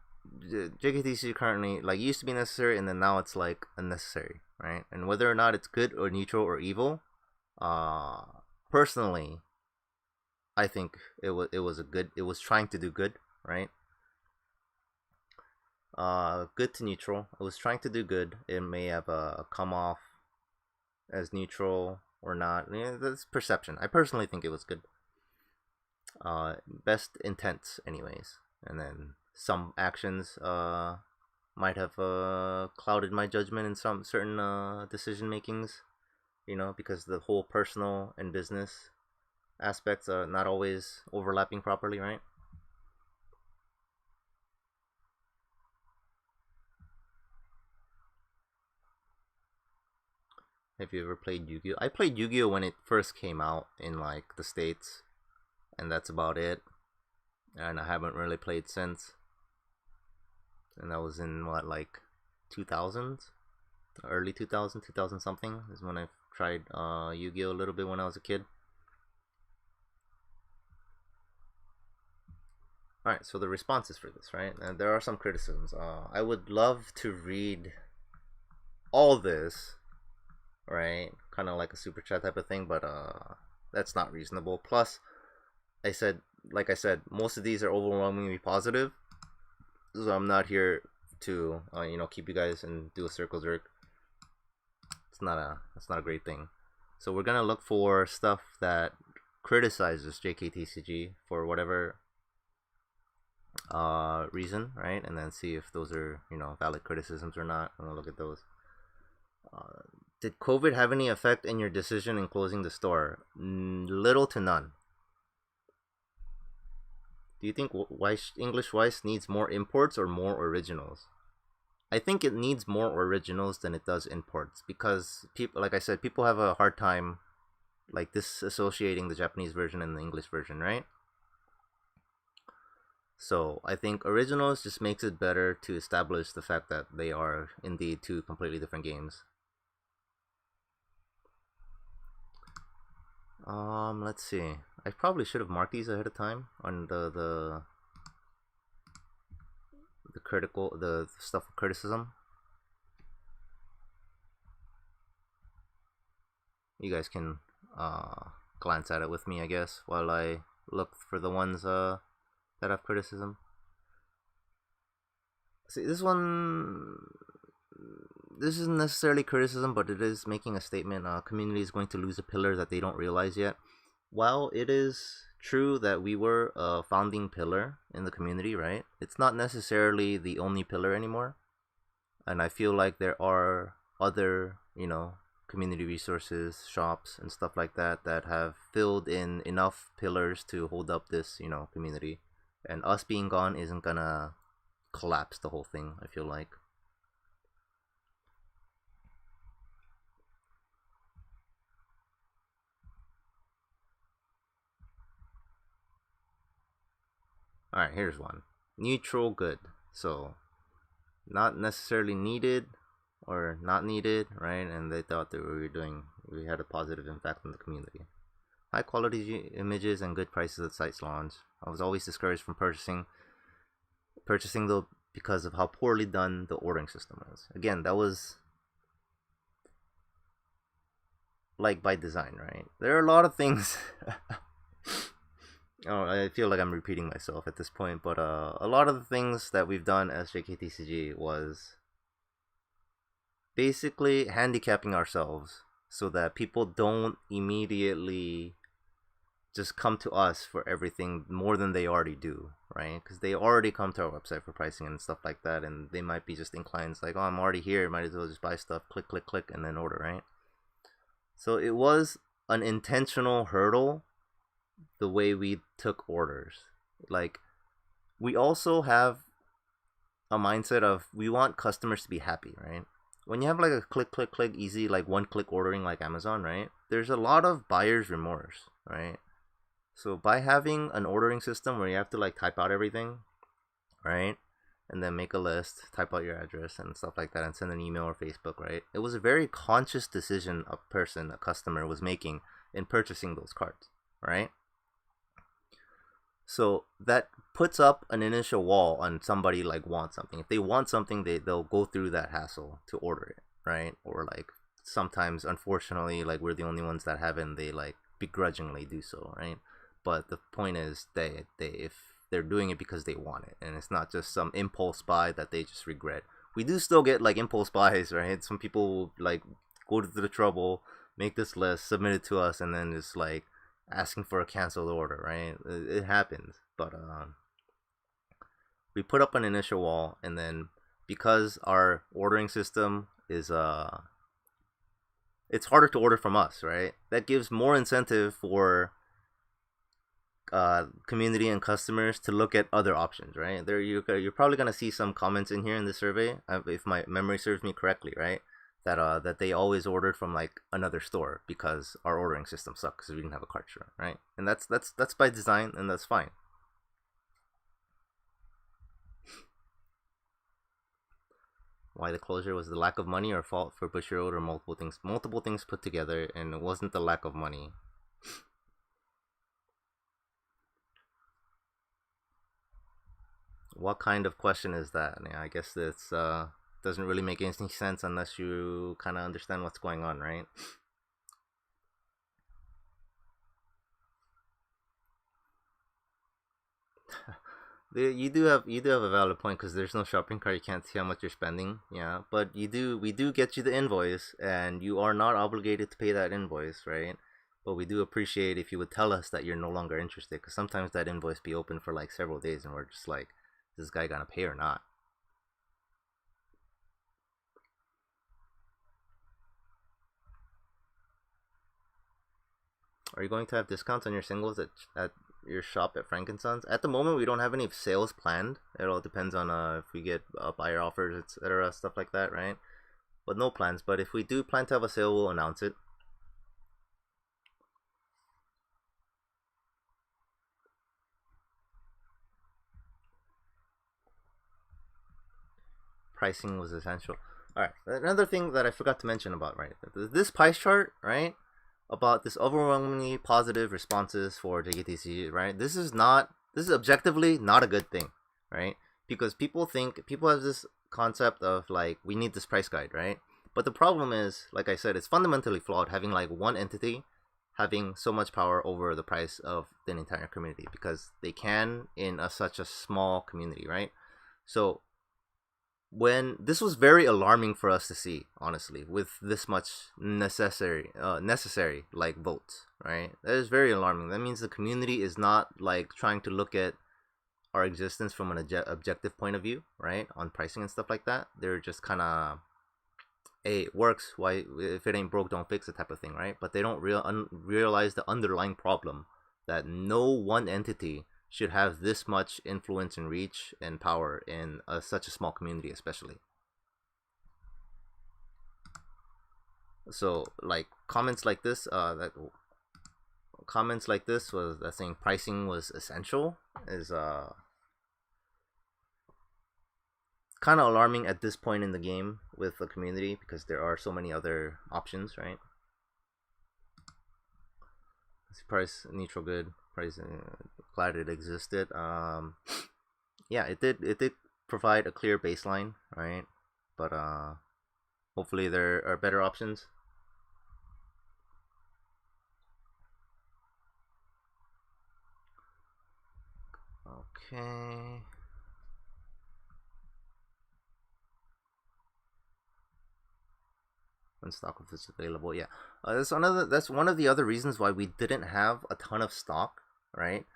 JKTC currently like used to be necessary, and then now it's like unnecessary, right? And whether or not it's good or neutral or evil, uh, personally, I think it was trying to do good, right? Good to neutral. It was trying to do good. It may have come off as neutral or not. Yeah, that's perception. I personally think it was good. Best intents, anyways, and then some actions might have clouded my judgment in some certain decision makings. Because the whole personal and business aspects are not always overlapping properly, right? Have you ever played Yu-Gi-Oh? I played Yu-Gi-Oh when it first came out in like the States, and that's about it. And I haven't really played since. And that was in what, like 2000s, early 2000, 2000 something is when I tried Yu-Gi-Oh a little bit when I was a kid. All right, so the responses for this, right? And there are some criticisms. I would love to read all this, right? Kind of like a super chat type of thing, but that's not reasonable. Plus, I said, like I said, most of these are overwhelmingly positive, so I'm not here to keep you guys and do a circle jerk. That's not a great thing. So we're gonna look for stuff that criticizes JKTCG for whatever reason, right? And then see if those are valid criticisms or not. I'm gonna look at those. Uh, did COVID have any effect in your decision in closing the store? Little to none. Do you think English Weiss needs more imports or more originals? I think it needs more originals than it does imports because people, like I said, people have a hard time like disassociating the Japanese version and the English version, right? So I think originals just makes it better to establish the fact that they are indeed two completely different games. Let's see. I probably should have marked these ahead of time on the stuff of criticism. You guys can glance at it with me, I guess, while I look for the ones that have criticism. See, this isn't necessarily criticism, but it is making a statement. Community is going to lose a pillar that they don't realize yet. While it is true that we were a founding pillar in the community, right? It's not necessarily the only pillar anymore. And I feel like there are other, community resources, shops, and stuff like that that have filled in enough pillars to hold up this, community. And us being gone isn't gonna collapse the whole thing, I feel like. Alright, here's one. Neutral good. So, not necessarily needed or not needed, right? And they thought that we had a positive impact on the community. High quality images and good prices at site's launch. I was always discouraged from purchasing though because of how poorly done the ordering system was. Again, that was like by design, right? There are a lot of things. Oh, I feel like I'm repeating myself at this point, but a lot of the things that we've done as JKTCG was basically handicapping ourselves so that people don't immediately just come to us for everything more than they already do, right? Because they already come to our website for pricing and stuff like that, and they might be just inclined, like, oh, I'm already here, might as well just buy stuff, click, click, click, and then order, right? So it was an intentional hurdle the way we took orders. Like, we also have a mindset of we want customers to be happy, right? When you have like a click, click, click, easy, like one click ordering like Amazon, right? There's a lot of buyer's remorse, right? So by having an ordering system where you have to like type out everything, right? And then make a list, type out your address and stuff like that, and send an email or Facebook, right? It was a very conscious decision a customer was making in purchasing those cards, right? So that puts up an initial wall on somebody like wants something. If they want something, they'll go through that hassle to order it, right? Or like sometimes, unfortunately, like we're the only ones that haven't. They like begrudgingly do so, right? But the point is, they if they're doing it because they want it, and it's not just some impulse buy that they just regret. We do still get like impulse buys, right? Some people will like go to the trouble, make this list, submit it to us, and then just like asking for a canceled order, right? It happens, but we put up an initial wall, and then because our ordering system is it's harder to order from us, right? That gives more incentive for community and customers to look at other options, right? You're probably gonna see some comments in here in the survey, if my memory serves me correctly, right? That they always ordered from like another store because our ordering system sucked because we didn't have a cart share, right? And that's by design, and that's fine. Why the closure? Was the lack of money or fault for Bushiroad, or multiple things? Multiple things put together, and it wasn't the lack of money. What kind of question is that? Yeah, I guess this doesn't really make any sense unless you kind of understand what's going on, right? You do have a valid point because there's no shopping cart. You can't see how much you're spending. Yeah, but we do get you the invoice, and you are not obligated to pay that invoice, right? But we do appreciate if you would tell us that you're no longer interested, because sometimes that invoice be open for like several days, and we're just like, is this guy gonna pay or not? Are you going to have discounts on your singles at your shop at Frankensons? At the moment, we don't have any sales planned. It all depends on if we get buyer offers, etc., stuff like that, right? But no plans. But if we do plan to have a sale, we'll announce it. Pricing was essential. All right. Another thing that I forgot to mention about, right? This price chart, right? About this overwhelmingly positive responses for JKTCG, right? This is objectively not a good thing, right? Because people have this concept of like, we need this price guide, right? But the problem is, like I said, it's fundamentally flawed having like one entity having so much power over the price of the entire community, because they can in such a small community, right? So when this was very alarming for us to see, honestly, with this much necessary like votes, right? That is very alarming. That means the community is not like trying to look at our existence from an objective point of view, right, on pricing and stuff like that. They're just kind of, hey, it works, why, if it ain't broke don't fix it type of thing, right? But they don't realize the underlying problem, that no one entity should have this much influence and reach and power in such a small community, especially. So like comments like this was that saying pricing was essential is kind of alarming at this point in the game with the community, because there are so many other options, right? Price neutral good, price glad it existed. Yeah, it did provide a clear baseline, right? But hopefully there are better options. Okay. When stock was available, yeah. That's one of the other reasons why we didn't have a ton of stock, right?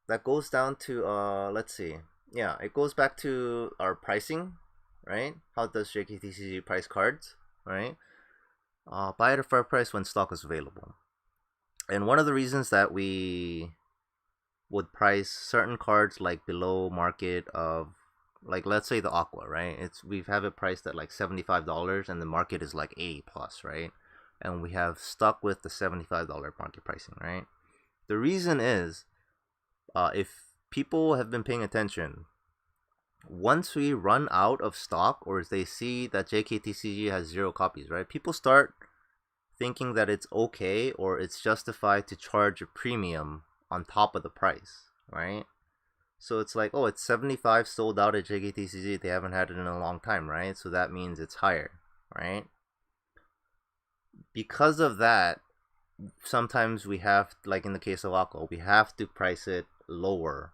That goes down to let's see. Yeah, it goes back to our pricing, right? How does JKTCG price cards, right? Buy at a fair price when stock is available. And one of the reasons that we would price certain cards like below market of, like, let's say the Aqua, right? We have it priced at like $75 and the market is like 80 plus, right? And we have stuck with the $75 market pricing, right? The reason is, if people have been paying attention, once we run out of stock, or if they see that JKTCG has 0 copies, right? People start thinking that it's okay or it's justified to charge a premium on top of the price, right? So it's like, oh, it's 75 sold out at JKTCG. They haven't had it in a long time, right? So that means it's higher, right? Because of that, sometimes we have, like in the case of Aqua, we have to price it lower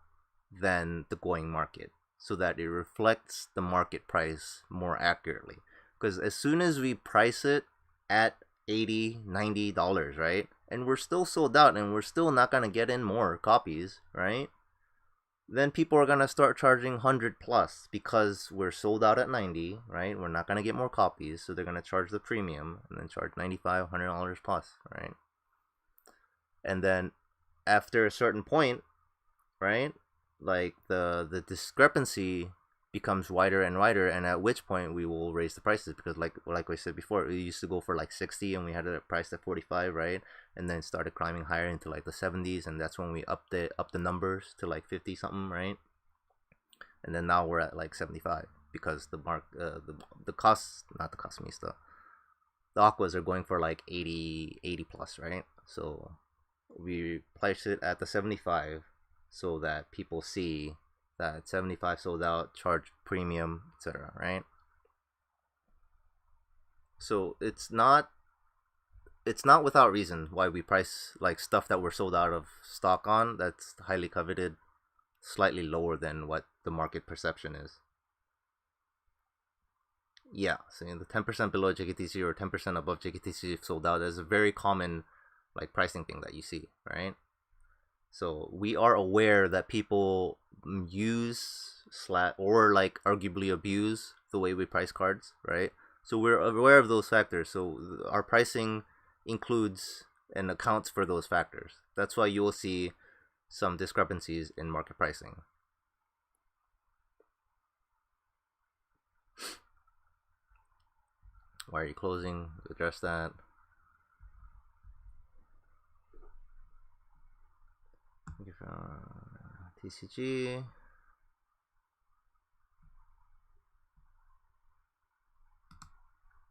than the going market so that it reflects the market price more accurately. Because as soon as we price it at $80-$90, right, and we're still sold out and we're still not going to get in more copies, right, then people are going to start charging 100 plus because we're sold out at 90, right? We're not going to get more copies, so they're going to charge the premium and then charge $95, $100 plus, right? And then after a certain point, right, like the discrepancy becomes wider and wider, and at which point we will raise the prices, because like I said before, we used to go for like 60 and we had it priced at 45, right, and then started climbing higher into like the 70s, and that's when we upped the numbers to like 50 something, right, and then now we're at like 75 because the costs, not the Cosmista, the aquas are going for like 80 plus, right, so we price it at the 75 so that people see that 75 sold out, charge premium, etc., right? So it's not without reason why we price like stuff that we're sold out of stock on, that's highly coveted, slightly lower than what the market perception is. Yeah, so the 10% below JKTC or 10% above JKTC sold out is a very common like pricing thing that you see, right? So we are aware that people use or like arguably abuse the way we price cards, right? So we're aware of those factors. So our pricing includes and accounts for those factors. That's why you will see some discrepancies in market pricing. Why are you closing? Address that. TCG.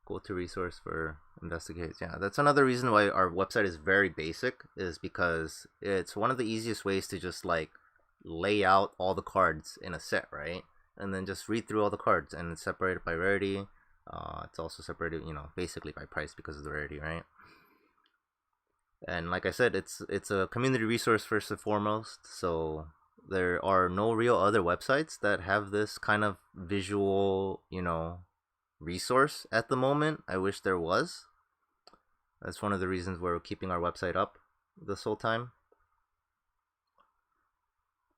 Go to resource for investigates. Yeah, that's another reason why our website is very basic, is because it's one of the easiest ways to just like lay out all the cards in a set, right? And then just read through all the cards, and it's separated by rarity. It's also separated, basically by price because of the rarity, right? And like I said, it's a community resource first and foremost. So there are no real other websites that have this kind of visual, resource at the moment. I wish there was. That's one of the reasons we're keeping our website up this whole time.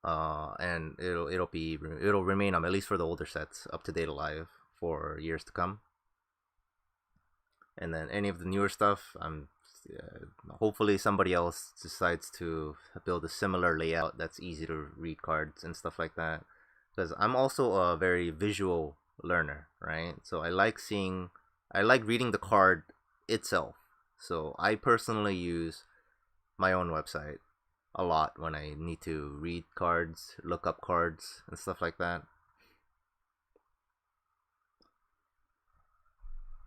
And it'll remain up, at least for the older sets, up to date alive for years to come. And then any of the newer stuff, hopefully somebody else decides to build a similar layout that's easy to read cards and stuff like that, because I'm also a very visual learner, right? So I like reading the card itself. So I personally use my own website a lot when I need to read cards, look up cards, and stuff like that.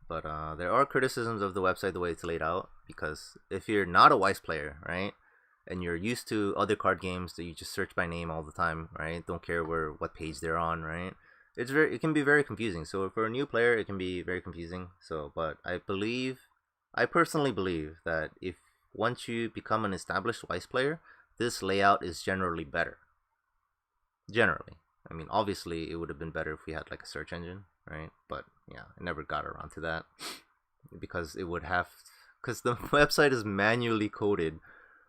But there are criticisms of the website the way it's laid out, because if you're not a Wise player, right, and you're used to other card games that you just search by name all the time, right, don't care what page they're on, right, it can be very confusing. So for a new player, it can be very confusing. So, but I personally believe that if once you become an established Wise player, this layout is generally better. Generally, I mean, obviously, it would have been better if we had like a search engine, right? But yeah, I never got around to that because because the website is manually coded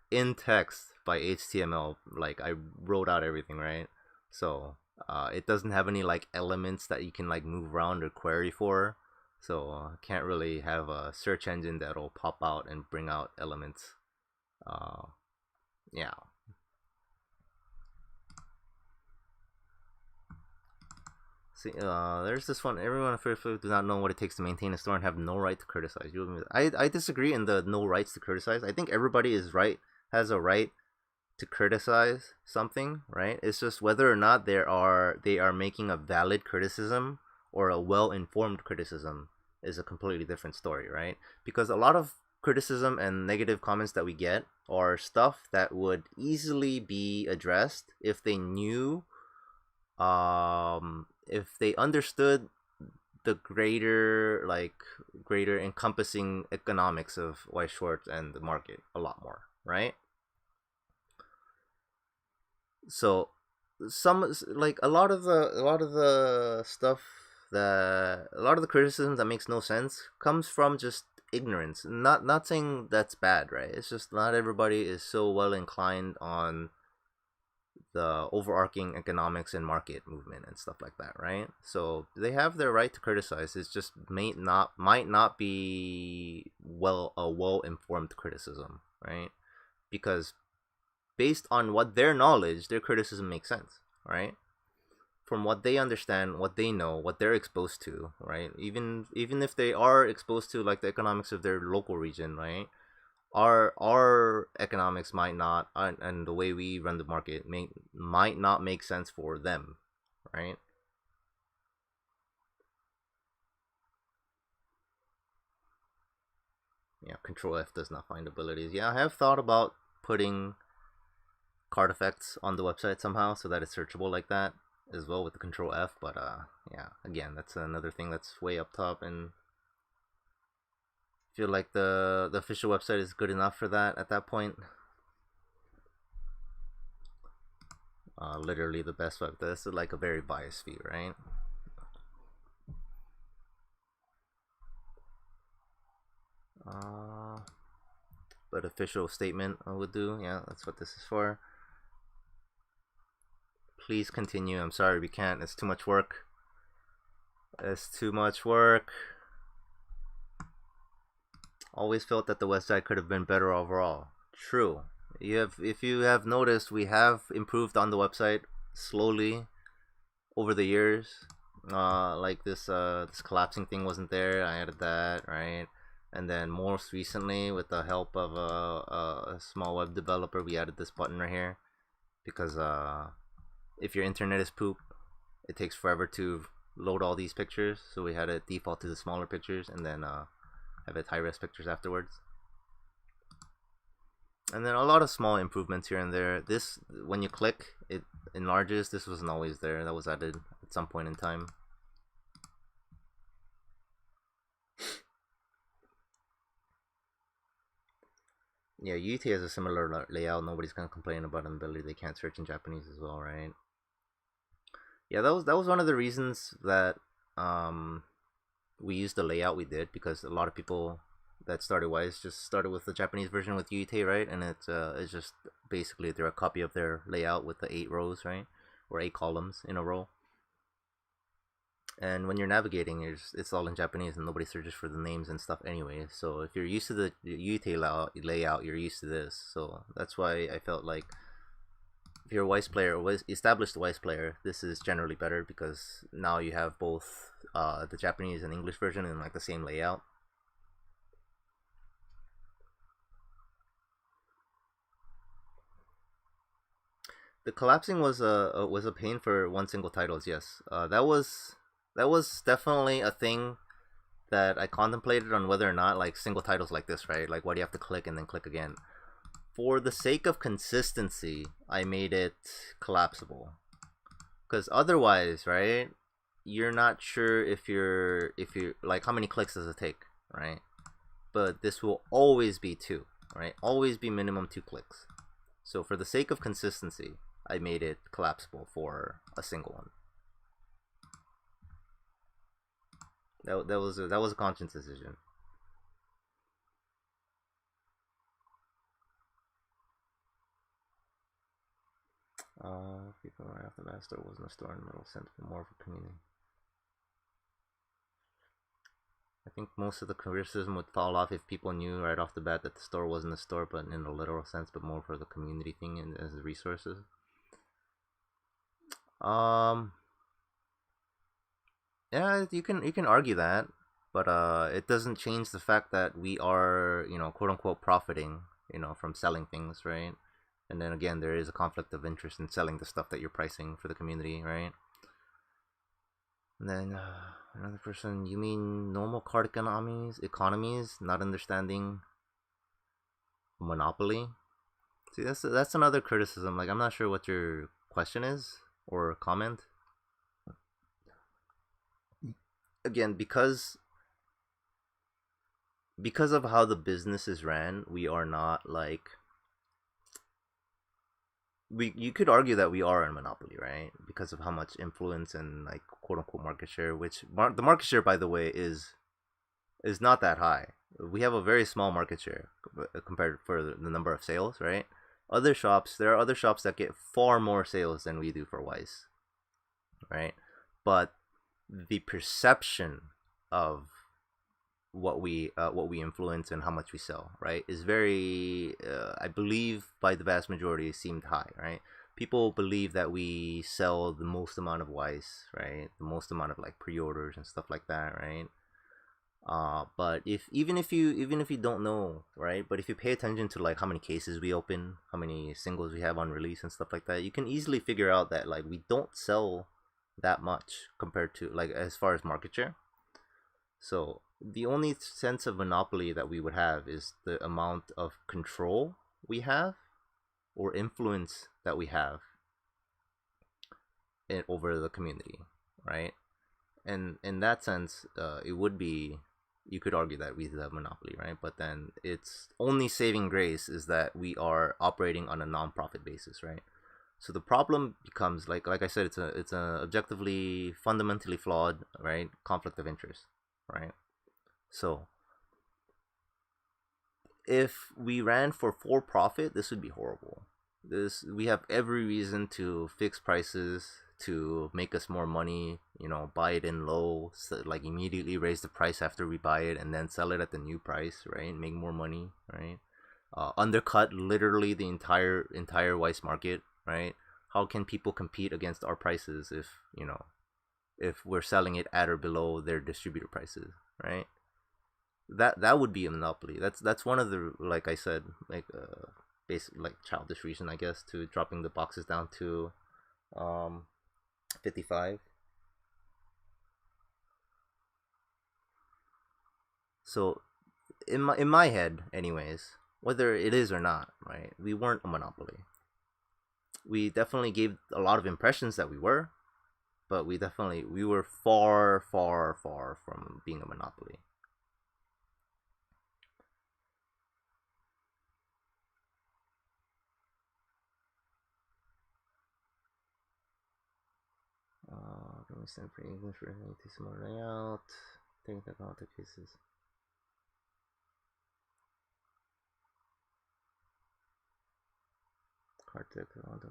in text by HTML. Like I wrote out everything, right? So it doesn't have any like elements that you can like move around or query for. So can't really have a search engine that'll pop out and bring out elements. Yeah. See, there's this one. Everyone in Fairfield do not know what it takes to maintain a store and have no right to criticize. I disagree in the no rights to criticize. I think everybody has a right to criticize something, right? It's just whether or not they are making a valid criticism or a well informed criticism is a completely different story, right? Because a lot of criticism and negative comments that we get are stuff that would easily be addressed if they knew, if they understood the greater encompassing economics of White Short and the market a lot more, right? So a lot of the stuff that a lot of the criticism that makes no sense comes from just ignorance. Not saying that's bad, right? It's just not everybody is so well inclined on the overarching economics and market movement and stuff like that, right? So they have their right to criticize. It's just might not be a well informed criticism, right? Because based on what their knowledge, their criticism makes sense, right? From what they understand, what they know, what they're exposed to, right? Even if they are exposed to like the economics of their local region, right? Our economics might not, and the way we run the market might not make sense for them, right? Yeah, Control F does not find abilities. Yeah, I have thought about putting card effects on the website somehow so that it's searchable like that as well with the Control F, but yeah, again, that's another thing that's way up top, and feel like the official website is good enough for that at that point. Literally the best web. This is like a very biased view, right? But official statement I would do. Yeah, that's what this is for. Please continue. I'm sorry we can't. It's too much work. It's too much work. Always felt that the website could have been better overall. True. If you have noticed, we have improved on the website slowly over the years. Like this collapsing thing wasn't there. I added that, right? And then most recently, with the help of a small web developer, we added this button right here because if your internet is poop, it takes forever to load all these pictures. So we had it default to the smaller pictures and then have it high-res pictures afterwards. And then a lot of small improvements here and there. This, when you click, it enlarges. This wasn't always there. That was added at some point in time. Yeah, UT has a similar layout. Nobody's gonna complain about an ability. They can't search in Japanese as well, right? Yeah, that was one of the reasons that we used the layout we did, because a lot of people that started Wise just started with the Japanese version with UT, right? And it's just basically a direct copy of their layout with the 8 rows, right? Or 8 columns in a row. And when you're navigating, it's all in Japanese and nobody searches for the names and stuff anyway. So if you're used to the UT layout, you're used to this. So that's why I felt like if you're a Wise player or established Wise player, this is generally better because now you have both the Japanese and English version in like the same layout. The collapsing was a pain for one single titles. Yes, that was definitely a thing that I contemplated on whether or not, like single titles like this, right? Like, why do you have to click and then click again? For the sake of consistency, I made it collapsible. Because otherwise, right, you're not sure if you're like how many clicks does it take, right? But this will always be 2, right? Always be minimum 2 clicks. So for the sake of consistency, I made it collapsible for a single one. That was a conscious decision. People right after that store wasn't a store in the middle sense, but more of a community. I think most of the criticism would fall off if people knew right off the bat that the store wasn't a store, but in a literal sense, but more for the community thing and as resources. Yeah, you can argue that, but it doesn't change the fact that we are, quote unquote profiting, from selling things, right? And then again, there is a conflict of interest in selling the stuff that you're pricing for the community, right? And then another person, you mean normal card economies, not understanding monopoly? See, that's another criticism. Like, I'm not sure what your question is or comment. Again, because of how the business is ran, we are not like you could argue that we are a monopoly, right? Because of how much influence and like quote unquote market share, which the market share, by the way, is not that high. We have a very small market share compared for the number of sales, right? There are other shops that get far more sales than we do for Wise, right? But the perception of what we influence and how much we sell, right, is very I believe by the vast majority seemed high, right? People believe that we sell the most amount of Weiss, right? The most amount of like pre-orders and stuff like that, right? But if even if you don't know, right? But if you pay attention to like how many cases we open, how many singles we have on release and stuff like that, you can easily figure out that like we don't sell that much compared to like as far as market share. So the only sense of monopoly that we would have is the amount of control we have or influence that we have over the community, right? And in that sense, it would be, you could argue that we have monopoly, right? But then its only saving grace is that we are operating on a non-profit basis, right? So the problem becomes like I said, it's a objectively fundamentally flawed, right, conflict of interest, right? So if we ran for profit, this would be horrible. This, we have every reason to fix prices to make us more money, you know, buy it in low, so like immediately raise the price after we buy it and then sell it at the new price, right? Make more money, right? Undercut literally the entire Weiss market, right? How can people compete against our prices if, you know, if we're selling it at or below their distributor prices, right? That would be a monopoly. That's one of the, like I said, like basic like childish reason, I guess, to dropping the boxes down to 55. So in my head, anyways, whether it is or not, right? We weren't a monopoly. We definitely gave a lot of impressions that we were, but we were far from being a monopoly. Can we stand for English for anything similar layout? Take the contact cases. Card deck.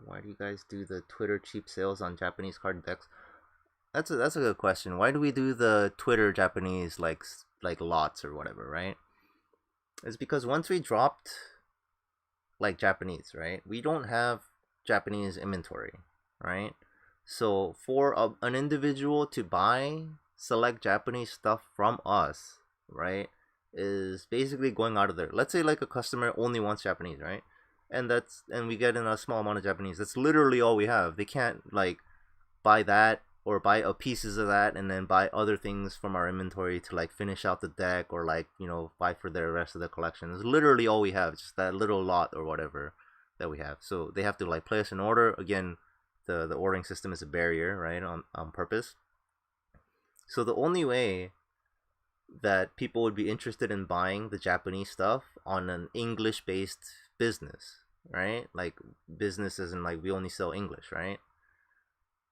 Why do you guys do the Twitter cheap sales on Japanese card decks? That's a good question. Why do we do the Twitter Japanese like lots or whatever, right? It's because once we dropped like Japanese, right? We don't have Japanese inventory, right? So for an individual to buy select Japanese stuff from us, right, is basically going out of there. Let's say like a customer only wants Japanese, right? And we get in a small amount of Japanese. That's literally all we have. They can't like buy that or buy pieces of that and then buy other things from our inventory to like finish out the deck or like, you know, buy for the rest of the collection. It's literally all we have, just that little lot or whatever that we have. So they have to like place an order. Again, the ordering system is a barrier, right, on purpose. So the only way that people would be interested in buying the Japanese stuff on an English based business, right, like business as in like we only sell English, right,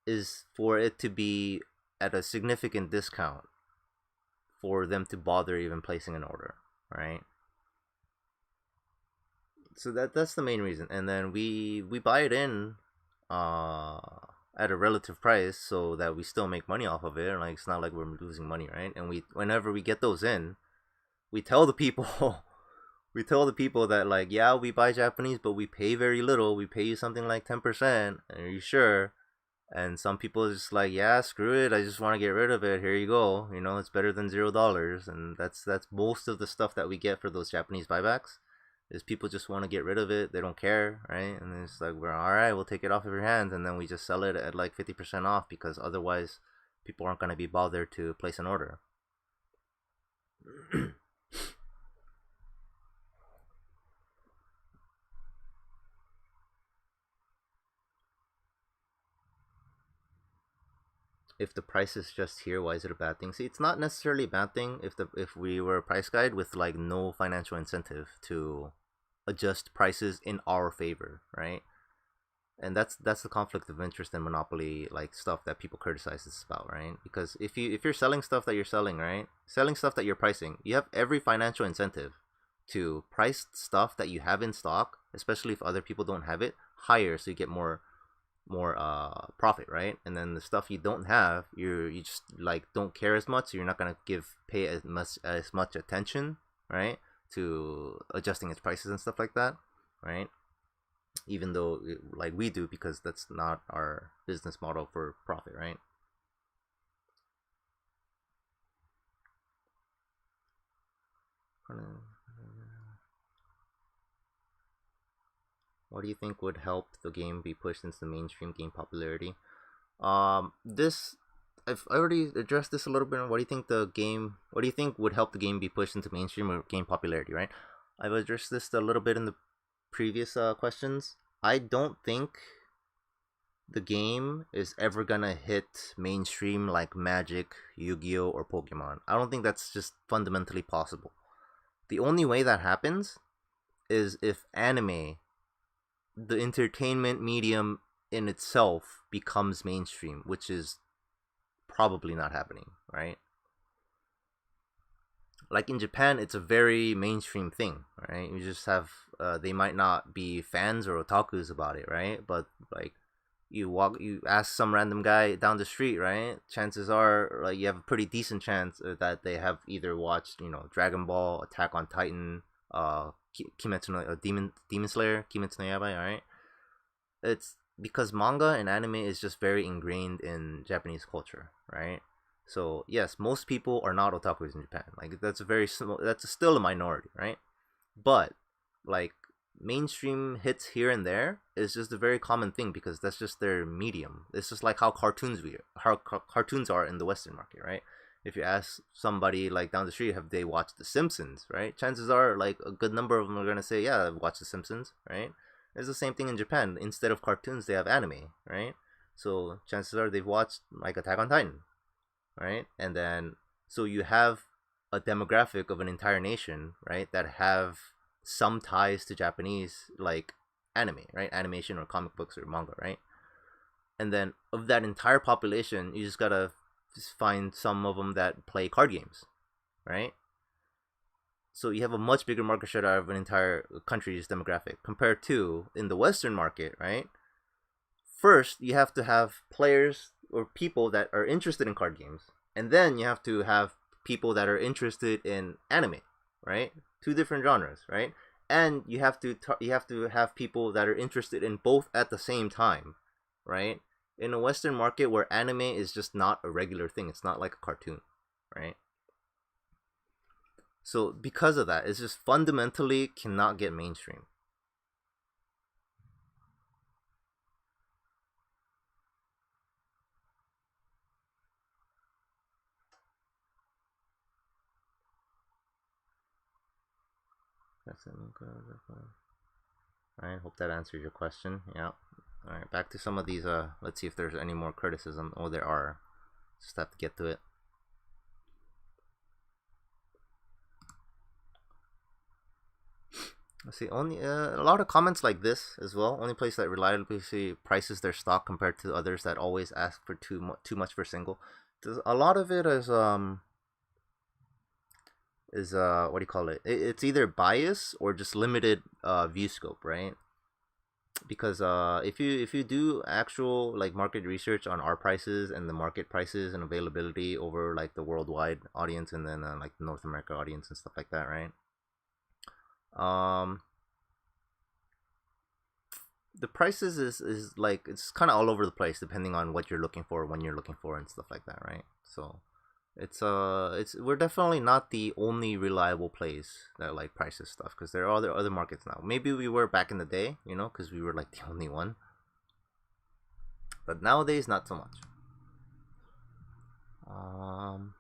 is for it to be at a significant discount for them to bother even placing an order, right? So that's the main reason. And then we buy it in at a relative price so that we still make money off of it. Like it's not like we're losing money, right? And we, whenever we get those in, we tell the people we tell the people that like, yeah, we buy Japanese, but we pay very little. We pay you something like 10%. Are you sure? And some people are just like, yeah, screw it. I just want to get rid of it. Here you go. You know, it's better than $0. And that's most of the stuff that we get for those Japanese buybacks. Is people just want to get rid of it. They don't care, right? And it's like, we're all right. We'll take it off of your hands, and then we just sell it at like 50% off because otherwise, people aren't gonna be bothered to place an order. If the price is just here, why is it a bad thing? See, it's not necessarily a bad thing if we were a price guide with like no financial incentive to adjust prices in our favor, right? And that's the conflict of interest and monopoly like stuff that people criticize us about, right? Because if you're selling stuff that you're selling, right, selling stuff that you're pricing, you have every financial incentive to price stuff that you have in stock, especially if other people don't have it, higher, so you get more more profit, right? And then the stuff you don't have, you just like don't care as much, so you're not gonna pay as much attention, right, to adjusting its prices and stuff like that, right? Even though like we do, because that's not our business model for profit, right? What do you think would help the game be pushed into the mainstream game popularity? This I've already addressed this a little bit. What do you think the game? What do you think would help the game be pushed into mainstream or game popularity? Right. I've addressed this a little bit in the previous questions. I don't think the game is ever gonna hit mainstream like Magic, Yu-Gi-Oh, or Pokemon. I don't think that's just fundamentally possible. The only way that happens is if anime, the entertainment medium in itself, becomes mainstream, which is probably not happening, right? Like in Japan, it's a very mainstream thing, right? You just have they might not be fans or otakus about it, right? But like you ask some random guy down the street, right? Chances are like you have a pretty decent chance that they have either watched, Dragon Ball, Attack on Titan, Kimetsu no Demon Slayer, Kimetsu no Yaiba, right? It's because manga and anime is just very ingrained in Japanese culture, right? So yes, most people are not otakus in Japan. Like that's a very small, that's still a minority, right? But like mainstream hits here and there is just a very common thing because that's just their medium. It's just like how cartoons are in the Western market, right? If you ask somebody like down the street, have they watched The Simpsons, right? Chances are like a good number of them are gonna say, yeah, I've watched The Simpsons, right? It's the same thing in Japan. Instead of cartoons, they have anime, right? So chances are they've watched like Attack on Titan, right? And then so you have a demographic of an entire nation, right, that have some ties to Japanese like anime, right? Animation or comic books or manga, right? And then of that entire population, you just gotta just find some of them that play card games, right? So you have a much bigger market share out of an entire country's demographic compared to in the Western market, right? First, you have to have players or people that are interested in card games, and then you have to have people that are interested in anime, right? Two different genres, right? And you have to have people that are interested in both at the same time, right? In a Western market where anime is just not a regular thing, it's not like a cartoon, right? So because of that, it's just fundamentally cannot get mainstream. That's it. All right, hope that answers your question. Yeah. All right, back to some of these. Let's see if there's any more criticism. Oh, there are. Just have to get to it. Let's see. Only a lot of comments like this as well. Only place that reliably prices their stock compared to others that always ask for too much for single. A lot of it is what do you call it? It's either bias or just limited view scope, right? Because if you do actual like market research on our prices and the market prices and availability over like the worldwide audience and then like the North America audience and stuff like that, right? Um, the prices is like it's kind of all over the place depending on what you're looking for, when you're looking for, and stuff like that, right? So it's we're definitely not the only reliable place that like prices stuff because there are other markets now. Maybe we were back in the day, because we were like the only one, but nowadays not so much. Um,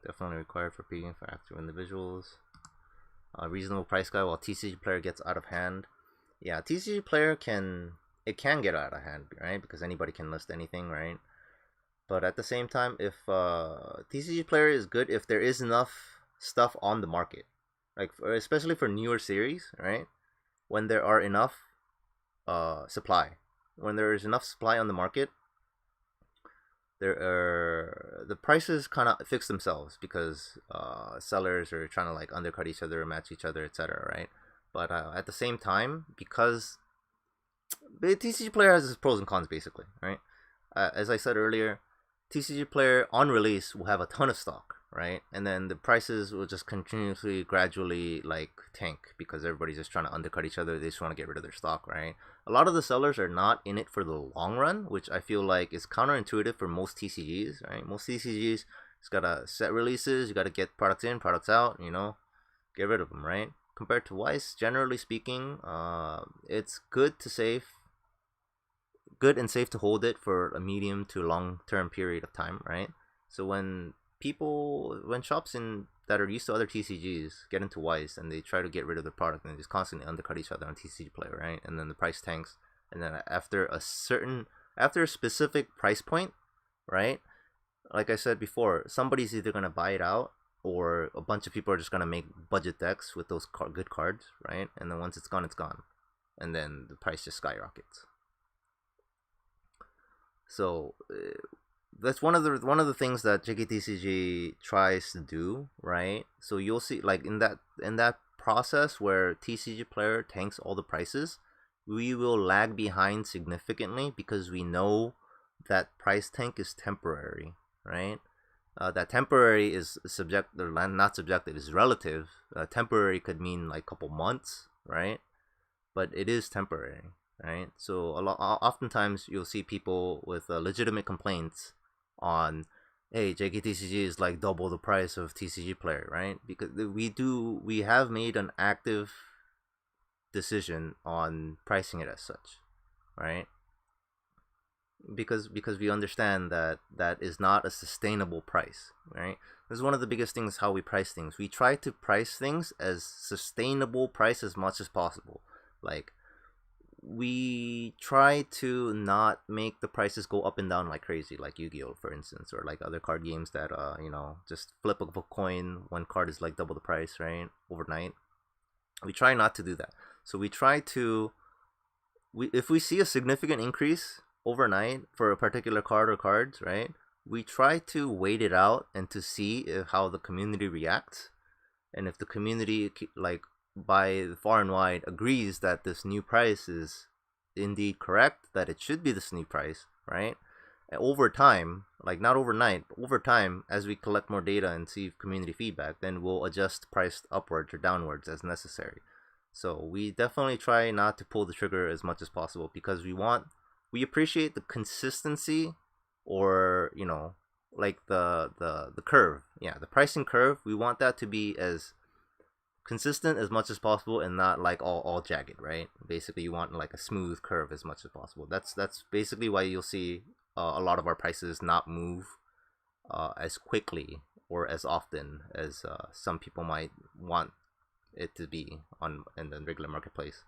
Definitely required for peaking for active individuals. Reasonable price guide while TCG player gets out of hand. Yeah, TCG player can get out of hand, right? Because anybody can list anything, right? But at the same time, if TCG player is good if there is enough stuff on the market, like especially for newer series, right? When there are enough supply, when there is enough supply on the market, there are the prices kind of fix themselves because sellers are trying to like undercut each other, match each other, etc. Right? But at the same time, because But TCG Player has its pros and cons, basically, right? As I said earlier, TCG Player on release will have a ton of stock, right? And then the prices will just continuously, gradually like tank because everybody's just trying to undercut each other. They just want to get rid of their stock, right? A lot of the sellers are not in it for the long run, which I feel like is counterintuitive for most TCGs, right? Most TCGs, it's got to set releases, you got to get products in, products out, get rid of them, right? Compared to Weiss, generally speaking, it's good and safe to hold it for a medium to long term period of time, right? So when shops that are used to other TCGs get into Weiss and they try to get rid of the product and they just constantly undercut each other on TCG Player, right? And then the price tanks, and then after a specific price point, right? Like I said before, somebody's either gonna buy it out or a bunch of people are just gonna make budget decks with those good cards, right? And then once it's gone, it's gone, and then the price just skyrockets. So that's one of the things that JKTCG tries to do, right? So you'll see, like in that process where TCG Player tanks all the prices, we will lag behind significantly because we know that price tank is temporary, right? That temporary is not subjective, is relative. Temporary could mean like a couple months, right? But it is temporary, right? So oftentimes you'll see people with legitimate complaints on, hey, JKTCG is like double the price of TCG Player, right? Because we have made an active decision on pricing it as such, right? Because we understand that is not a sustainable price, right? This is one of the biggest things, how we price things. We try to price things as sustainable price as much as possible. Like, we try to not make the prices go up and down like crazy, like Yu-Gi-Oh, for instance, or like other card games that just flip a coin, one card is like double the price, right, overnight. We try not to do that. So we try to, if we see a significant increase overnight for a particular card or cards, right, we try to wait it out and to see how the community reacts, and if the community, like, by far and wide agrees that this new price is indeed correct, that it should be this new price, right? And over time, like not overnight, but over time, as we collect more data and see community feedback, then we'll adjust price upwards or downwards as necessary. So we definitely try not to pull the trigger as much as possible because we appreciate the consistency, or like the curve, the pricing curve. We want that to be as consistent as much as possible and not like all jagged, right? Basically, you want like a smooth curve as much as possible. That's basically why you'll see a lot of our prices not move as quickly or as often as some people might want it to be in the regular marketplace.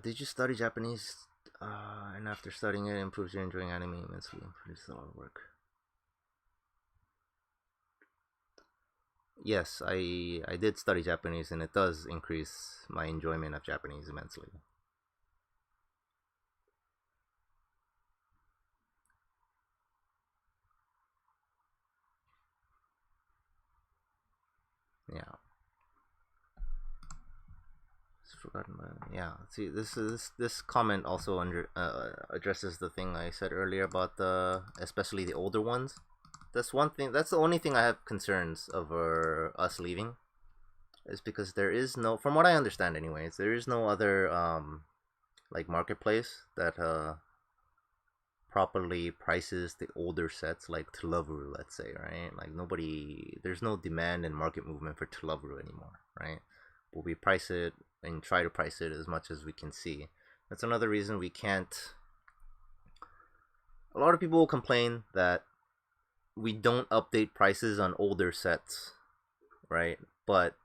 Did you study Japanese? And after studying it, improves your enjoying anime immensely. Produces a lot of work. Yes, I did study Japanese, and it does increase my enjoyment of Japanese immensely. Yeah. It's forgotten by, yeah. See, this comment also addresses the thing I said earlier about especially the older ones. That's one thing. That's the only thing I have concerns over us leaving, is because there is no, from what I understand, anyways, there is no other like marketplace that properly prices the older sets like Tulavuru, let's say, right? Like there's no demand and market movement for Tulavuru anymore, right? But we price it and try to price it as much as we can see. That's another reason we can't. A lot of people will complain that we don't update prices on older sets, right? But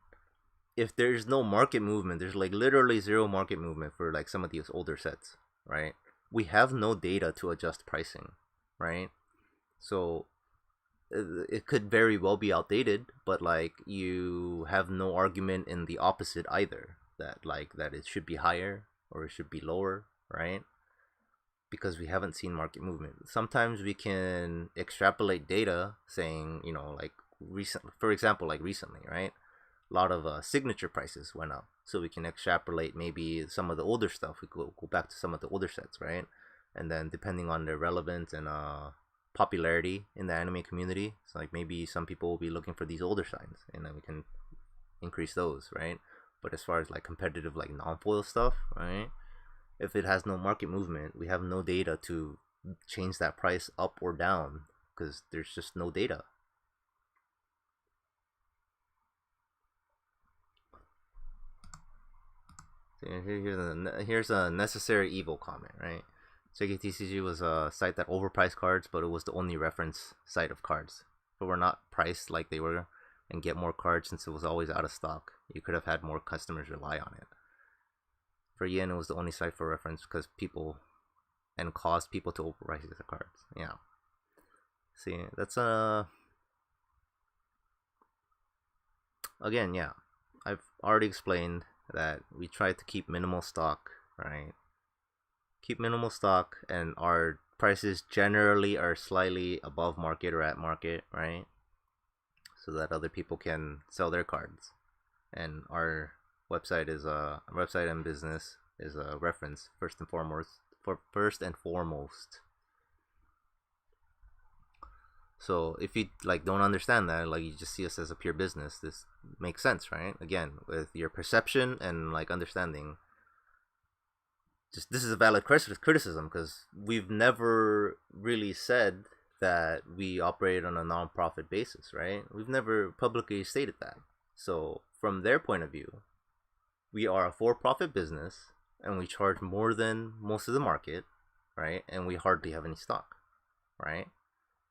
if there's no market movement, there's like literally zero market movement for like some of these older sets, right? We have no data to adjust pricing, right? So it could very well be outdated, but like you have no argument in the opposite either, that it should be higher or it should be lower, right? Because we haven't seen market movement. Sometimes we can extrapolate data saying, like for example, like recently, right? A lot of signature prices went up. so we can extrapolate maybe some of the older stuff. We go back to some of the older sets, right? And then depending on their relevance and popularity in the anime community, it's like maybe some people will be looking for these older signs, and then we can increase those, right? But as far as like competitive like non-foil stuff, right, if it has no market movement, we have no data to change that price up or down because there's just no data. Here's a necessary evil comment, right? JKTCG was a site that overpriced cards, but it was the only reference site of cards. But we're not priced like they were and get more cards since it was always out of stock. You could have had more customers rely on it. For Yen, it was the only site for reference because people and caused people to overprice the cards. Yeah. See, that's again, yeah. I've already explained that we try to keep minimal stock, right? Keep minimal stock, and our prices generally are slightly above market or at market, right? So that other people can sell their cards. And our website is a website and business is a reference first and foremost. So if you like don't understand that, like you just see us as a pure business, this makes sense, right? Again, with your perception and like understanding, just this is a valid criticism because we've never really said that we operate on a non-profit basis, right? We've never publicly stated that. So from their point of view, we are a for-profit business and we charge more than most of the market, right? And we hardly have any stock, right?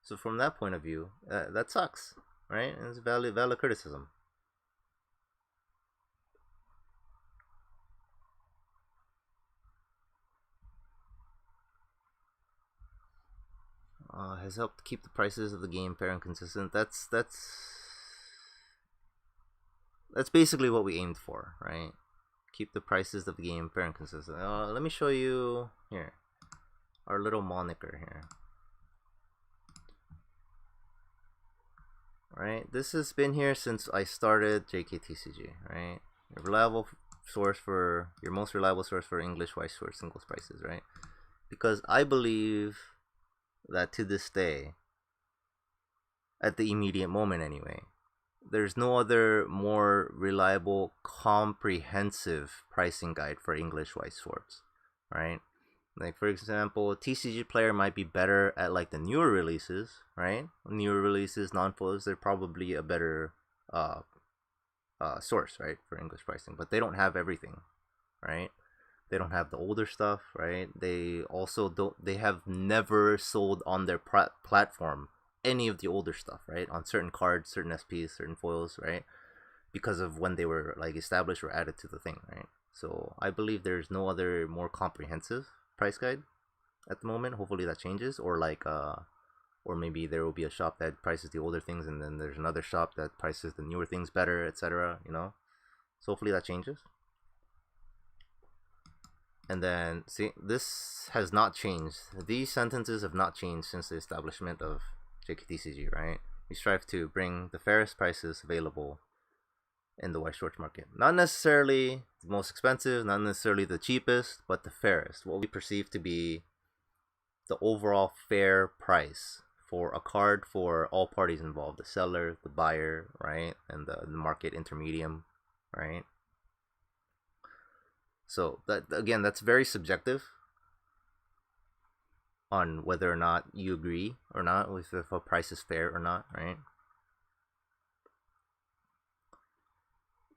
So from that point of view, that sucks, right? And it's valid criticism. Has helped keep the prices of the game fair and consistent. That's basically what we aimed for, right? Keep the prices of the game fair and consistent. Let me show you here our little moniker here. Right, this has been here since I started JKTCG. Right, your most reliable source for English white source singles prices. Right, because I believe that to this day, at the immediate moment anyway, there's no other more reliable, comprehensive pricing guide for English white swords. Right, like for example, TCG Player might be better at like the newer releases, right? Newer releases, non-foils, they're probably a better source, right, for English pricing. But they don't have everything, right? They don't have the older stuff, right? They also don't. They have never sold on their platform any of the older stuff, right? On certain cards, certain SPs, certain foils, right? Because of when they were like established or added to the thing, right? So I believe there's no other more comprehensive price guide at the moment. Hopefully that changes, or like or maybe there will be a shop that prices the older things and then there's another shop that prices the newer things better, etc., you know. So hopefully that changes. And then see, this has not changed. These sentences have not changed since the establishment of JKTCG, right? We strive to bring the fairest prices available in the white shorts market. Not necessarily the most expensive, not necessarily the cheapest, but the fairest. What we perceive to be the overall fair price for a card for all parties involved, the seller, the buyer, right? And the market intermedium, right? So that again, that's very subjective on whether or not you agree or not with if a price is fair or not, right?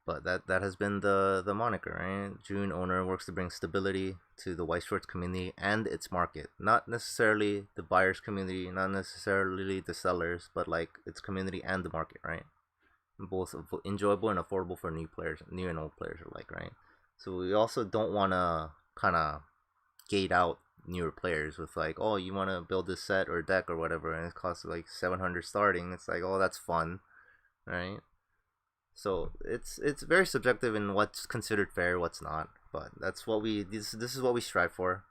But that has been the moniker, right? Joon owner works to bring stability to the white shorts community and its market. Not necessarily the buyers community, not necessarily the sellers, but like its community and the market, right? Both enjoyable and affordable for new players, new and old players alike, right? So we also don't want to kind of gate out newer players with like, oh, you want to build this set or deck or whatever, and it costs like 700 starting. It's like, oh, that's fun, right? So it's very subjective in what's considered fair, what's not. But that's what this is what we strive for,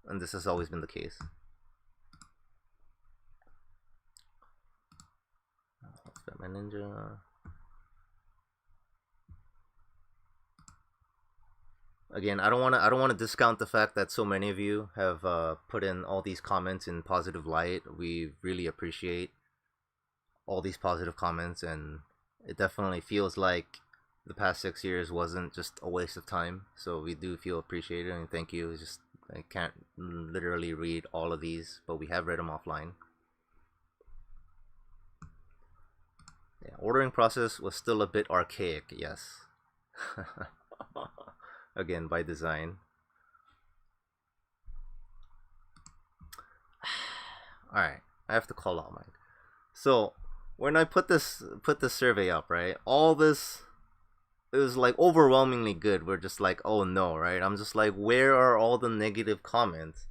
and this has always been the case. Batman Ninja. again, I don't want to discount the fact that so many of you have put in all these comments in positive light. We really appreciate all these positive comments, and it definitely feels like the past 6 years wasn't just a waste of time. So we do feel appreciated and thank you. It's just I can't literally read all of these, but we have read them offline. Yeah, ordering process was still a bit archaic, yes. Again, by design. All right, I have to call out Mike. So when I put this survey up, right? All this, it was like overwhelmingly good. We're just like, oh no, right? I'm just like, where are all the negative comments?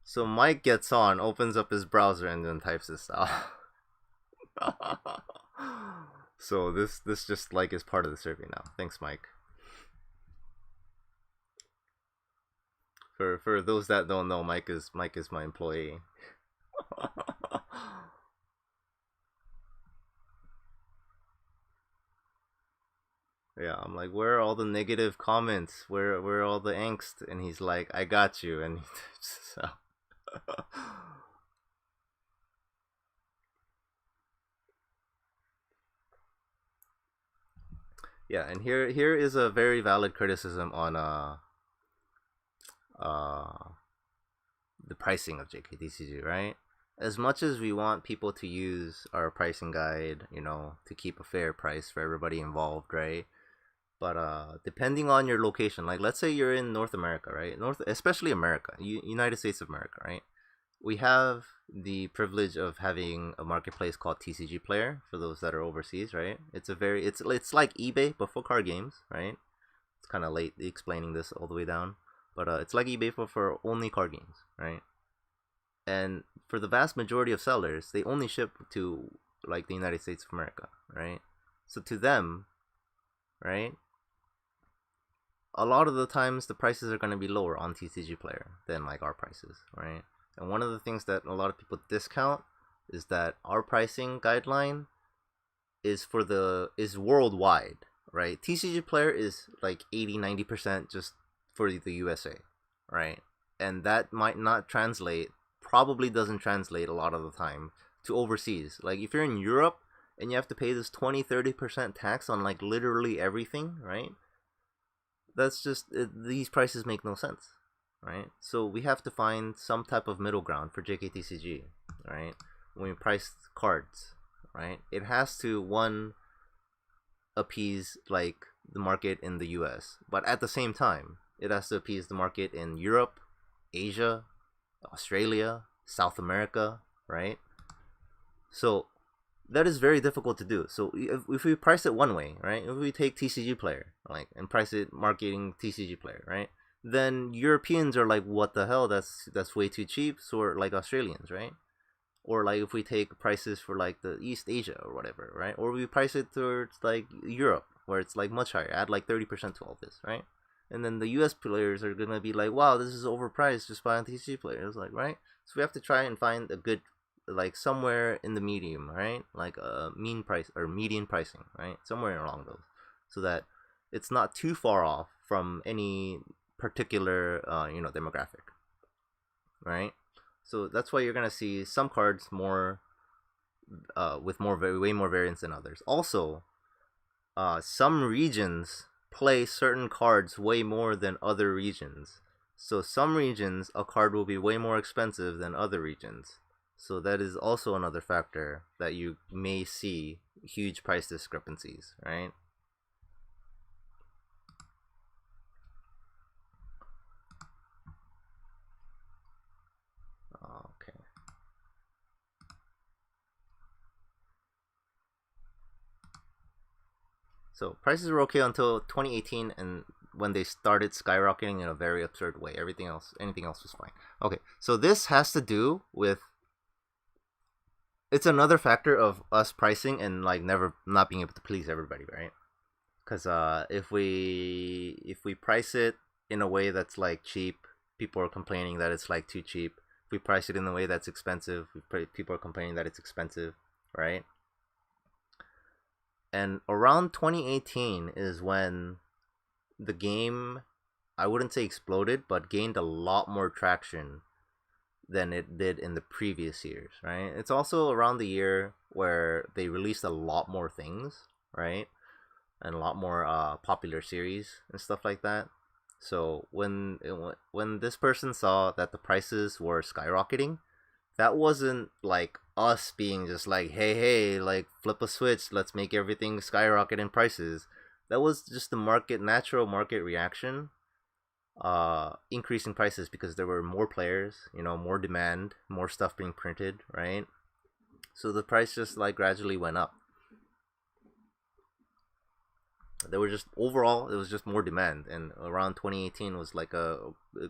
So Mike gets on, opens up his browser, and then types this out. So this just like is part of the survey now. Thanks, Mike. For those that don't know, Mike is my employee. Yeah, I'm like, where are all the negative comments? Where are all the angst? And he's like, I got you. And so yeah, and here is a very valid criticism on uh the pricing of JKTCG, right? As much as we want people to use our pricing guide, to keep a fair price for everybody involved, right? But depending on your location, like let's say you're in North America, right? Especially America, United States of America, right? We have the privilege of having a marketplace called TCG Player for those that are overseas, right? It's like eBay but for card games, right? It's kind of late explaining this all the way down, but it's like eBay for only card games, right? And for the vast majority of sellers, they only ship to like the United States of America, right? So to them, right, a lot of the times the prices are going to be lower on TCG Player than like our prices, right? And one of the things that a lot of people discount is that our pricing guideline is worldwide, right? TCG Player is like 80-90% just for the USA, right? And that might not translate, probably doesn't translate a lot of the time to overseas. Like if you're in Europe and you have to pay this 20-30% tax on like literally everything, right? That's just these prices make no sense, right? So we have to find some type of middle ground for JKTCG, right? When we price cards, right? It has to one appease like the market in the US, but at the same time, it has to appease the market in Europe, Asia, Australia, South America, right? So that is very difficult to do. So if we price it one way, right? If we take TCG Player, like, and price it marketing TCG Player, right? Then Europeans are like, what the hell? That's way too cheap. So like Australians, right? Or like if we take prices for like the East Asia or whatever, right? Or we price it towards like Europe, where it's like much higher, add like 30% to all this, right? And then the US players are gonna be like, wow, this is overpriced, just buy on TCG Player. It's like, right? So we have to try and find a good, like somewhere in the medium, right? Like a mean price or median pricing, right? Somewhere along those, so that it's not too far off from any particular demographic, right? So that's why you're gonna see some cards more with way more variance than others. Also, some regions play certain cards way more than other regions. So some regions a card will be way more expensive than other regions. So that is also another factor that you may see huge price discrepancies, right? Okay. So prices were okay until 2018, and when they started skyrocketing in a very absurd way. Anything else was fine. Okay, so this has to do with, it's another factor of us pricing and like never not being able to please everybody, right? Because if we price it in a way that's like cheap, people are complaining that it's like too cheap. If we price it in a way that's expensive, people are complaining that it's expensive, right? And around 2018 is when the game I wouldn't say exploded, but gained a lot more traction than it did in the previous years, right? It's also around the year where they released a lot more things, right? And a lot more popular series and stuff like that. So when this person saw that the prices were skyrocketing, that wasn't like us being just like, hey, like flip a switch, let's make everything skyrocket in prices. That was just the natural market reaction, increasing prices because there were more players, more demand, more stuff being printed, right? So the price just like gradually went up. There were just overall, it was just more demand, and around 2018 was like a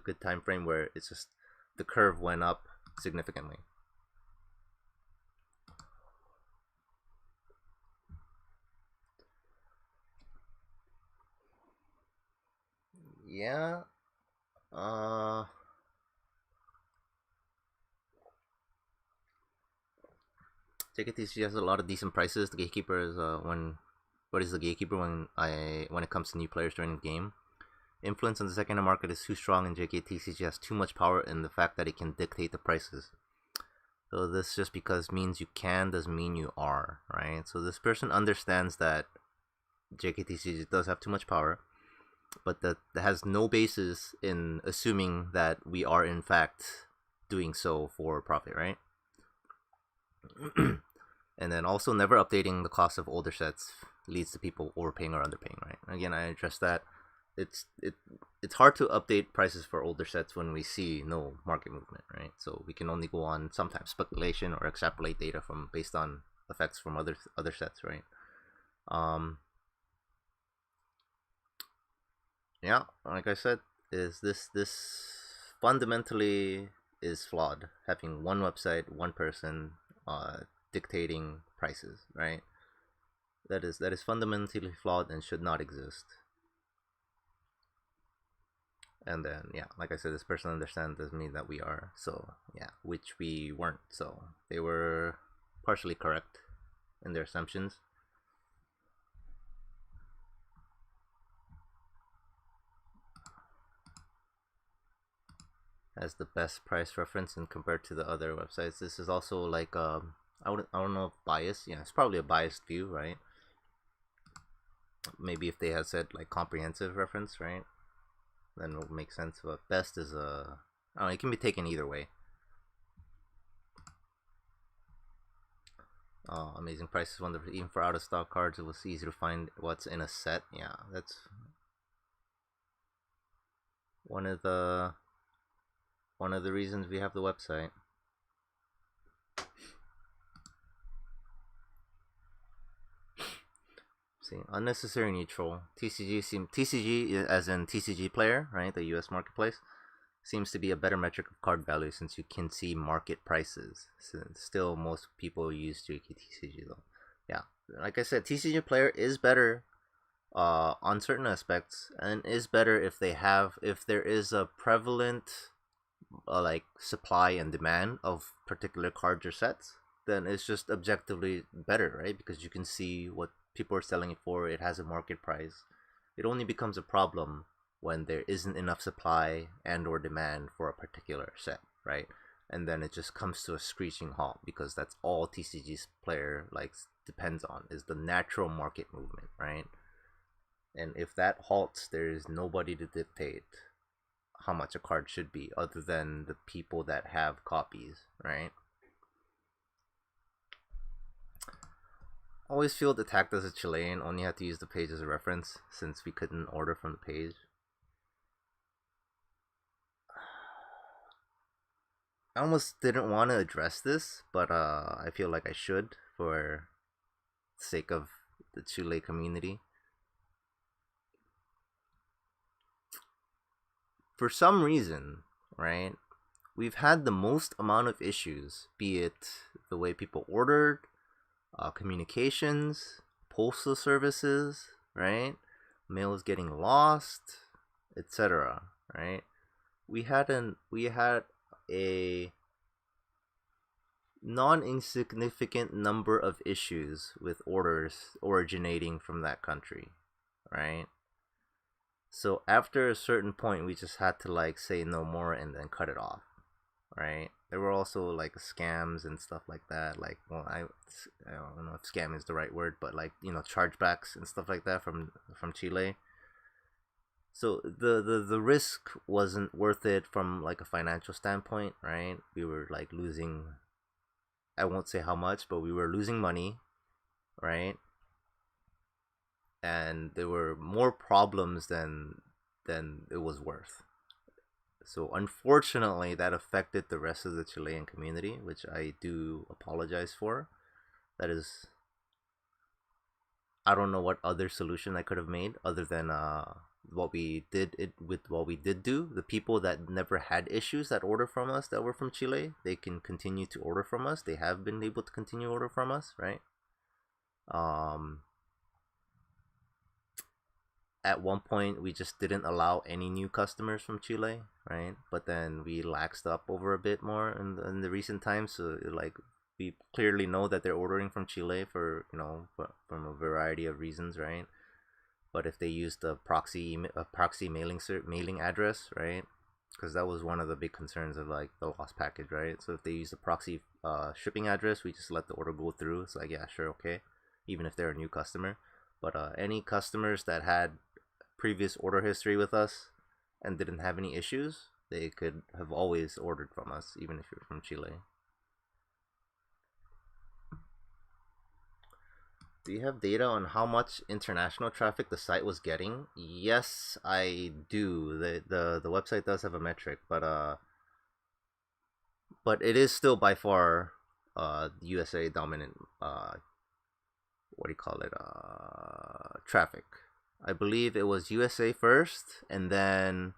good time frame where it's just the curve went up significantly. Yeah. Uh. JKTCG has a lot of decent prices. The gatekeeper is what is the gatekeeper when it comes to new players joining the game? Influence on the secondary market is too strong, and JKTCG has too much power in the fact that it can dictate the prices. So this just because means you can doesn't mean you are, right? So this person understands that JKTCG does have too much power, but that has no basis in assuming that we are in fact doing so for profit, right? And then also never updating the cost of older sets leads to people overpaying or underpaying, right? Again, I addressed that. It's hard to update prices for older sets when we see no market movement, right? So we can only go on sometimes speculation or extrapolate data from based on effects from other sets, right? Yeah, like I said, is this fundamentally is flawed. Having one website, one person, dictating prices, right? That is fundamentally flawed and should not exist. And then yeah, like I said, this person understands doesn't mean that we are. So yeah, which we weren't. So they were partially correct in their assumptions. As the best price reference and compared to the other websites. This is also like I don't know if bias. Yeah, it's probably a biased view, right? Maybe if they had said like comprehensive reference, right, then it would make sense. But best is I don't know, it can be taken either way. Amazing prices, wonderful. Even for out of stock cards, it was easy to find what's in a set. Yeah, that's one of the reasons we have the website. See, unnecessary neutral. TCG as in TCG player, right? The U.S. marketplace seems to be a better metric of card value since you can see market prices. Still, most people use JKTCG though. Yeah, like I said, TCG player is better on certain aspects, and is better if there is a prevalent like supply and demand of particular cards or sets. Then it's just objectively better, right? Because you can see what people are selling it for. It has a market price. It only becomes a problem when there isn't enough supply and or demand for a particular set, right? And then it just comes to a screeching halt because that's all TCG's player likes depends on is the natural market movement, right? And if that halts, there is nobody to dictate how much a card should be other than the people that have copies, right? Always feel attacked as a Chilean, only had to use the page as a reference since we couldn't order from the page. I almost didn't want to address this, but I feel like I should for the sake of the Chile community. For some reason, right, we've had the most amount of issues, be it the way people ordered, communications, postal services, right, mail is getting lost, etc. Right? We had a non-insignificant number of issues with orders originating from that country, right? So after a certain point, we just had to like say no more and then cut it off, right? There were also like scams and stuff like that. Like, well, I don't know if scam is the right word, but like, chargebacks and stuff like that from Chile. So the risk wasn't worth it from like a financial standpoint, right? We were like losing. I won't say how much, but we were losing money, right? And there were more problems than it was worth. So unfortunately, that affected the rest of the Chilean community, which I do apologize for. That is, I don't know what other solution I could have made other than what we did do. The people that never had issues that order from us that were from Chile, they can continue to order from us. They have been able to continue order from us, right? Um, at one point we just didn't allow any new customers from Chile, right? But then we laxed up over a bit more in the recent times. So like we clearly know that they're ordering from Chile for from a variety of reasons, right? But if they use the proxy mailing address, right? Because that was one of the big concerns of like the lost package, right? So if they use the proxy shipping address, we just let the order go through. It's like, yeah, sure, okay, even if they're a new customer. But any customers that had previous order history with us and didn't have any issues, they could have always ordered from us, even if you're from Chile. Do you have data on how much international traffic the site was getting? Yes, I do. The website does have a metric, but it is still by far USA dominant what do you call it? Traffic. I believe it was USA first, and then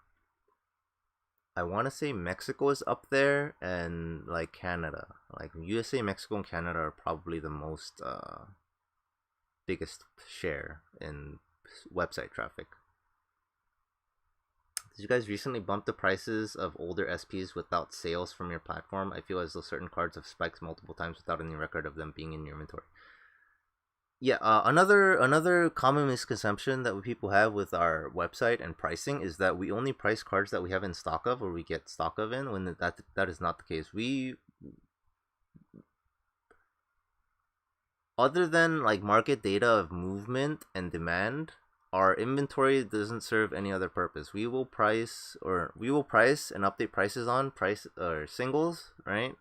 I want to say Mexico is up there, and like Canada. Like USA, Mexico, and Canada are probably the most biggest share in website traffic. Did you guys recently bump the prices of older SPs without sales from your platform? I feel as though certain cards have spiked multiple times without any record of them being in your inventory. Yeah, another common misconception that people have with our website and pricing is that we only price cards that we have in stock of or we get stock of in. When that is not the case. We, other than like market data of movement and demand, our inventory doesn't serve any other purpose. We will price and update prices on price or singles, right?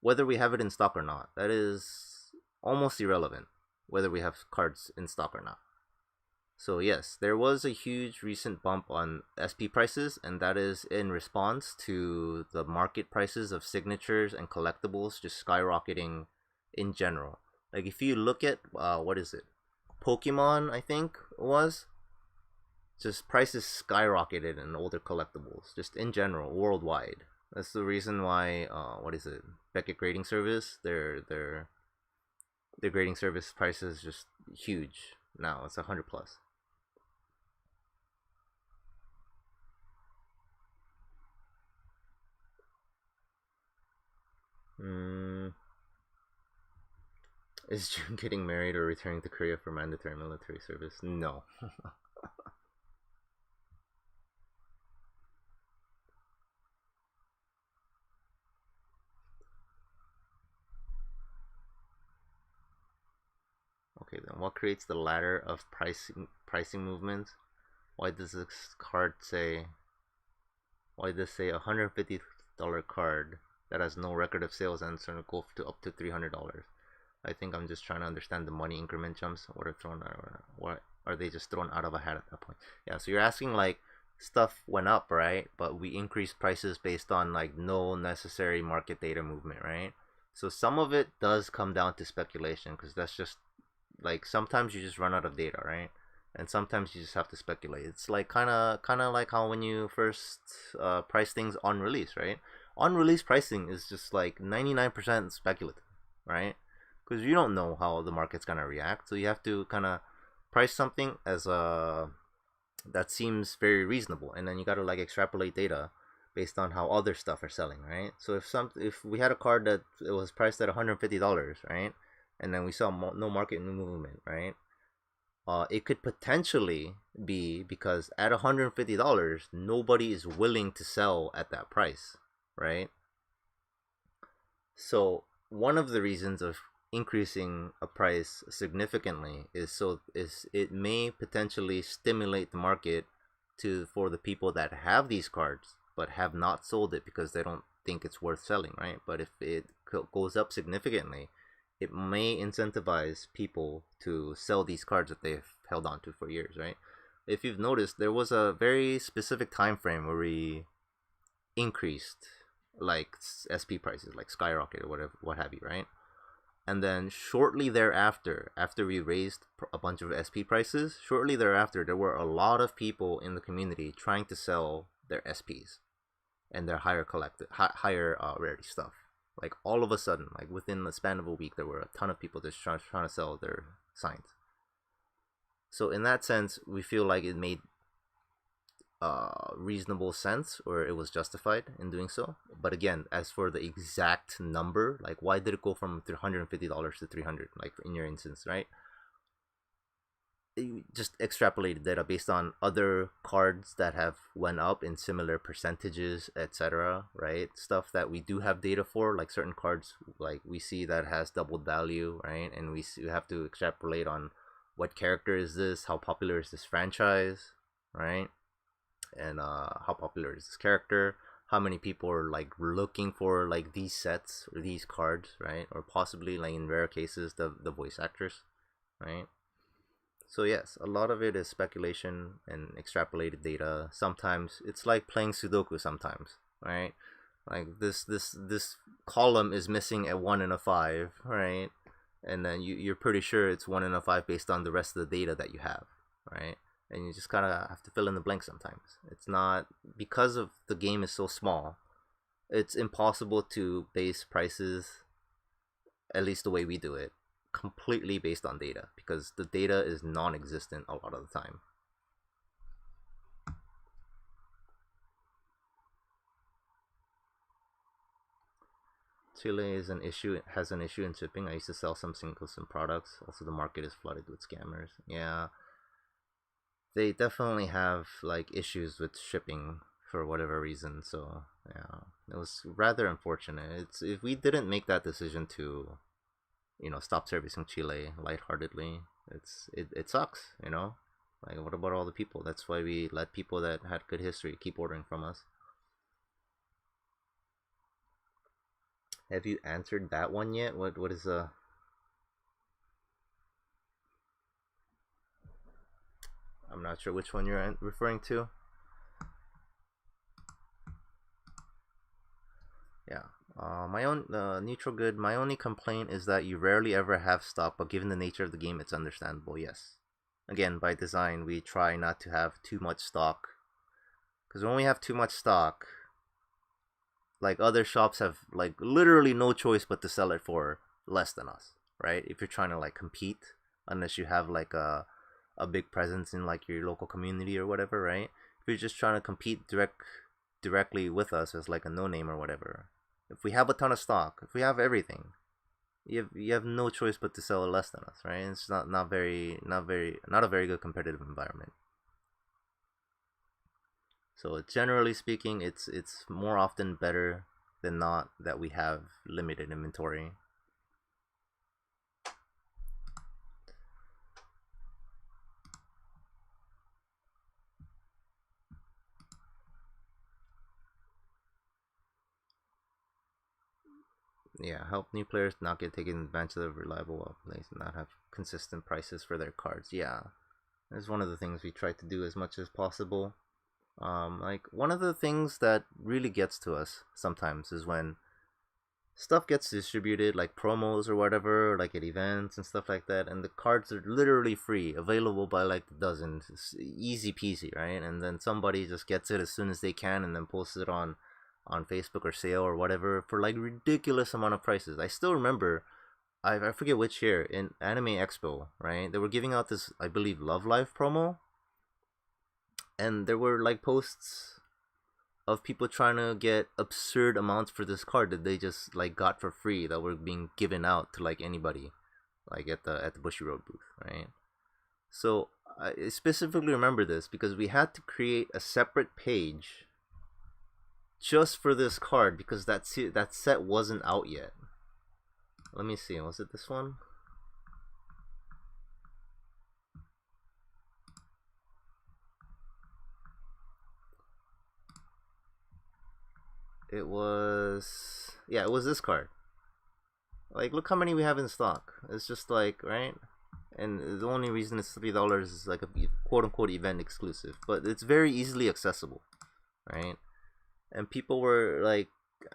Whether we have it in stock or not. That is almost irrelevant whether we have cards in stock or not. So yes, there was a huge recent bump on SP prices, and that is in response to the market prices of signatures and collectibles just skyrocketing in general. Like if you look at what is it, Pokemon, I think it was, just prices skyrocketed in older collectibles, just in general, worldwide. That's the reason why what is it, Beckett Grading Service, their grading service price is just huge now. It's 100 plus. Mm, is June getting married or returning to Korea for mandatory military service? No. Okay, then what creates the ladder of pricing movements? Why does this card say? Why does say $150 card that has no record of sales and it's gonna go to up to $300? I think I'm just trying to understand the money increment jumps. What are thrown out? What are they just thrown out of a hat at that point? Yeah, so you're asking like stuff went up, right? But we increased prices based on like no necessary market data movement, right? So some of it does come down to speculation because that's just like sometimes you just run out of data, right? And sometimes you just have to speculate. It's like kind of like how when you first price things on release, right? On release pricing is just like 99% speculative, right? Because you don't know how the market's gonna react, so you have to kind of price something as a that seems very reasonable, and then you gotta like extrapolate data based on how other stuff are selling, right? So if we had a card that it was priced at $150, right, and then we saw no market movement, right? It could potentially be because at $150, nobody is willing to sell at that price, right? So one of the reasons of increasing a price significantly is it may potentially stimulate the market to for the people that have these cards but have not sold it because they don't think it's worth selling, right? But if it goes up significantly, it may incentivize people to sell these cards that they've held on to for years, right? If you've noticed, there was a very specific time frame where we increased like SP prices, like skyrocket or whatever, what have you, right? And then shortly thereafter, after we raised a bunch of SP prices, shortly thereafter, there were a lot of people in the community trying to sell their SPs and their higher rarity stuff. Like all of a sudden, like within the span of a week, there were a ton of people just trying to sell their signs. So in that sense, we feel like it made reasonable sense, or it was justified in doing so. But again, as for the exact number, like why did it go from $150 to 300, like in your instance, right? You just extrapolated data based on other cards that have went up in similar percentages, etc., right? Stuff that we do have data for, like certain cards, like we see that has doubled value, right? And we have to extrapolate on what character is this, how popular is this franchise, right? And how popular is this character, how many people are like looking for like these sets or these cards, right? Or possibly like in rare cases the voice actors, right? So yes, a lot of it is speculation and extrapolated data. Sometimes it's like playing Sudoku sometimes, right? Like this column is missing a 1 in a 5, right? And then you're pretty sure it's 1 in a 5 based on the rest of the data that you have, right? And you just kind of have to fill in the blanks sometimes. It's not, because of the game is so small, it's impossible to base prices, at least the way we do it, completely based on data, because the data is non-existent a lot of the time. Chile is an issue, has an issue in shipping. I used to sell some single SIM products. Also, the market is flooded with scammers. Yeah, they definitely have like issues with shipping for whatever reason. So yeah, it was rather unfortunate. It's, if we didn't make that decision to, stop servicing Chile lightheartedly, it sucks. Like, what about all the people? That's why we let people that had good history keep ordering from us. Have you answered that one yet? What is I'm not sure which one you're referring to. Yeah. My own neutral good. My only complaint is that you rarely ever have stock, but given the nature of the game, it's understandable. Yes. Again, by design, we try not to have too much stock, because when we have too much stock, like other shops have like literally no choice but to sell it for less than us, right? If you're trying to like compete, unless you have like a big presence in like your local community or whatever, right? If you're just trying to compete directly with us as like a no name or whatever, if we have a ton of stock, if we have everything, you have no choice but to sell it less than us, right? It's not a very good competitive environment. So generally speaking, it's more often better than not that we have limited inventory. Yeah, help new players not get taken advantage of reliable plays and not have consistent prices for their cards. Yeah, that's one of the things we try to do as much as possible. Like one of the things that really gets to us sometimes is when stuff gets distributed, like promos or whatever, like at events and stuff like that, and the cards are literally free, available by like the dozen, easy peasy, right? And then somebody just gets it as soon as they can and then posts it on Facebook or sale or whatever for like ridiculous amount of prices. I still remember, I forget which year, in Anime Expo, right? They were giving out this, I believe, Love Live promo, and there were like posts of people trying to get absurd amounts for this card that they just like got for free, that were being given out to like anybody, like at the Bushiroad booth, right? So I specifically remember this because we had to create a separate page just for this card because that set wasn't out yet. Let me see. Was it this one? It was, yeah, it was this card. Like, look how many we have in stock. It's just like, right? And the only reason it's $3 is like a quote unquote event exclusive, but it's very easily accessible, right? And people were like,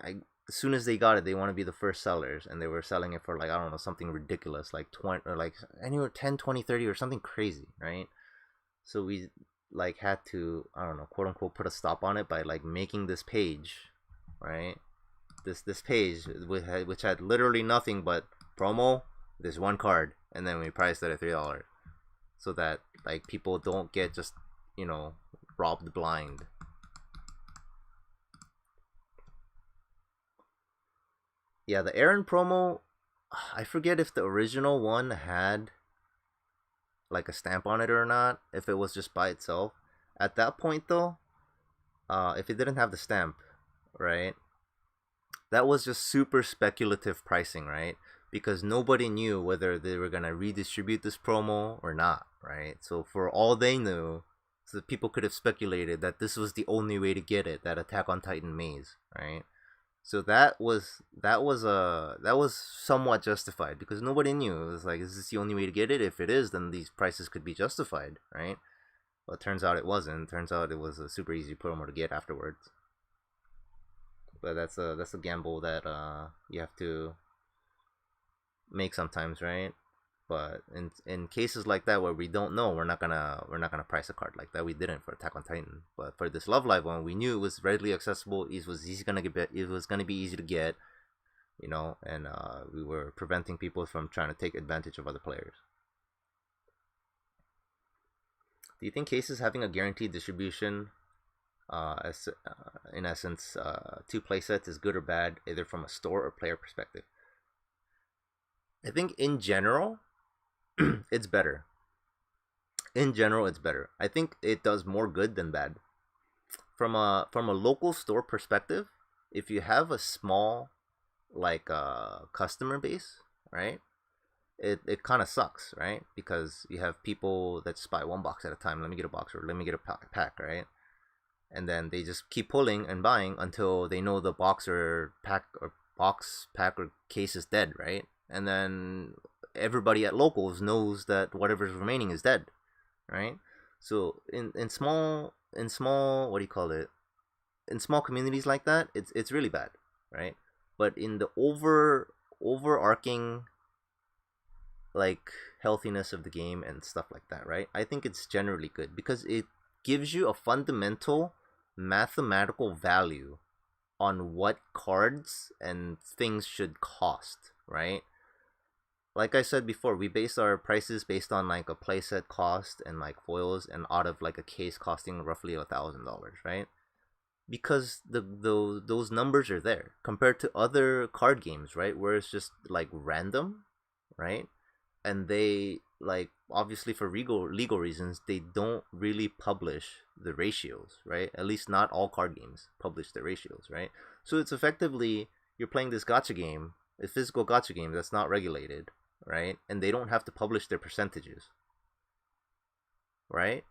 as soon as they got it, they want to be the first sellers, and they were selling it for like, I don't know, something ridiculous, like 20 or like anywhere 10, 20, 30 or something crazy, right? So we like had to, I don't know, quote unquote put a stop on it by like making this page, right? This page which had literally nothing but promo, this one card, and then we priced it at $3 so that like people don't get just, you know, robbed blind. Yeah, the Aaron promo, I forget if the original one had like a stamp on it or not, if it was just by itself. At that point though, if it didn't have the stamp, right? That was just super speculative pricing, right? Because nobody knew whether they were gonna redistribute this promo or not, right? So for all they knew, so people could have speculated that this was the only way to get it, that Attack on Titan maze, right? So that was somewhat justified because nobody knew. It was like, is this the only way to get it? If it is, then these prices could be justified, right? Well, it turns out it wasn't. It turns out it was a super easy promo to get afterwards. But that's a gamble that you have to make sometimes, right? But in cases like that where we don't know, we're not gonna price a card like that. We didn't for Attack on Titan, but for this Love Live one, we knew it was readily accessible. It was easy gonna get. It was gonna be easy to get, you know, and we were preventing people from trying to take advantage of other players. Do you think cases having a guaranteed distribution, as in essence, two playsets is good or bad, either from a store or player perspective? I think in general, it's better. In general, it's better. I think it does more good than bad. From a local store perspective, if you have a small like customer base, right? It kind of sucks, right? Because you have people that just buy one box at a time. Let me get a box or let me get a pack, right? And then they just keep pulling and buying until they know the box pack or case is dead, right? And then everybody at locals knows that whatever's remaining is dead, right? So in small, what do you call it, in small communities like that, it's really bad, right? But in the overarching like healthiness of the game and stuff like that, right? I think it's generally good because it gives you a fundamental mathematical value on what cards and things should cost, right? Like I said before, we base our prices based on like a playset cost and like foils, and out of like a case costing roughly $1,000, right? Because those numbers are there compared to other card games, right? Where it's just like random, right? And they like obviously for legal reasons they don't really publish the ratios, right? At least not all card games publish the ratios, right? So it's effectively you're playing this gotcha game, a physical gotcha game that's not regulated, right? And they don't have to publish their percentages, right?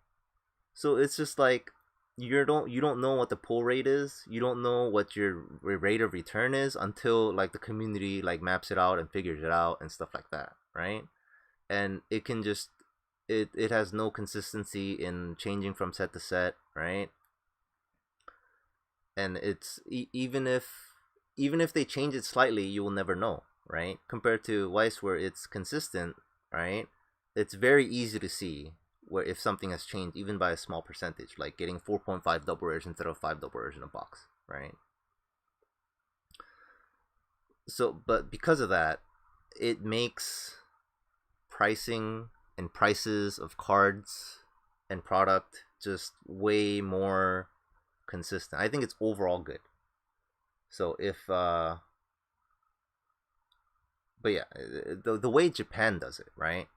So it's just like you don't know what the pull rate is. You don't know what your rate of return is until like the community like maps it out and figures it out and stuff like that, right? And it can just it has no consistency in changing from set to set, right? And it's even if they change it slightly, you will never know, right? Compared to Weiss, where it's consistent, right? It's very easy to see where if something has changed, even by a small percentage, like getting 4.5 double rares instead of 5 double rares in a box, right? So, but because of that, it makes pricing and prices of cards and product just way more consistent. I think it's overall good. So if but yeah, the way Japan does it, right?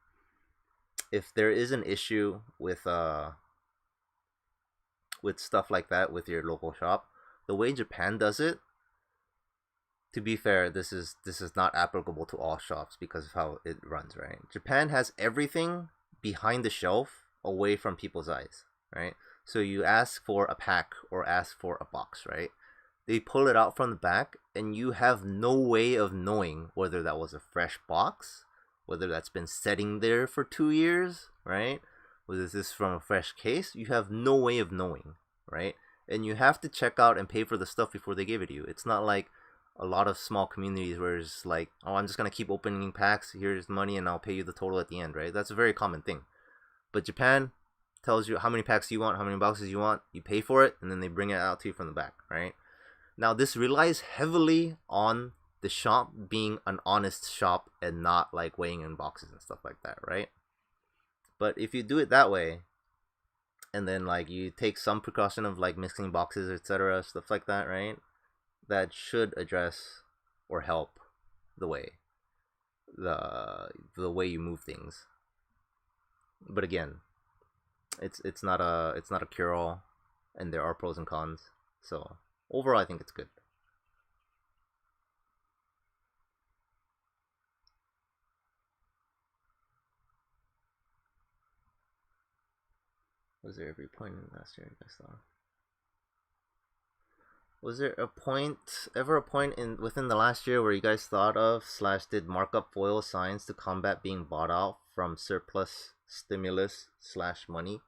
if there is an issue with stuff like that with your local shop, the way Japan does it, to be fair, this is not applicable to all shops because of how it runs, right? Japan has everything behind the shelf, away from people's eyes, right? So you ask for a pack or ask for a box, right? They pull it out from the back, and you have no way of knowing whether that was a fresh box, whether that's been sitting there for 2 years, right? Whether this is from a fresh case. You have no way of knowing, right? And you have to check out and pay for the stuff before they give it to you. It's not like a lot of small communities where it's like, oh, I'm just gonna keep opening packs. Here's money, and I'll pay you the total at the end, right? That's a very common thing. But Japan tells you how many packs you want, how many boxes you want. You pay for it, and then they bring it out to you from the back, right? Now, this relies heavily on the shop being an honest shop and not like weighing in boxes and stuff like that, right? But if you do it that way, and then like you take some precaution of like mixing boxes, etc., stuff like that, right? That should address or help the way the way you move things. But again, it's not a cure all, and there are pros and cons. So overall, I think it's good. Was there every point in last year you guys thought? Was there ever a point in within the last year where you guys thought of / did markup foil signs to combat being bought out from surplus stimulus / money?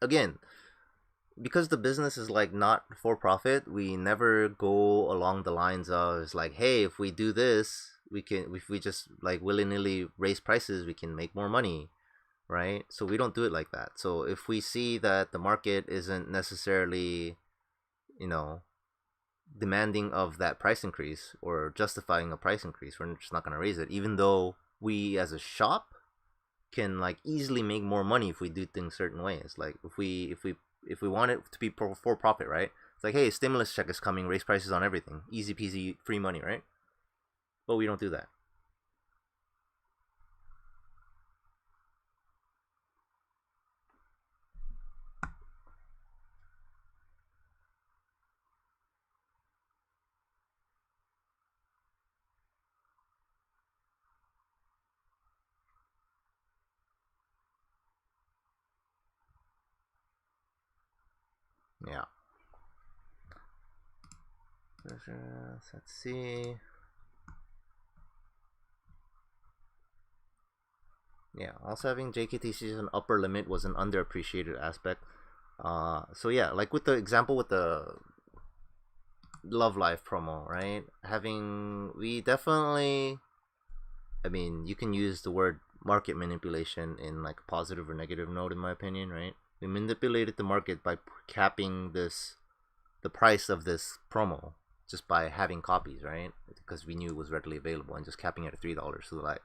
Again, because the business is like not for profit, we never go along the lines of it's like, hey, if we do this, we can, if we just like willy-nilly raise prices, we can make more money, right? So we don't do it like that. So if we see that the market isn't necessarily, you know, demanding of that price increase or justifying a price increase, we're just not going to raise it, even though we as a shop can like easily make more money if we do things certain ways. Like if we want it to be for profit, right? It's like, hey, stimulus check is coming, raise prices on everything, easy peasy, free money, right? But we don't do that. Yeah. Let's see. Yeah, also having JKTCG as an upper limit was an underappreciated aspect. So yeah, like with the example with the Love Life promo, right? We definitely, I mean, you can use the word market manipulation in like a positive or negative note, in my opinion, right? We manipulated the market by capping the price of this promo just by having copies, right? Because we knew it was readily available, and just capping it at $3. So like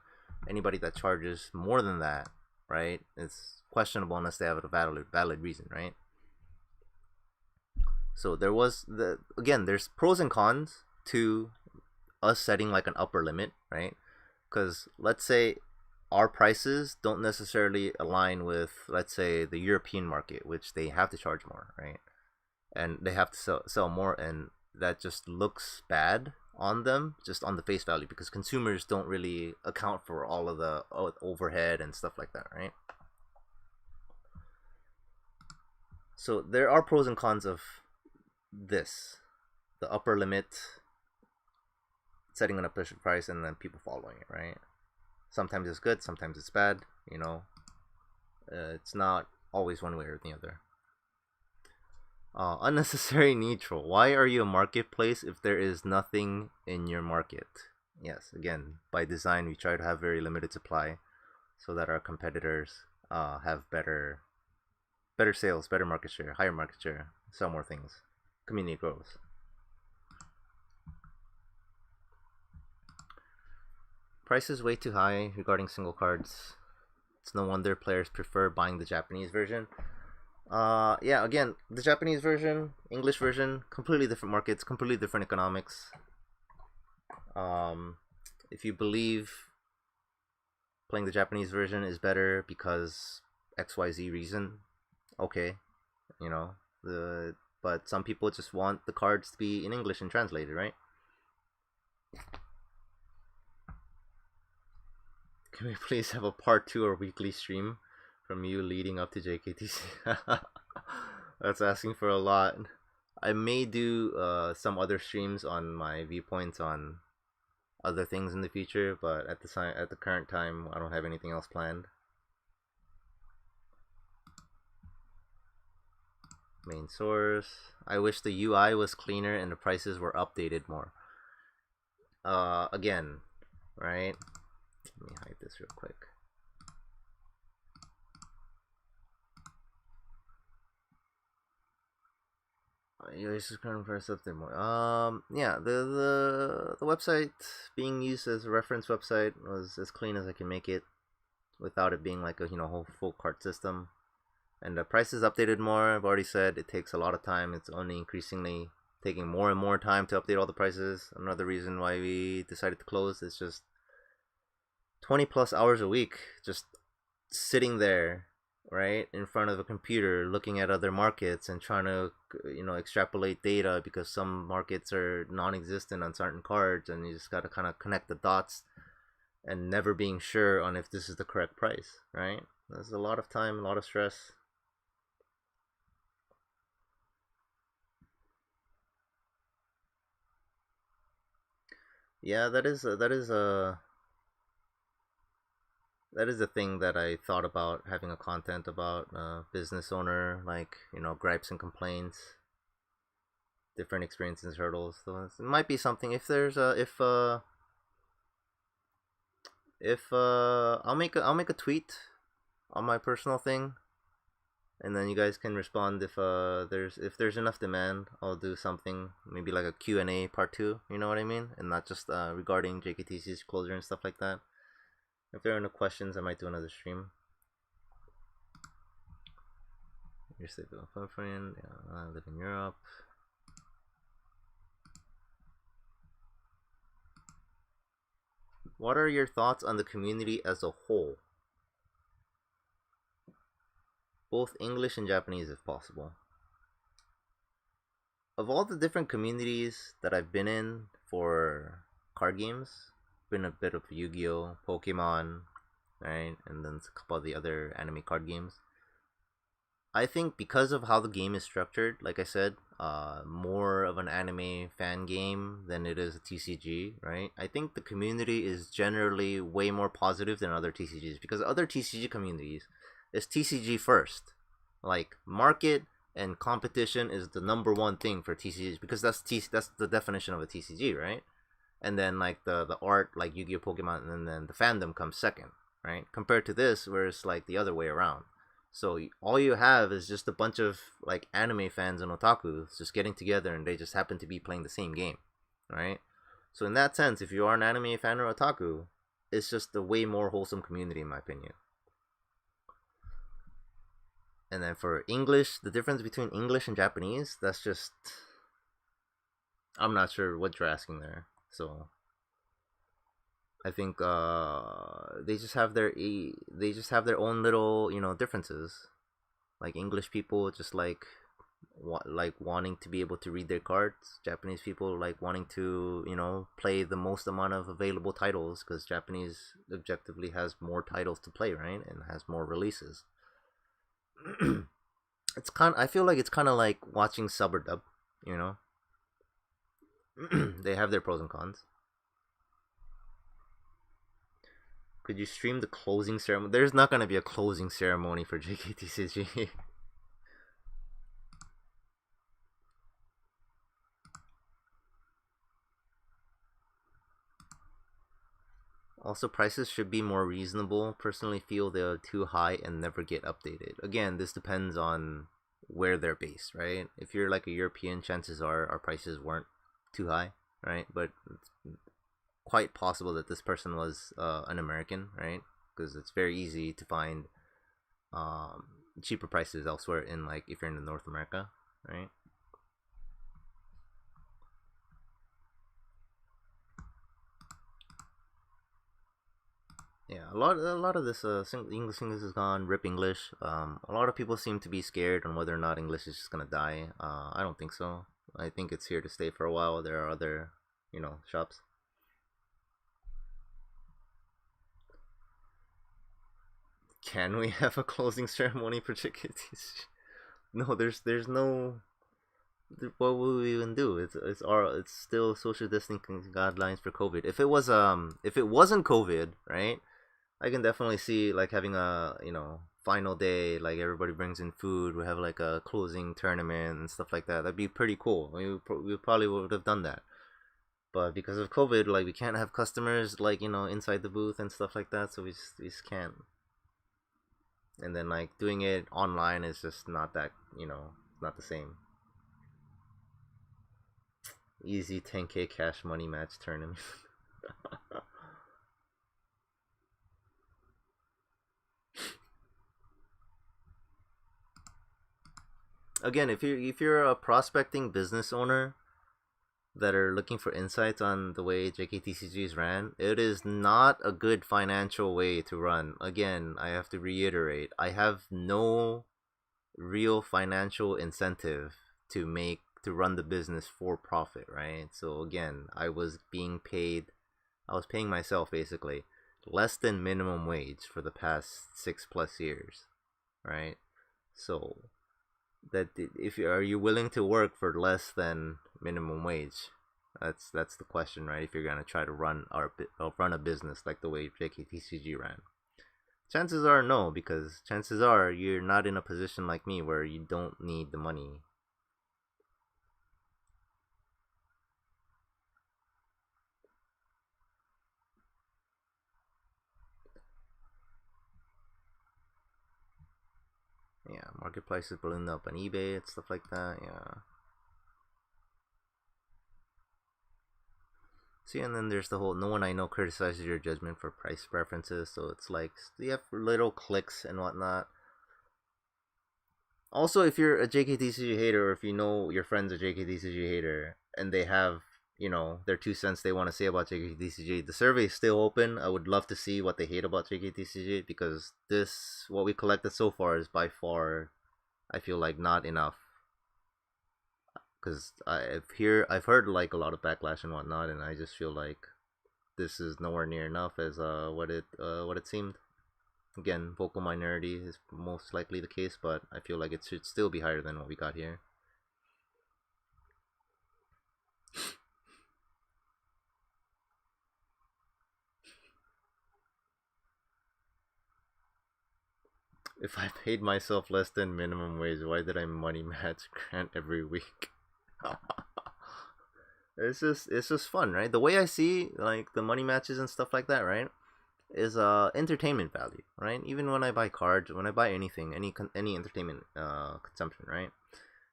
anybody that charges more than that, right, it's questionable unless they have a valid reason, right? So there's pros and cons to us setting like an upper limit, right? Because let's say our prices don't necessarily align with, let's say, the European market, which they have to charge more, right? And they have to sell more, and that just looks bad on them, just on the face value, because consumers don't really account for all of the overhead and stuff like that, right? So there are pros and cons of this, the upper limit, setting an official price and then people following it, right? Sometimes it's good, sometimes it's bad, you know. It's not always one way or the other. Unnecessary neutral. Why are you a marketplace if there is nothing in your market? Yes, again, by design, we try to have very limited supply so that our competitors have better sales, better market share, higher market share, sell more things. Community grows. Price is way too high regarding single cards. It's no wonder players prefer buying the Japanese version. Yeah, again, the Japanese version, English version, completely different markets, completely different economics. If you believe playing the Japanese version is better because XYZ reason. Okay, you know, the but some people just want the cards to be in English and translated, right? Can we please have a part 2 or weekly stream from you leading up to JKTC? That's asking for a lot. I may do some other streams on my viewpoints on other things in the future, but at the current time, I don't have anything else planned. Main source. I wish the UI was cleaner and the prices were updated more. Again, right? Let me hide this real quick. This is current price update more. Yeah, the website being used as a reference website was as clean as I can make it, without it being like a whole full cart system. And the price is updated more. I've already said it takes a lot of time. It's only increasingly taking more and more time to update all the prices. Another reason why we decided to close is just 20 plus hours a week just sitting there, right, in front of a computer looking at other markets and trying to extrapolate data, because some markets are non-existent on certain cards, and you just got to kind of connect the dots and never being sure on if this is the correct price, right? There's a lot of time, a lot of stress. Yeah, that is a thing that I thought about having a content about. Business owner, like, gripes and complaints, different experiences, hurdles. So it might be something. If there's a if I'll make a tweet on my personal thing, and then you guys can respond if there's enough demand. I'll do something, maybe like a Q&A part 2, you know what I mean, and not just regarding JKTC's Closure and stuff like that. If there are no questions, I might do another stream. You're safe in friend. I live in Europe. What are your thoughts on the community as a whole? Both English and Japanese if possible. Of all the different communities that I've been in for card games, been a bit of Yu-Gi-Oh, Pokemon, right, and then a couple of the other anime card games. I think because of how the game is structured, like I said, more of an anime fan game than it is a TCG, right? I think the community is generally way more positive than other TCGs, because other TCG communities is TCG first. Like, market and competition is the number one thing for TCGs, because that's the definition of a TCG, right? And then like the art, like Yu-Gi-Oh, Pokemon, and then the fandom comes second, right? Compared to this, where it's like the other way around. So all you have is just a bunch of like anime fans and otakus just getting together, and they just happen to be playing the same game, right? So in that sense, if you are an anime fan or otaku, it's just a way more wholesome community, in my opinion. And then for English, the difference between English and Japanese, that's just, I'm not sure what you're asking there. So I think they just have their own little differences. Like, English people just like wanting to be able to read their cards. Japanese people like wanting to play the most amount of available titles, because Japanese objectively has more titles to play, right, and has more releases. I feel like it's kind of like watching sub or dub, they have their pros and cons. Could you stream the closing ceremony? There's not gonna be a closing ceremony for JKTCG. Also, prices should be more reasonable. Personally feel they're too high and never get updated. Again, this depends on where they're based, right? If you're like a European, chances are our prices weren't too high, right? But it's quite possible that this person was an American, right? Because it's very easy to find cheaper prices elsewhere, in like if you're in North America, right? Yeah, a lot of this English is gone. Rip English. A lot of people seem to be scared on whether or not English is just gonna die. I don't think so. I think it's here to stay for a while. There are other, shops. Can we have a closing ceremony for JKTCG? No, there's no. What will we even do? It's still social distancing guidelines for COVID. If it wasn't COVID, right? I can definitely see like having a final day, like everybody brings in food. We have like a closing tournament and stuff like that. That'd be pretty cool. We probably would have done that, but because of COVID, like we can't have customers like inside the booth and stuff like that. So we just can't. And then like doing it online is just not that not the same. Easy 10K cash money match tournament. Again, if you're a prospecting business owner that are looking for insights on the way JKTCG is ran, it is not a good financial way to run. Again, I have to reiterate, I have no real financial incentive to run the business for profit, right? So again, I was paying myself basically less than minimum wage for the past 6+ years, right? So that if you are you willing to work for less than minimum wage? That's the question, right? If you're gonna try to run a business like the way JKTCG ran, chances are no, because chances are you're not in a position like me where you don't need the money. Yeah, marketplaces ballooned up on eBay and stuff like that. Yeah. See, and then there's the whole no one I know criticizes your judgment for price preferences. So it's like you have little clicks and whatnot. Also, if you're a JKTCG hater, or if you know your friend's a JKTCG hater, and they have their 2 cents they want to say about JKTCG, the survey is still open. I would love to see what they hate about JKTCG, because what we collected so far is by far, I feel like, not enough. Because I've heard like a lot of backlash and whatnot, and I just feel like this is nowhere near enough as what it seemed. Again, vocal minority is most likely the case, but I feel like it should still be higher than what we got here. If I paid myself less than minimum wage, why did I money match Grant every week? It's just fun, right? The way I see like the money matches and stuff like that, right? Is entertainment value, right? Even when I buy cards, when I buy anything, any entertainment consumption, right?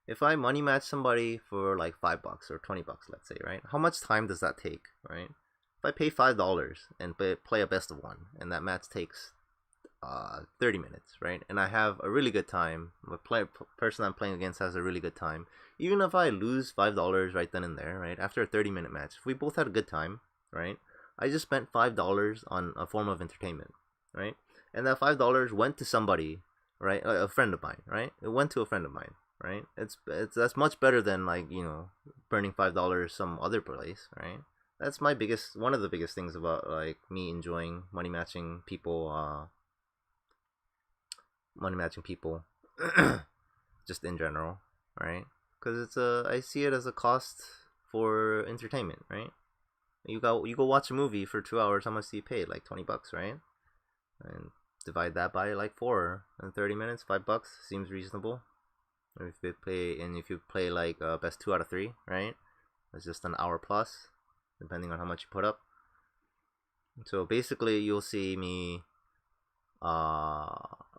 If I money match somebody for like $5 or $20, let's say, right? How much time does that take, right? If I pay $5 and play a best of one, and that match takes 30 minutes, right? And I have a really good time. Person I'm playing against has a really good time. Even if I lose $5 right then and there, right? After a 30-minute match, if we both had a good time, right? I just spent $5 on a form of entertainment, right? And that $5 went to somebody, right? A friend of mine, right? It went to a friend of mine, right? It's that's much better than like burning $5 some other place, right? That's one of the biggest things about like me enjoying money matching people, just in general, right? Because I see it as a cost for entertainment, right? You go watch a movie for 2 hours. How much do you pay? Like $20, right? And divide that by like 4 and 30 minutes. $5 seems reasonable. If you play like best 2 out of 3, right? It's just an hour plus, depending on how much you put up. So basically, you'll see me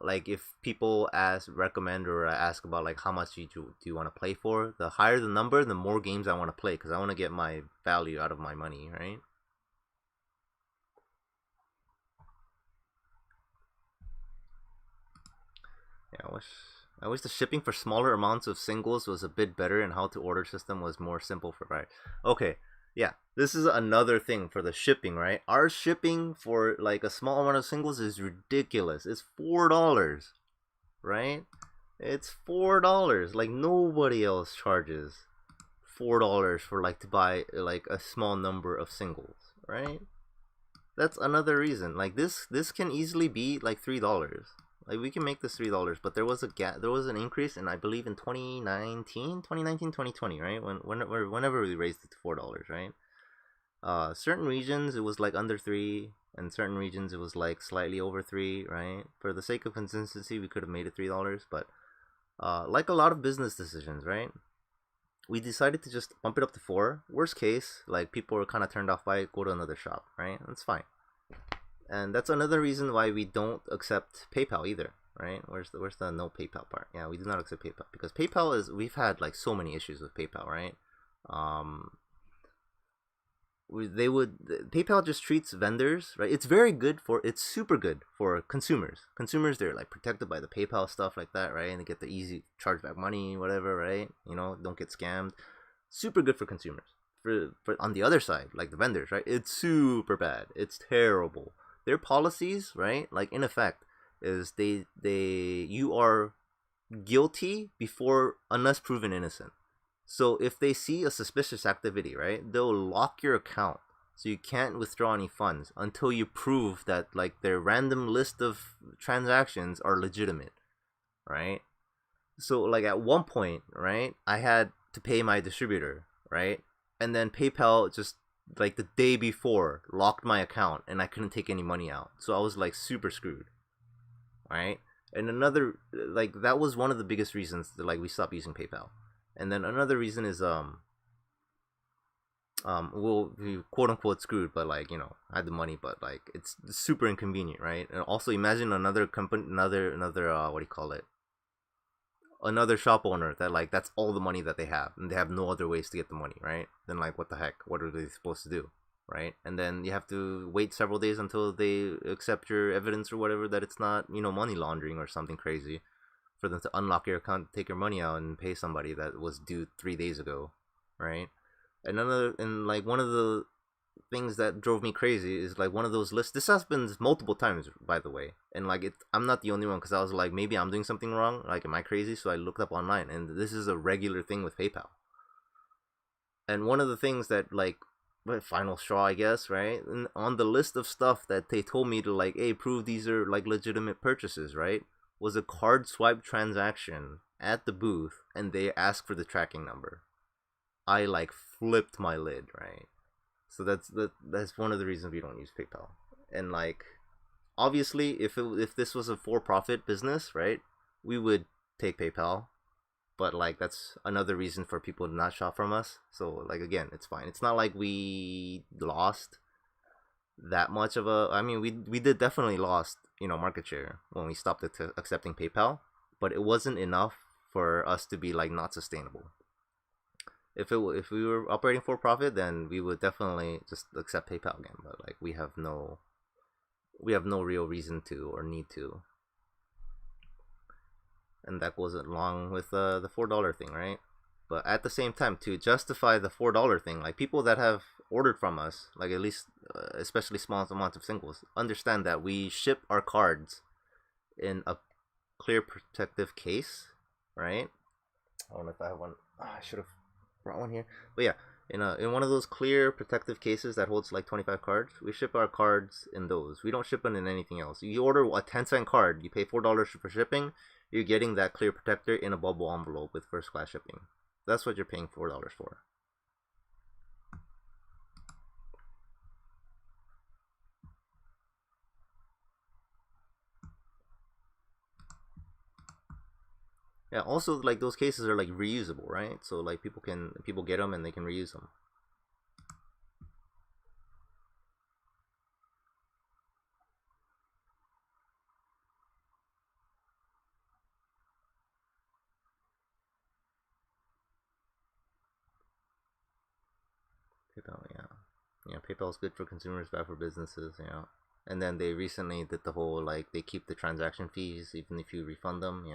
like if people recommend or ask about like how much do you want to play for, the higher the number, the more games I want to play, because I want to get my value out of my money, right? Yeah, I wish the shipping for smaller amounts of singles was a bit better, and how to order system was more simple for right. Okay, Yeah, this is another thing for the shipping, right? Our shipping for like a small amount of singles is ridiculous. It's $4, right? It's $4. Like nobody else charges $4 for like to buy like a small number of singles, right? That's another reason. Like this can easily be like $3. Like we can make this $3, but there was a gap. There was an increase, and I believe in 2019, 2020, right? Whenever we raised it to $4, right? Certain regions it was like under three, and certain regions it was like slightly over three, right? For the sake of consistency, we could have made it $3, but like a lot of business decisions, right? We decided to just bump it up to four. Worst case, like people were kind of turned off by it, go to another shop, right? That's fine. And that's another reason why we don't accept PayPal either, right? Where's the no PayPal part? Yeah, we do not accept PayPal because PayPal is we've had like so many issues with PayPal, right? Um, they would PayPal just treats vendors, right? It's super good for consumers. Consumers, they're like protected by the PayPal stuff like that, right? And they get the easy chargeback money, whatever, right? Don't get scammed. Super good for consumers. For on the other side, like the vendors, right? It's super bad. It's terrible. Their policies, right? Like in effect, is they you are guilty before unless proven innocent. So if they see a suspicious activity, right, they'll lock your account so you can't withdraw any funds until you prove that like their random list of transactions are legitimate, right? So like at one point, right, I had to pay my distributor, right? And then PayPal just like the day before locked my account and I couldn't take any money out. So I was like super screwed, right? And another like that was one of the biggest reasons that like we stopped using PayPal. And then another reason is well, we quote unquote screwed, but like I had the money, but like it's super inconvenient, right? And also imagine another company, another what do you call it? Another shop owner that like that's all the money that they have, and they have no other ways to get the money, right? Then like what the heck? What are they supposed to do, right? And then you have to wait several days until they accept your evidence or whatever that it's not money laundering or something crazy for them to unlock your account, take your money out, and pay somebody that was due 3 days ago, right? And like one of the things that drove me crazy is like one of those lists. This has been multiple times, by the way, and like I'm not the only one because I was like maybe I'm doing something wrong. Like, am I crazy? So I looked up online, and this is a regular thing with PayPal. And one of the things that like final straw, I guess, right? And on the list of stuff that they told me to like, hey, prove these are like legitimate purchases, right? Was a card swipe transaction at the booth, and they asked for the tracking number. I like flipped my lid, right? So that's one of the reasons we don't use PayPal. And like obviously if this was a for-profit business, right, we would take PayPal, but like that's another reason for people to not shop from us. So like again, it's fine. It's not like we lost that much of a I mean we did definitely lost, market share when we stopped accepting PayPal, but it wasn't enough for us to be like not sustainable. If we were operating for profit, then we would definitely just accept PayPal again. But like we have no real reason to or need to, and that goes along with the $4 thing, right? But at the same time, to justify the $4 thing, like people that have ordered from us, like at least especially small amounts of singles, understand that we ship our cards in a clear protective case, right? I don't know if I have one. I should have brought one here. But yeah, in one of those clear protective cases that holds like 25 cards, we ship our cards in those. We don't ship them in anything else. You order a 10-cent card, you pay $4 for shipping, you're getting that clear protector in a bubble envelope with first class shipping. That's what you're paying $4 for. Yeah, also like those cases are like reusable, right? So like people get them and they can reuse them. PayPal, yeah. Yeah, PayPal's good for consumers, bad for businesses, And then they recently did the whole like they keep the transaction fees even if you refund them,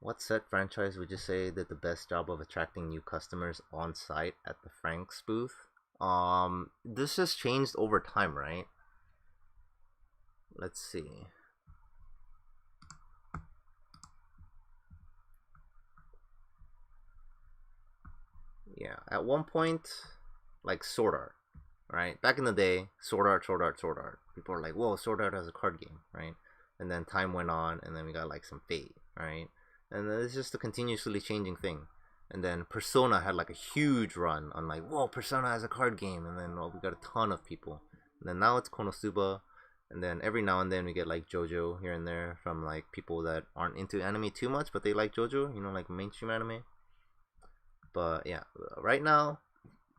What set franchise would you say did the best job of attracting new customers on site at the Frank's booth? This has changed over time, right? Let's see. Yeah, at one point, like Sword Art, right? Back in the day, Sword Art, Sword Art, Sword Art. People are like, whoa, Sword Art has a card game, right? And then time went on, and then we got like some Fate, right? And then it's just a continuously changing thing. And then Persona had like a huge run on like, whoa, Persona has a card game, and then we got a ton of people. And then now it's Konosuba, and then every now and then we get like JoJo here and there from like people that aren't into anime too much, but they like JoJo, you know, like mainstream anime. But yeah, right now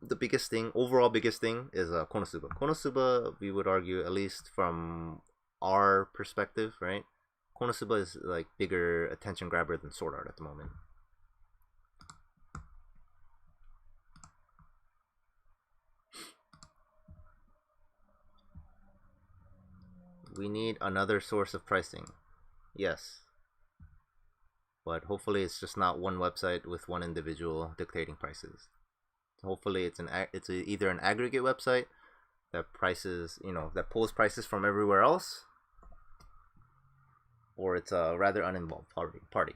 the biggest thing, overall biggest thing, is Konosuba. Konosuba, we would argue, at least from our perspective, right? Konosuba is like bigger attention grabber than Sword Art at the moment. We need another source of pricing. Yes, but hopefully it's just not one website with one individual dictating prices. Hopefully it's either an aggregate website that prices, you know, that pulls prices from everywhere else, or it's a rather uninvolved party.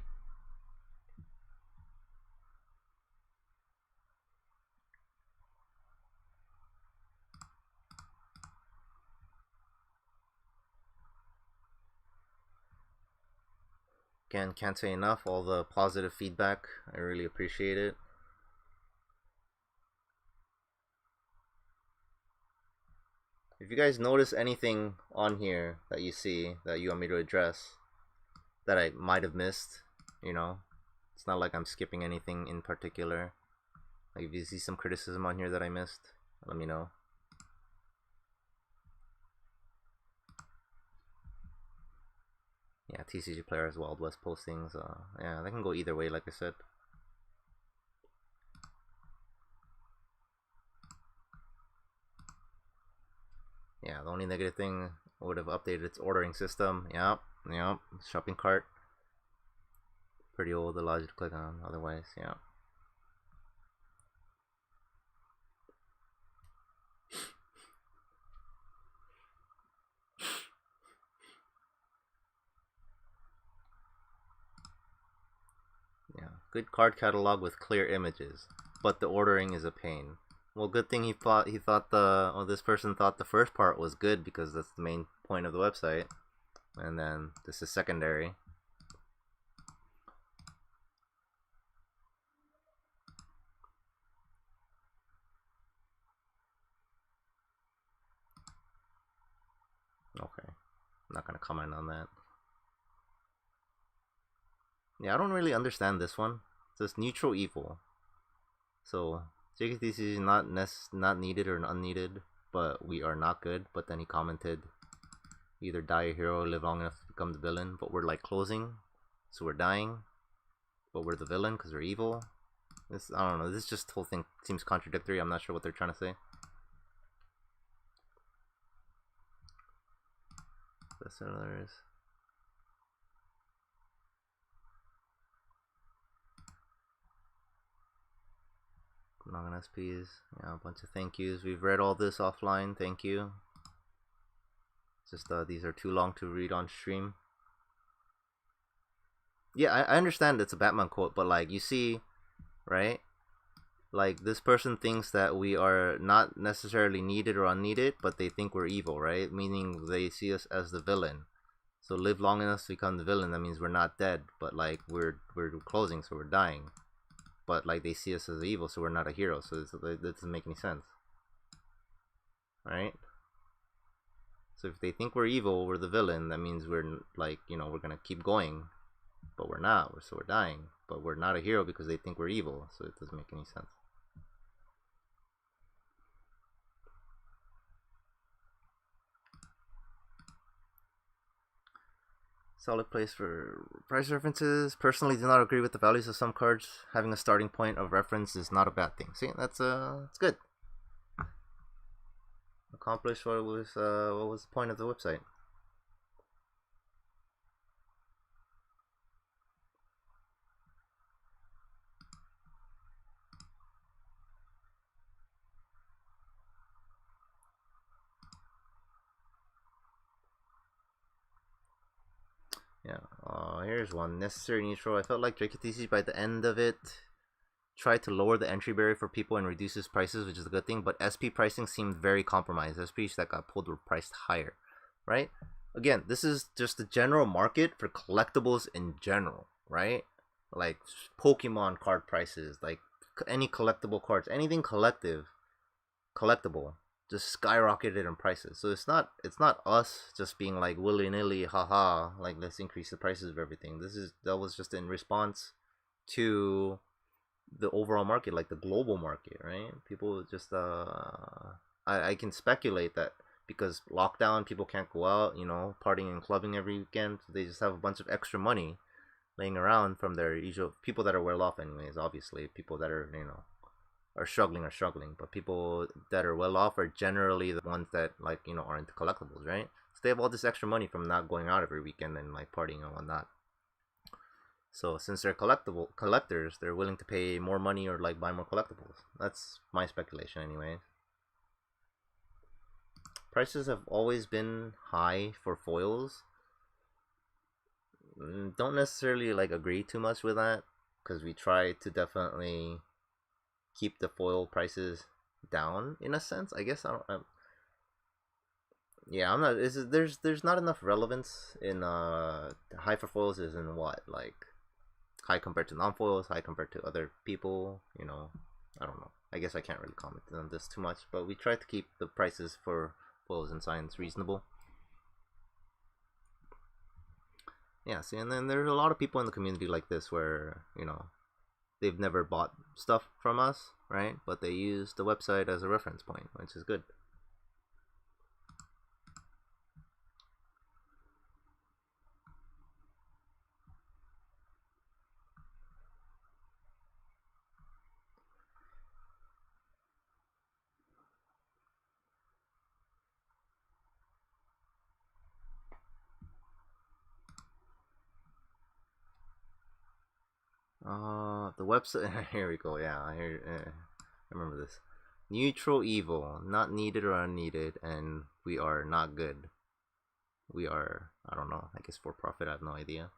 Again, can't say enough. All the positive feedback, I really appreciate it. If you guys notice anything on here that you see that you want me to address that I might have missed, you know, it's not like I'm skipping anything in particular. Like if you see some criticism on here that I missed, let me know. Yeah, TCG Players, Wild West postings. Yeah, they can go either way, like I said. Yeah, the only negative thing would have updated its ordering system. Yep. Shopping cart. Pretty old, allows you to click on. Otherwise, yeah. Yeah, good card catalog with clear images, but the ordering is a pain. Well, good thing this person thought the first part was good because that's the main point of the website, and then this is secondary. Okay, I'm not gonna comment on that. Yeah, I don't really understand this one. It says neutral evil. So JKTCG is not needed or unneeded, but we are not good. But then he commented, either die a hero, live long enough to become the villain. But we're like closing, so we're dying, but we're the villain because we're evil. I don't know. This just whole thing seems contradictory. I'm not sure what they're trying to say. Bestsellers. Non SPs. Yeah, a bunch of thank yous. We've read all this offline. Thank you. Just these are too long to read on stream. Yeah, I understand it's a Batman quote, but like you see, right? Like this person thinks that we are not necessarily needed or unneeded, but they think we're evil, right? Meaning they see us as the villain. So live long enough to become the villain. That means we're not dead, but like we're closing, so we're dying. But like they see us as evil, so we're not a hero. So that doesn't make any sense, right? So if they think we're evil, we're the villain. That means we're like, you know, we're gonna keep going, but we're not. So we're dying, but we're not a hero because they think we're evil. So it doesn't make any sense. Solid place for price references. Personally, do not agree with the values of some cards. Having a starting point of reference is not a bad thing. See, that's good. Accomplished what was the point of the website? Yeah. Here's one. Necessary neutral. I felt like JKTCG by the end of it tried to lower the entry barrier for people and reduces prices, which is a good thing. But SP pricing seemed very compromised. SPs that got pulled were priced higher, right? Again, this is just the general market for collectibles in general, right? Like Pokemon card prices, like any collectible cards, anything collectible, just skyrocketed in prices. So it's not us just being like willy nilly, haha, like let's increase the prices of everything. That was just in response to the overall market, like the global market, right? People just I can speculate that because lockdown, people can't go out, partying and clubbing every weekend. So they just have a bunch of extra money laying around from their usual people that are well off, anyways. Obviously, people that are are struggling, but people that are well off are generally the ones that are into collectibles, right? So they have all this extra money from not going out every weekend and like partying and whatnot. So since they're collectible collectors, they're willing to pay more money or like buy more collectibles. That's my speculation, anyway. Prices have always been high for foils. Don't necessarily like agree too much with that because we try to definitely keep the foil prices down in a sense. I guess I don't. Yeah, I'm not. There's not enough relevance in high for foils is in what, like high compared to non foils, high compared to other people. I don't know. I guess I can't really comment on this too much, but we try to keep the prices for foils and signs reasonable. Yeah, see, and then there's a lot of people in the community like this where they've never bought stuff from us, right? But they use the website as a reference point, which is good. The website. Here we go. Yeah, I remember this. Neutral evil, not needed or unneeded, and we are not good. We are, I don't know. I guess for profit. I have no idea.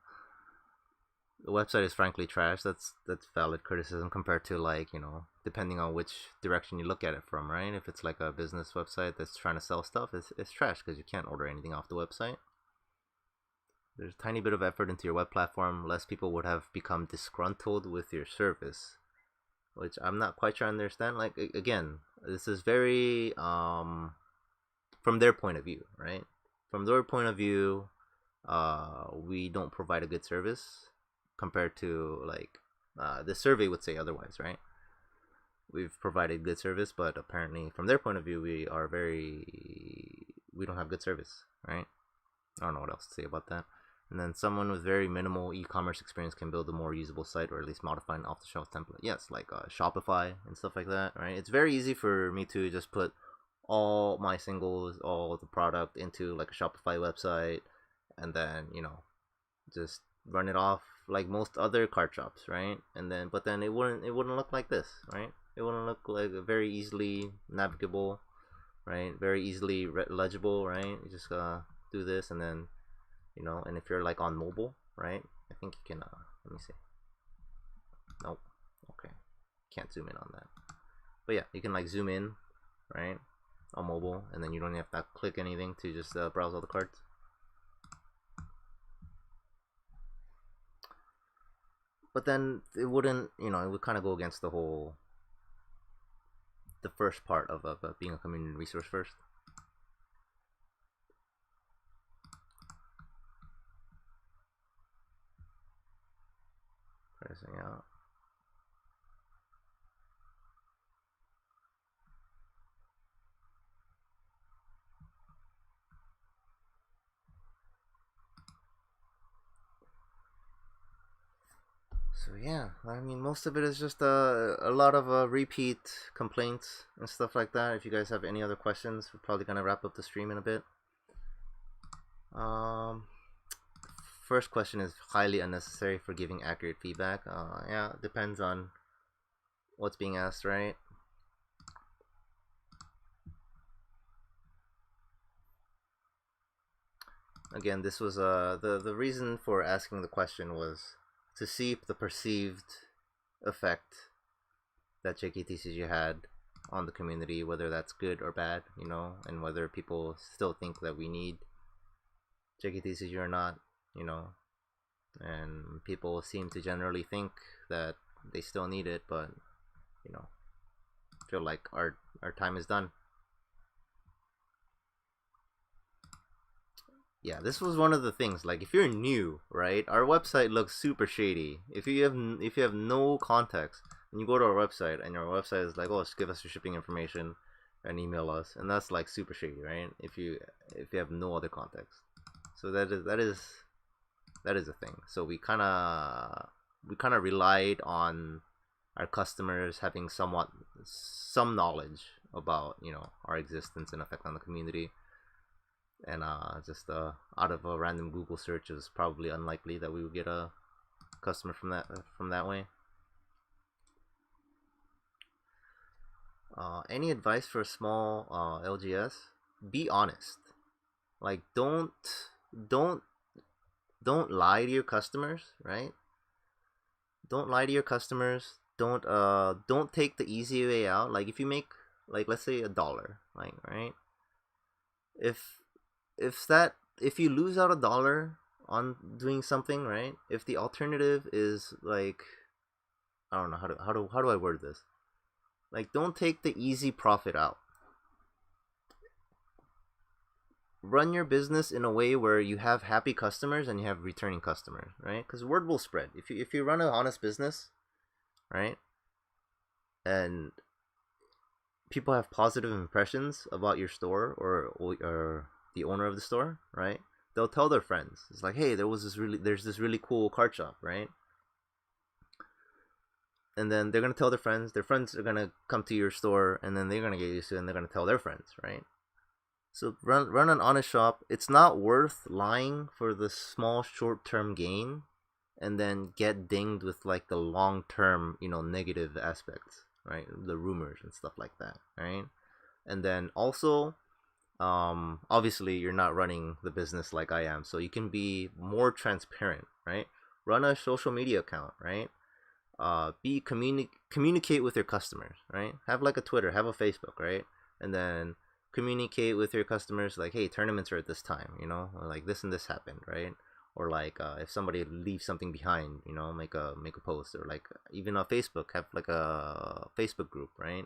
The website is frankly trash. That's valid criticism compared to like depending on which direction you look at it from, right? If it's like a business website that's trying to sell stuff, it's trash because you can't order anything off the website. There's a tiny bit of effort into your web platform, less people would have become disgruntled with your service, which I'm not quite sure I understand. Like again, this is very from their point of view, right? From their point of view, we don't provide a good service compared to like the survey would say otherwise, right? We've provided good service, but apparently from their point of view, we don't have good service, right? I don't know what else to say about that. And then someone with very minimal e-commerce experience can build a more usable site or at least modify an off-the-shelf template. Yes, like Shopify and stuff like that, right? It's very easy for me to just put all my singles, all the product into like a Shopify website, and then just run it off like most other card shops, right? But then it wouldn't look like this, right? It wouldn't look like very easily navigable, right? Very easily legible, right? You just do this, and then and if you're like on mobile, right? I think you can. Let me see. Nope. Okay. Can't zoom in on that. But yeah, you can like zoom in, right? On mobile, and then you don't have to click anything to just browse all the cards. But then it wouldn't, it would kind of go against the first part of being a community resource first. Pressing out. So yeah, I mean, most of it is just a lot of repeat complaints and stuff like that. If you guys have any other questions, we're probably gonna wrap up the stream in a bit. First question is highly unnecessary for giving accurate feedback. Yeah, depends on what's being asked, right? again, this was the reason for asking the question was to see the perceived effect that JKTCG had on the community, whether that's good or bad, you know, and whether people still think that we need JKTCG or not, you know. And people seem to generally think that they still need it, but you know, feel like our time is done. Yeah, this was one of the things. Like, if you're new, right, our website looks super shady. If you have no context, and you go to our website and your website is like, oh, just give us your shipping information and email us, and that's like super shady, right? If you have no other context, so that is a thing. So we kind of relied on our customers having some knowledge about, you know, our existence and effect on the community. And just out of a random Google search, is probably unlikely that we would get a customer from that way. Any advice for a small LGS? Be honest. Like, don't don't lie to your customers, right? Don't lie to your customers. Don't take the easy way out. Like, if you make, like, let's say $1, like, right? If if you lose out $1 on doing something, right? If the alternative is like, I don't know how do I word this? Like, don't take the easy profit out. Run your business in a way where you have happy customers and you have returning customers, right? Because word will spread. If you run an honest business, right, and people have positive impressions about your store, or the owner of the store, right? They'll tell their friends. It's like, hey, there's this really cool card shop, right? And then they're gonna tell their friends. Their friends are gonna come to your store, and then they're gonna get used to it, and they're gonna tell their friends, right? So run an honest shop. It's not worth lying for the small short term gain, and then get dinged with like the long term, you know, negative aspects, right? The rumors and stuff like that, right? And then also, obviously you're not running the business like I am, so you can be more transparent, right? Run a social media account, right? Communicate with your customers, right? Have like a Twitter, have a Facebook, right? And then communicate with your customers like, hey, tournaments are at this time, you know, or like this and this happened, right? Or like, if somebody leaves something behind, you know, make a post, or like even on Facebook, have like a Facebook group, right?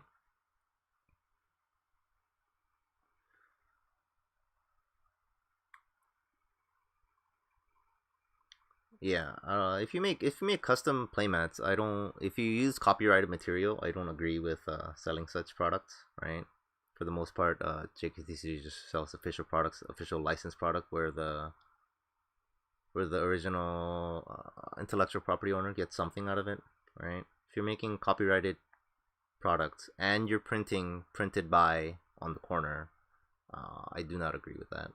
Yeah, if you make custom playmats, I don't. If you use copyrighted material, I don't agree with selling such products, right? For the most part, JKTC just sells official products, official licensed product, where the original intellectual property owner gets something out of it, right? If you're making copyrighted products and you're printed by on the corner, I do not agree with that.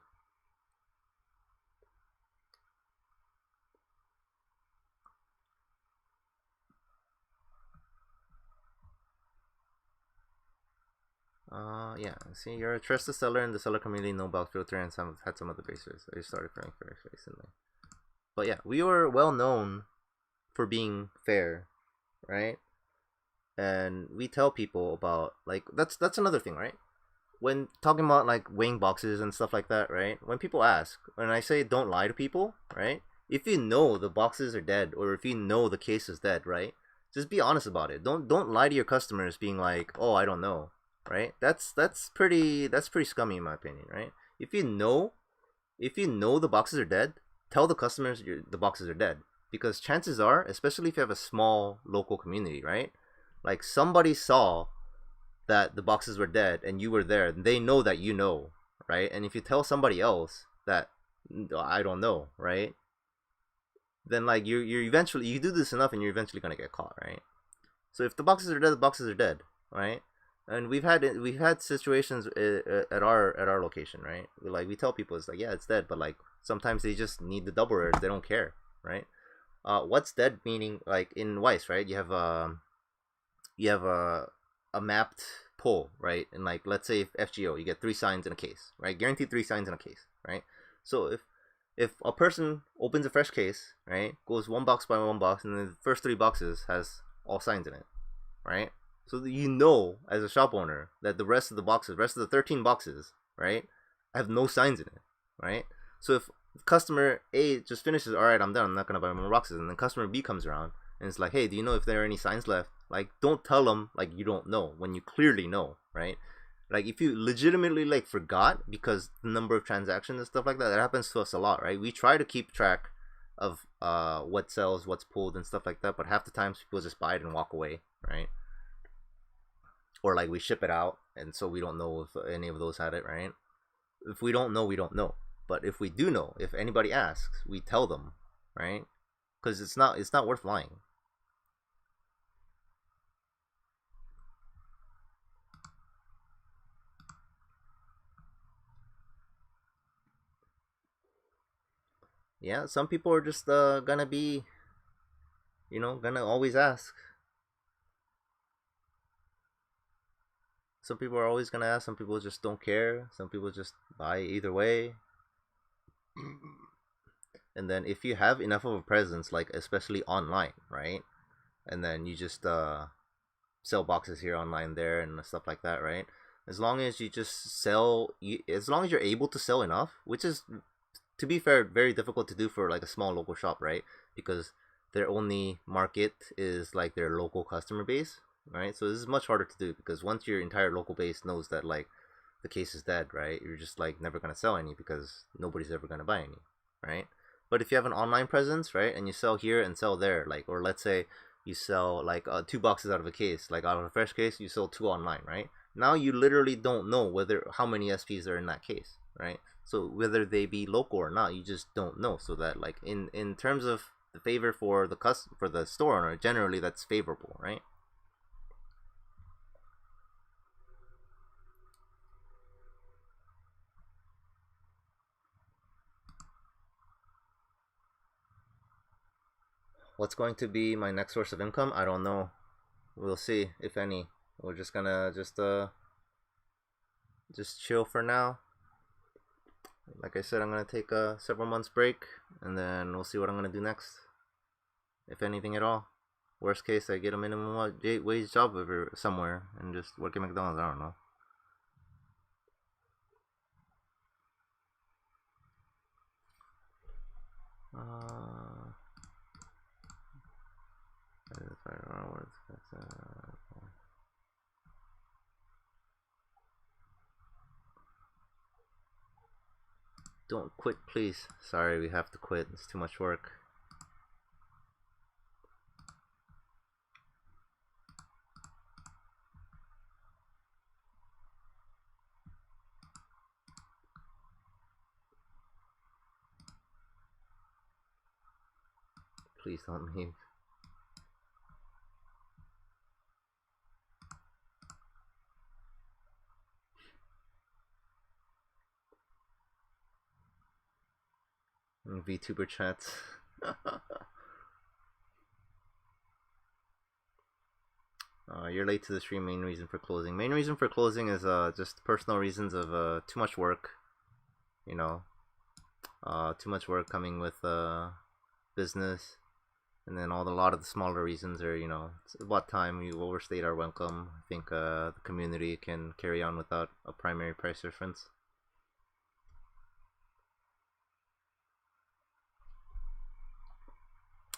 Yeah. See, you're a trusted seller in the seller community. No box filter, and had some other bases. I started very recently. But yeah, we were well known for being fair, right? And we tell people about, like, that's another thing, right? When talking about like weighing boxes and stuff like that, right? When people ask, when I say don't lie to people, right? If you know the boxes are dead, or if you know the case is dead, right? Just be honest about it. Don't lie to your customers, being like, oh, I don't know, right? That's pretty scummy in my opinion, right? If you know if you know the boxes are dead, tell the customers the boxes are dead, because chances are, especially if you have a small local community, right? Like, somebody saw that the boxes were dead and you were there, they know that you know, right? And if you tell somebody else that I don't know, right? Then like you're eventually, you do this enough and you're eventually gonna get caught, right? So if the boxes are dead, the boxes are dead, right? And we've had situations at our location, right? Like, we tell people it's like, yeah, it's dead, but like sometimes they just need the double rares, they don't care, right? What's dead meaning, like in Weiss, right? You have a mapped pull, right? And like, let's say if FGO, you get 3 signs in a case, right? Guaranteed 3 signs in a case, right? So if a person opens a fresh case, right, goes one box by one box, and the first three boxes has all signs in it, right? So that you know, as a shop owner, that the rest of the boxes, rest of the 13 boxes, right, have no signs in it, right? So if customer A just finishes, all right, I'm done, I'm not gonna buy more boxes, and then customer B comes around and it's like, hey, do you know if there are any signs left? Like, don't tell them like you don't know when you clearly know, right? Like if you legitimately like forgot because the number of transactions and stuff like that, that happens to us a lot, right? We try to keep track of what sells, what's pulled, and stuff like that, but half the times people just buy it and walk away, right? Or like we ship it out, and so we don't know if any of those had it, right? If we don't know, we don't know. But if we do know, if anybody asks, we tell them, right? Because it's not worth lying. Yeah, some people are just gonna be, gonna always ask. Some people are always gonna ask. Some people just don't care. Some people just buy either way. And then if you have enough of a presence, like especially online, right? And then you just sell boxes here, online, there, and stuff like that, right? As long as you just as long as you're able to sell enough, which is, to be fair, very difficult to do for like a small local shop, right? Because their only market is like their local customer base, right? So this is much harder to do because once your entire local base knows that like the case is dead, right? You're just like never gonna sell any because nobody's ever gonna buy any, right? But if you have an online presence, right, and you sell here and sell there, like, or let's say you sell like two boxes out of a case, like out of a fresh case, you sell two online, right? Now you literally don't know whether how many SPs are in that case, right? So whether they be local or not, you just don't know. So that like in terms of the favor for the store owner, generally that's favorable, right? What's going to be my next source of income? I don't know. We'll see if any. We're just gonna just chill for now. Like I said, I'm gonna take a several months break, and then we'll see what I'm gonna do next, if anything at all. Worst case, I get a minimum wage job somewhere and just work at McDonald's. I don't know. Uh, don't quit, please. Sorry, we have to quit. It's too much work. Please don't leave. VTuber chats. You're late to the stream. Main reason for closing. Main reason for closing is just personal reasons of too much work. You know, too much work coming with business, and then a lot of the smaller reasons are, it's about time we overstayed our welcome. I think the community can carry on without a primary price difference.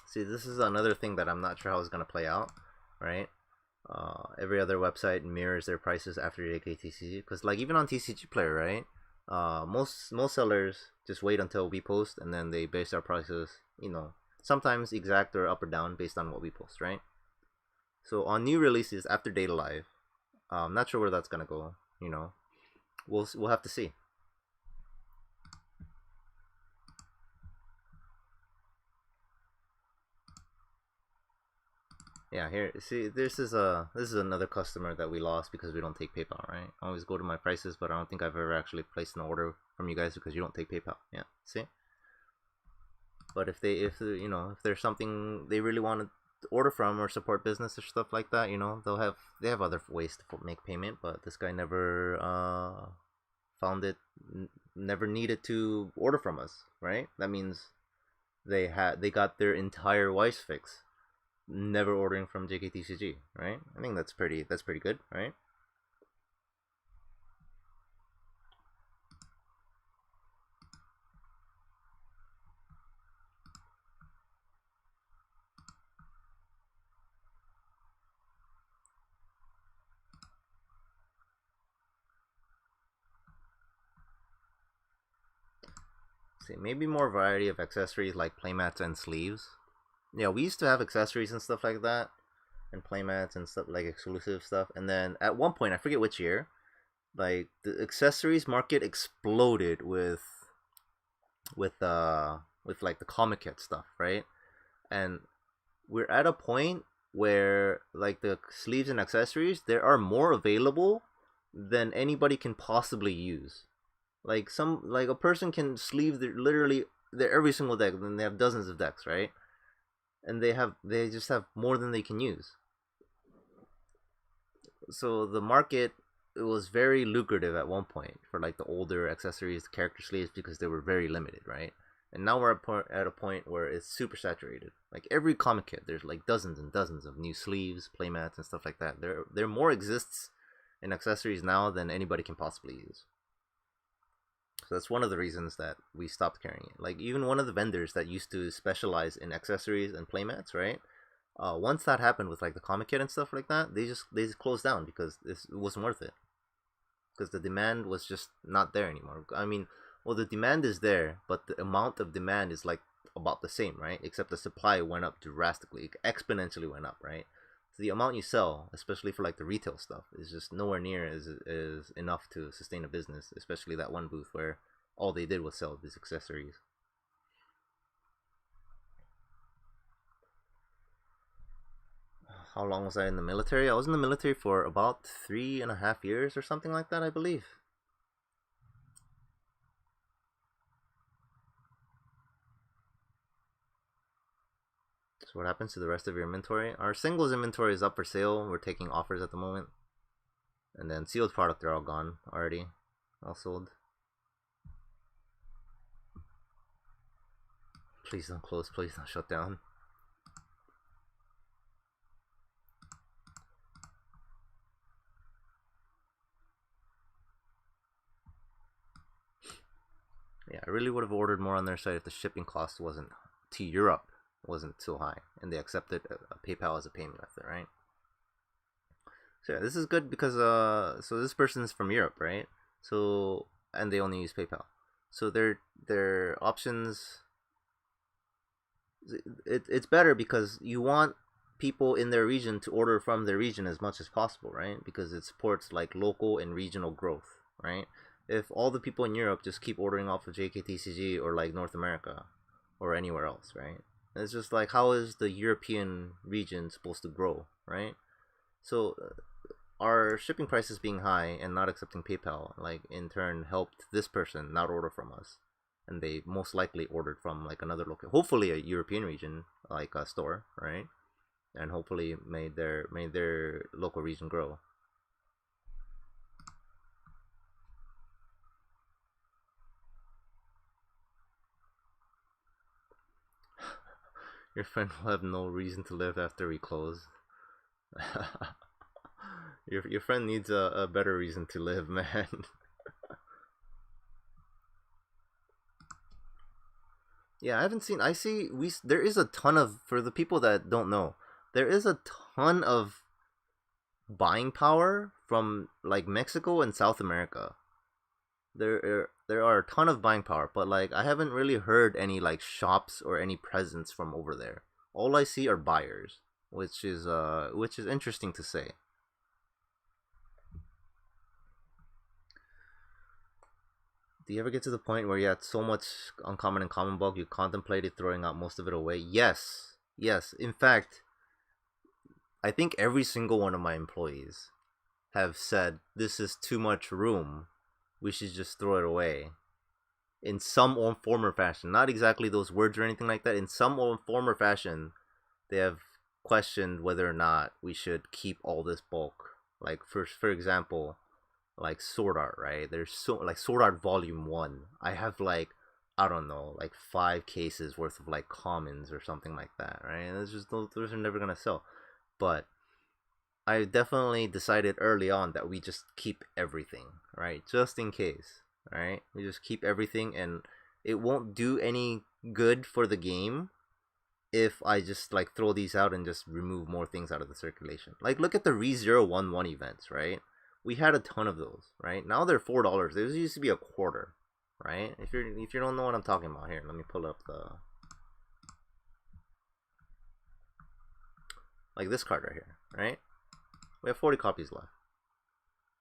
See, this is another thing that I'm not sure how it's gonna play out, right? Every other website mirrors their prices after JKTCG, because like even on TCG Player, right? Most sellers just wait until we post and then they base our prices, sometimes exact or up or down based on what we post, right? So on new releases after Data Live, I'm not sure where that's gonna go. We'll have to see. Yeah, here, see, this is another customer that we lost because we don't take PayPal, right? I always go to my prices, but I don't think I've ever actually placed an order from you guys because you don't take PayPal. Yeah, see. But if there's something they really want to order from or support business or stuff like that, they have other ways to make payment. But this guy never found it never needed to order from us, right? That means they got their entire wife's fix, never ordering from JKTCG, right? I think that's pretty good, right? See, maybe more variety of accessories like playmats and sleeves. Yeah, we used to have accessories and stuff like that, and playmats and stuff like exclusive stuff. And then at one point, I forget which year, like the accessories market exploded with like the comic kit stuff, right? And we're at a point where like the sleeves and accessories there are more available than anybody can possibly use. Like a person can sleeve their every single deck, and they have dozens of decks, right? And they just have more than they can use. So the market, it was very lucrative at one point for like the older accessories, the character sleeves, because they were very limited, right? And now we're at a point where it's super saturated. Like every comic kit, there's like dozens and dozens of new sleeves, playmats, and stuff like that. There more exists in accessories now than anybody can possibly use. So that's one of the reasons that we stopped carrying it. Like even one of the vendors that used to specialize in accessories and playmats, right? Once that happened with like the comic kit and stuff like that, they just closed down because it wasn't worth it. Because the demand was just not there anymore. I mean, well, the demand is there, but the amount of demand is like about the same, right? Except the supply went up drastically, exponentially went up, right? So the amount you sell, especially for like the retail stuff, is just nowhere near as enough to sustain a business. Especially that one booth where all they did was sell these accessories. How long was I in the military? I was in the military for about 3.5 years or something like that, I believe. So what happens to the rest of your inventory? Our singles inventory is up for sale. We're taking offers at the moment. And then sealed product, they're all gone already. All sold. Please don't close. Please don't shut down. Yeah, I really would have ordered more on their site if the shipping cost wasn't to Europe wasn't too high, and they accepted PayPal as a payment method, right? So yeah, this is good because so this person is from Europe, right? So and they only use PayPal, so their options. It's better because you want people in their region to order from their region as much as possible, right? Because it supports like local and regional growth, right? If all the people in Europe just keep ordering off of JKTCG or like North America or anywhere else, right? It's just like how is the European region supposed to grow, right? So our shipping prices being high and not accepting PayPal, like in turn helped this person not order from us, and they most likely ordered from like another local, hopefully a European region like a store, right? And hopefully made their local region grow. Your friend will have no reason to live after we close. Your friend needs a better reason to live, man. Yeah, I haven't seen. I see. There is a ton of, for the people that don't know, there is a ton of buying power from like Mexico and South America. There are a ton of buying power, but like I haven't really heard any like shops or any presence from over there. All I see are buyers, which is interesting to say. Do you ever get to the point where you had so much uncommon and common bulk you contemplated throwing out most of it away? Yes. Yes. In fact, I think every single one of my employees have said this is too much room. We should just throw it away. In some form or fashion. Not exactly those words or anything like that. In some form or fashion, they have questioned whether or not we should keep all this bulk. Like for example, like Sword Art, right? There's so like Sword Art Volume 1. I have like, I don't know, like 5 cases worth of like commons or something like that, right? And it's just those are never gonna sell. But I definitely decided early on that we just keep everything, right? Just in case, right? We just keep everything, and it won't do any good for the game if I just like throw these out and just remove more things out of the circulation. Like look at the Re011 events, right? We had a ton of those, right? Now they're $4. Those used to be a quarter, right? If you don't know what I'm talking about, here, let me pull up the like this card right here, right? We have 40 copies left,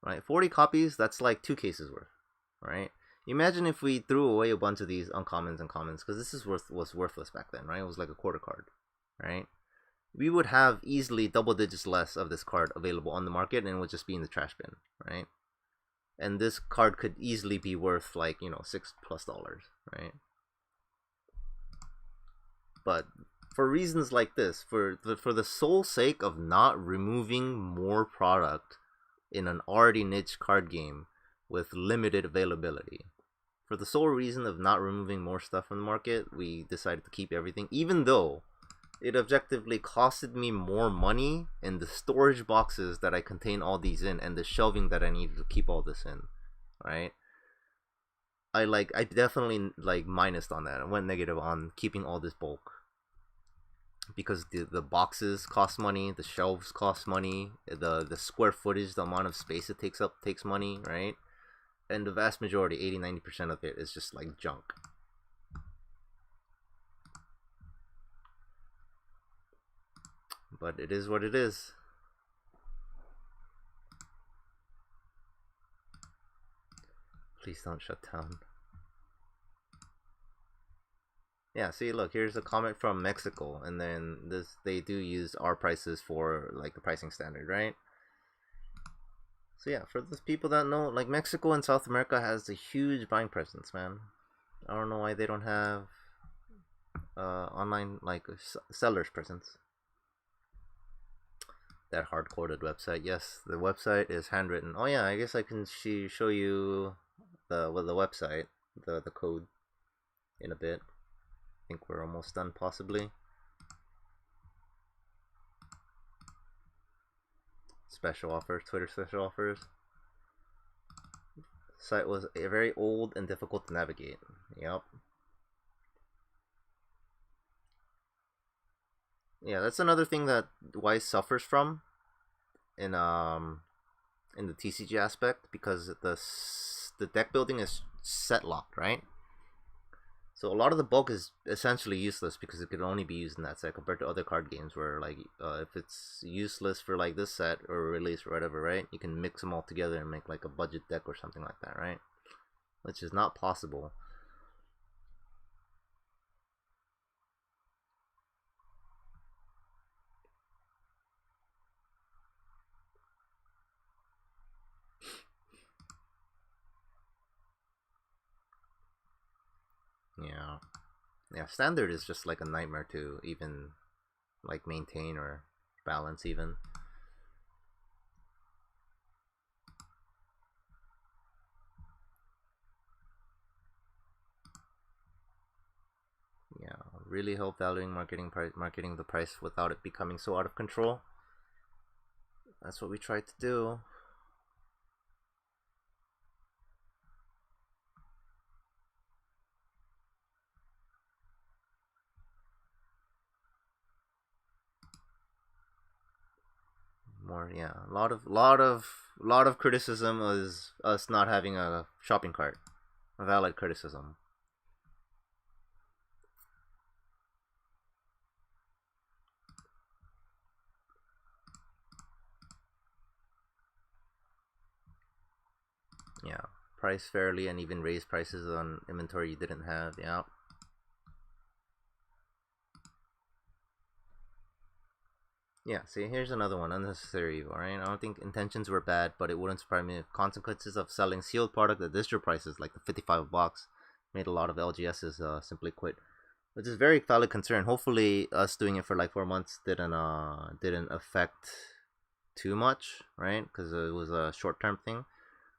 right? 40 copies, that's like 2 cases worth, right? Imagine if we threw away a bunch of these uncommons and commons, because this is was worthless back then, right? It was like a quarter card, right? We would have easily double digits less of this card available on the market, and it would just be in the trash bin, right? And this card could easily be worth like, you know, $6+, right? But for reasons like this, for the sole sake of not removing more product in an already niche card game with limited availability, for the sole reason of not removing more stuff from the market, we decided to keep everything, even though it objectively costed me more money in the storage boxes that I contain all these in and the shelving that I needed to keep all this in, right? I definitely like minused on that. I went negative on keeping all this bulk because the boxes cost money, the shelves cost money, the square footage, the amount of space it takes up takes money, right? And the vast majority, 80-90% of it is just like junk. But it is what it is. Please don't shut down. Yeah, see, look, here's a comment from Mexico, and then this they do use our prices for like the pricing standard, right? So yeah, for those people that know, like Mexico and South America has a huge buying presence, man. I don't know why they don't have online like sellers presence. That hard-coded website. Yes, the website is handwritten. Oh yeah, I guess I can show you the website, the code in a bit. I think we're almost done, possibly. Special offers, Twitter special offers. Site was very old and difficult to navigate. Yep. Yeah, that's another thing that Wise suffers from in the TCG aspect, because the deck building is set locked, right? So a lot of the bulk is essentially useless because it can only be used in that set, compared to other card games where like if it's useless for like this set or release or whatever, right? You can mix them all together and make like a budget deck or something like that, right? Which is not possible. Yeah. Yeah, standard is just like a nightmare to even like maintain or balance even. Yeah, really help valuing marketing the price without it becoming so out of control. That's what we tried to do. More, yeah, a lot of criticism is us not having a shopping cart, a valid criticism. Yeah, price fairly and even raise prices on inventory you didn't have. Yeah. Yeah, see, here's another one, unnecessary evil, right? I don't think intentions were bad, but it wouldn't surprise me if consequences of selling sealed product at distro prices, like the 55 box, made a lot of LGSs simply quit. Which is very valid concern. Hopefully, us doing it for like 4 months didn't affect too much, right? Because it was a short term thing.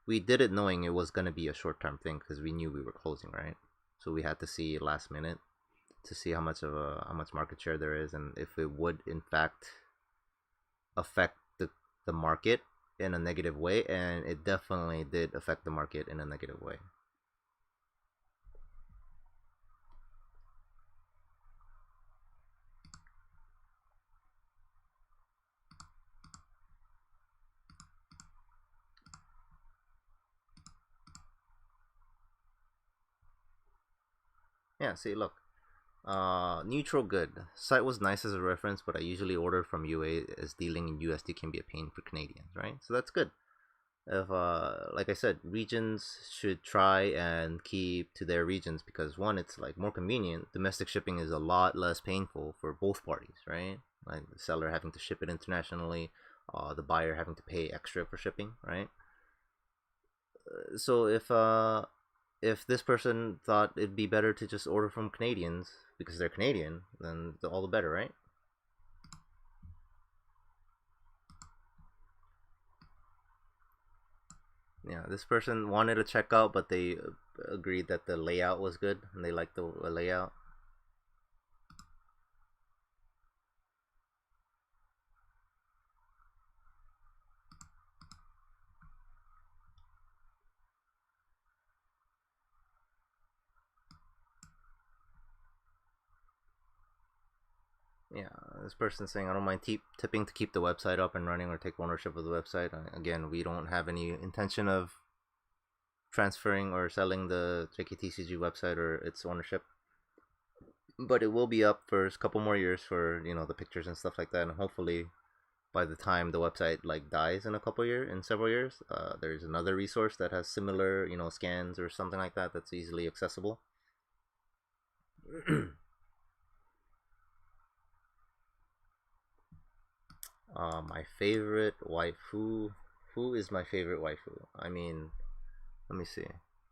we did it knowing it was gonna be a short-term thing because we knew we were closing, right? So we had to see last minute to see how much market share there is and if it would in fact affect the market in a negative way, and it definitely did affect the market in a negative way. Yeah, see, look. Neutral good. Site was nice as a reference, but I usually order from UA as dealing in USD can be a pain for Canadians, right? So that's good. If like I said, regions should try and keep to their regions because one, it's like more convenient. Domestic shipping is a lot less painful for both parties, right? Like the seller having to ship it internationally, the buyer having to pay extra for shipping, right? So if this person thought it'd be better to just order from Canadians because they're Canadian, then all the better, right? Yeah, this person wanted to check out, but they agreed that the layout was good and they liked the layout. Yeah, this person's saying I don't mind tipping to keep the website up and running or take ownership of the website. Again, we don't have any intention of transferring or selling the JKTCG website or its ownership, but it will be up for a couple more years for the pictures and stuff like that, and hopefully by the time the website like dies in several years, there's another resource that has similar scans or something like that that's easily accessible. My favorite waifu. Who is my favorite waifu? I mean, let me see.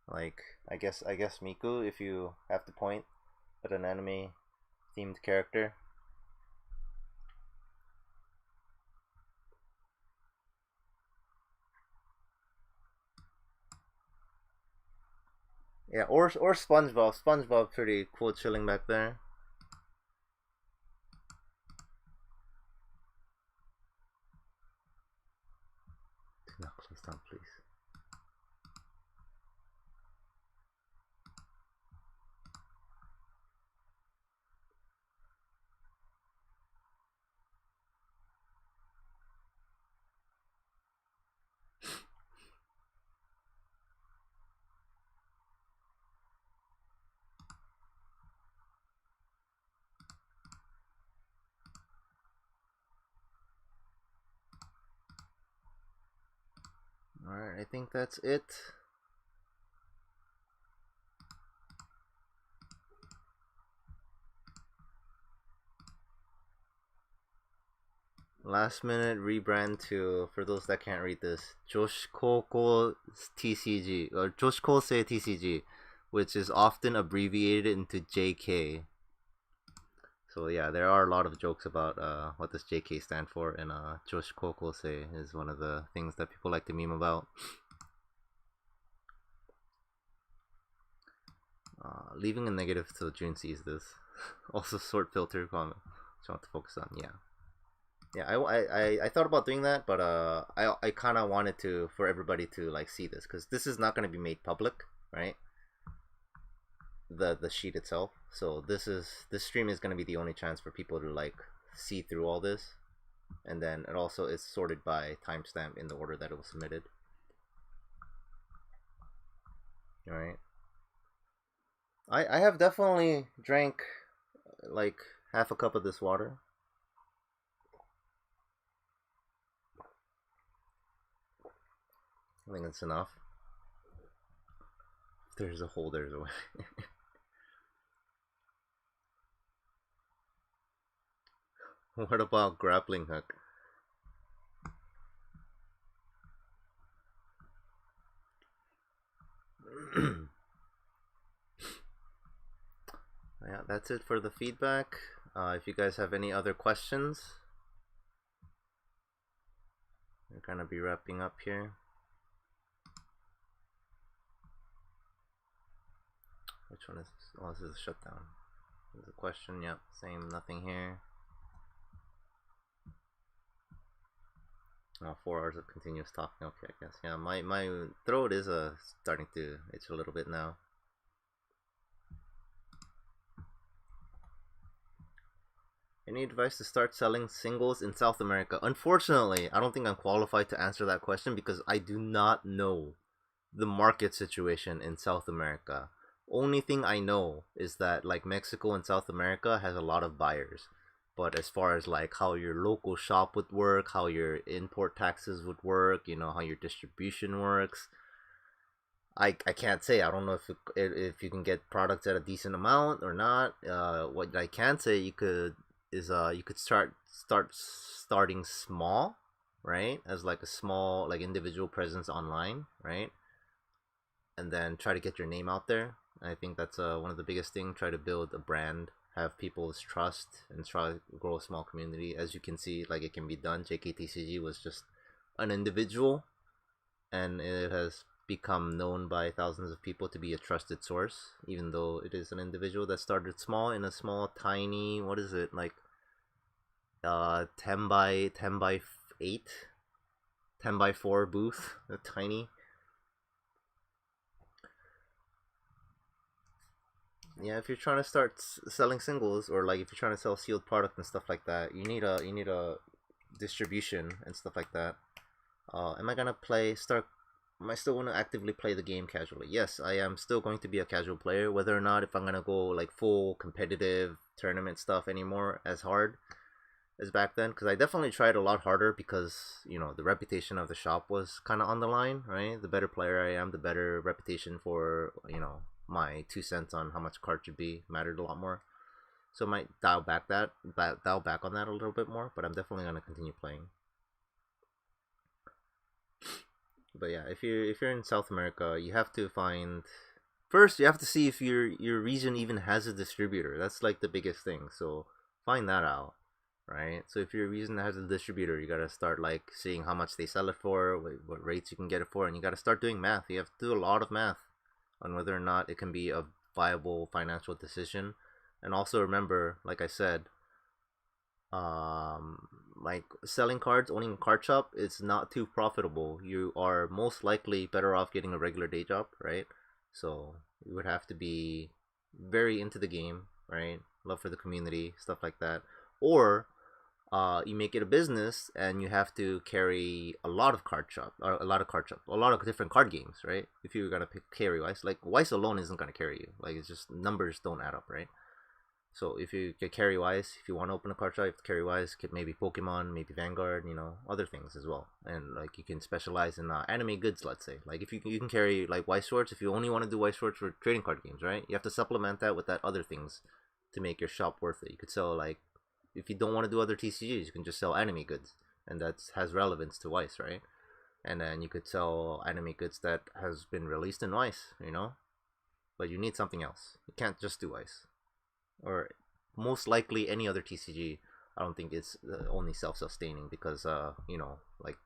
Like, I guess Miku. If you have to point at an anime themed character. Yeah, or SpongeBob. SpongeBob pretty cool, chilling back there. Do not close down, please. Alright, I think that's it. Last minute rebrand to, for those that can't read this, Joshikoko TCG, or Joshikose TCG, which is often abbreviated into JK. So yeah, there are a lot of jokes about what does JK stand for, and Joshikokose is one of the things that people like to meme about. Leaving a negative till Joon sees this. Also, sort filter comment. Which I want to focus on. Yeah. I thought about doing that, but I kind of wanted to for everybody to like see this because this is not going to be made public, right? The sheet itself. So this stream is going to be the only chance for people to like see through all this, and then it also is sorted by timestamp in the order that it was submitted. All right. I have definitely drank like half a cup of this water. I think it's enough. If there's a hole, there's a way. What about grappling hook? Yeah, that's it for the feedback. If you guys have any other questions, we're gonna be wrapping up here. Which one is this? Oh, this is a shutdown. There's a question. Yep, same. Nothing here. 4 hours of continuous talking. Okay, I guess. Yeah, my throat is starting to itch a little bit now. Any advice to start selling singles in South America? Unfortunately, I don't think I'm qualified to answer that question because I do not know the market situation in South America. Only thing I know is that like Mexico and South America has a lot of buyers. But as far as like how your local shop would work, how your import taxes would work, you know, how your distribution works, I can't say. I don't know if you can get products at a decent amount or not. What I can say you could starting small, right? As like a small like individual presence online, right? And then try to get your name out there. I think that's one of the biggest things. Try to build a brand, have people's trust, and try to grow a small community. As you can see, like it can be done. JKTCG was just an individual, and it has become known by thousands of people to be a trusted source, even though it is an individual that started small in a small, tiny, what is it, like 10 by 8, 10 by 4 booth, a tiny. Yeah, if you're trying to start selling singles, or like if you're trying to sell sealed product and stuff like that, you need a distribution and stuff like that. Am I gonna play start? Am I still going to actively play the game casually? Yes, I am still going to be a casual player. Whether or not if I'm gonna go like full competitive tournament stuff anymore as hard as back then, because I definitely tried a lot harder because you know the reputation of the shop was kind of on the line, right? The better player I am, the better reputation for my 2 cents on how much card should be mattered a lot more. So I might dial back on that a little bit more, but I'm definitely gonna continue playing. But yeah, if you're in South America, you have to find first you have to see if your region even has a distributor. That's like the biggest thing. So find that out, right? So if your region has a distributor, you gotta start like seeing how much they sell it for, what rates you can get it for, and you gotta start doing math. You have to do a lot of math on whether or not it can be a viable financial decision. And also remember, like I said, like selling cards, owning a card shop, it's not too profitable. You are most likely better off getting a regular day job, right? So you would have to be very into the game, right? Love for the community, stuff like that. Or you make it a business and you have to carry a lot of a lot of different card games, right? If you're gonna carry Weiss, like Weiss alone isn't gonna carry you. Like it's just numbers don't add up, right? So if you get carry Wise, if you want to open a card shop, you have to carry Wise. Get maybe Pokemon, maybe Vanguard, other things as well. And like you can specialize in anime goods, let's say. Like if you can carry like Wise Swords, if you only want to do Wise Swords for trading card games, right? You have to supplement that with that other things to make your shop worth it. You could sell like if you don't want to do other TCGs, you can just sell anime goods, and that has relevance to Wise, right? And then you could sell anime goods that has been released in Wise, but you need something else. You can't just do Wise or most likely any other TCG. I don't think it's only self-sustaining because like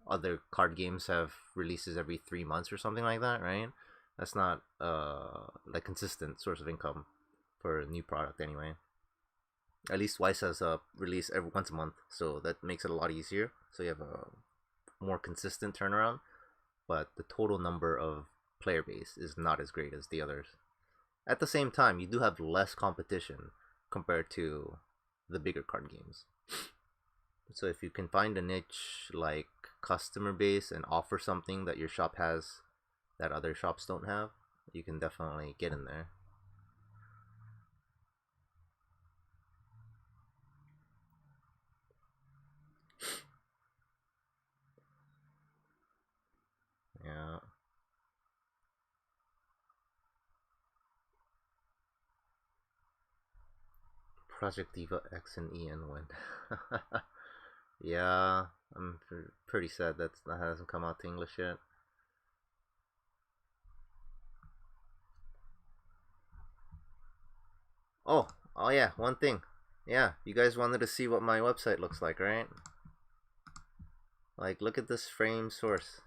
other card games have releases every 3 months or something like that, right? That's not like consistent source of income for a new product anyway. At least Weiss has a release every once a month, so that makes it a lot easier. So you have a more consistent turnaround, but the total number of player base is not as great as the others. At the same time, you do have less competition compared to the bigger card games. So if you can find a niche like customer base and offer something that your shop has that other shops don't have, you can definitely get in there. Yeah. Project Diva X and EN win. Yeah, I'm pretty sad that hasn't come out to English yet. Oh yeah, one thing. Yeah, you guys wanted to see what my website looks like, right? Like, look at this frame source.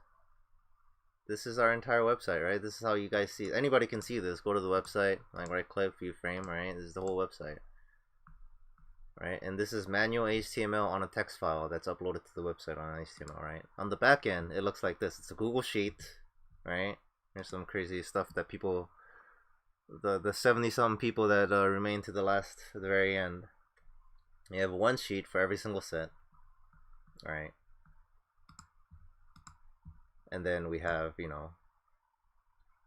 this is our entire website, right? This is how you guys see it. Anybody can see this. Go to the website, like right click, view frame, right? This is the whole website, right? And this is manual HTML on a text file that's uploaded to the website on HTML, right? On the back end, it looks like this. It's a Google Sheet, right? There's some crazy stuff that people, the 70-something people that remain to the very end. You have one sheet for every single set, right? And then we have,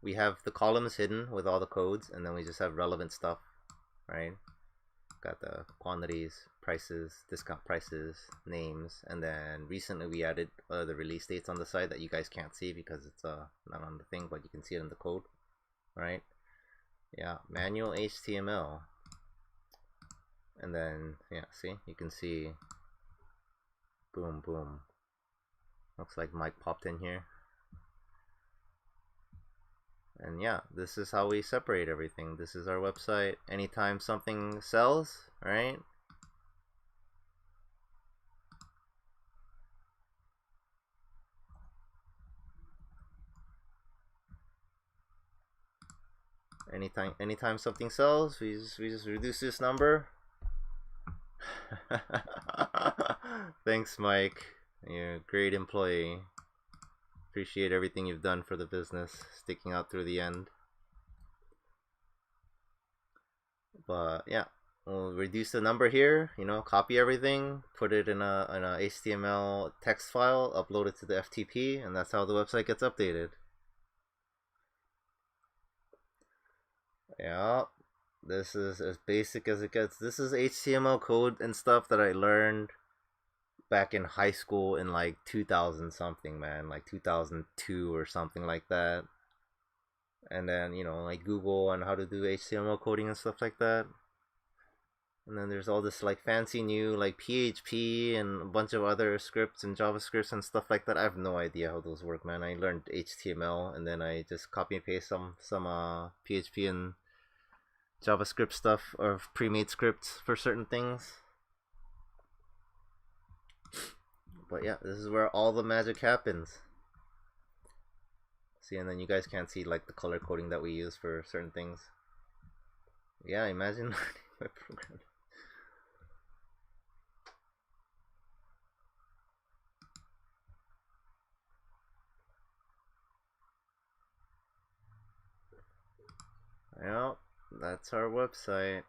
we have the columns hidden with all the codes, and then we just have relevant stuff, right? Got the quantities, prices, discount prices, names, and then recently we added the release dates on the side that you guys can't see because it's not on the thing, but you can see it in the code, right? Yeah, manual HTML. And then, yeah, see, you can see, boom, boom. Looks like Mike popped in here. And yeah, this is how we separate everything. This is our website. Anytime something sells, right? Anytime something sells, we just reduce this number. Thanks, Mike. You're a great employee. Appreciate everything you've done for the business, sticking out through the end. But yeah, we'll reduce the number here, copy everything, put it in a HTML text file, upload it to the FTP, and that's how the website gets updated. Yeah, this is as basic as it gets. This is HTML code and stuff that I learned back in high school in like 2000 something, man, like 2002 or something like that. And then, like Google on how to do HTML coding and stuff like that. And then there's all this like fancy new like PHP and a bunch of other scripts and JavaScripts and stuff like that. I have no idea how those work, man. I learned HTML and then I just copy and paste some PHP and JavaScript stuff or pre-made scripts for certain things. But yeah, this is where all the magic happens. See, and then you guys can't see like the color coding that we use for certain things. Yeah, imagine learning my program. Well, that's our website.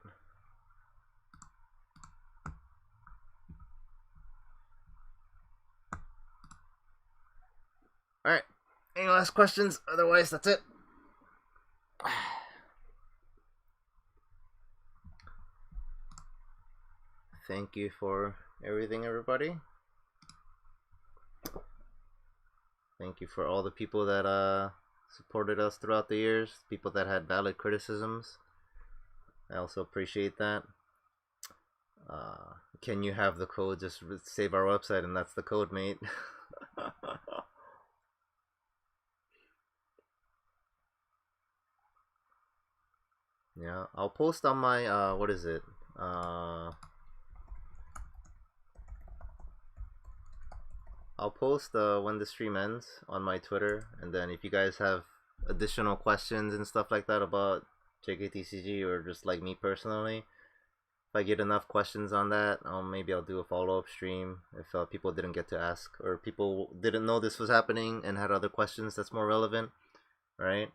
Alright, any last questions? Otherwise, that's it. Thank you for everything, everybody. Thank you for all the people that supported us throughout the years, people that had valid criticisms. I also appreciate that. Can you have the code? Just save our website, and that's the code, mate. Yeah, I'll post on my what is it? I'll post when the stream ends on my Twitter, and then if you guys have additional questions and stuff like that about JKTCG or just like me personally, if I get enough questions on that, maybe I'll do a follow-up stream if people didn't get to ask or people didn't know this was happening and had other questions that's more relevant, right?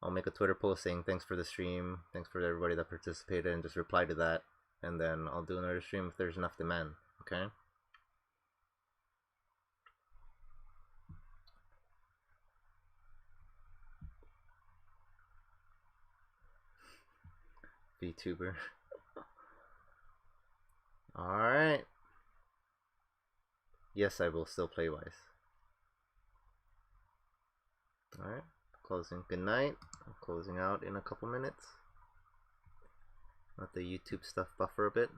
I'll make a Twitter post saying thanks for the stream, thanks for everybody that participated, and just reply to that, and then I'll do another stream if there's enough demand, okay? VTuber. Alright. Yes, I will still play Wise. Alright. Closing. Good night. I'm closing out in a couple minutes. Let the YouTube stuff buffer a bit.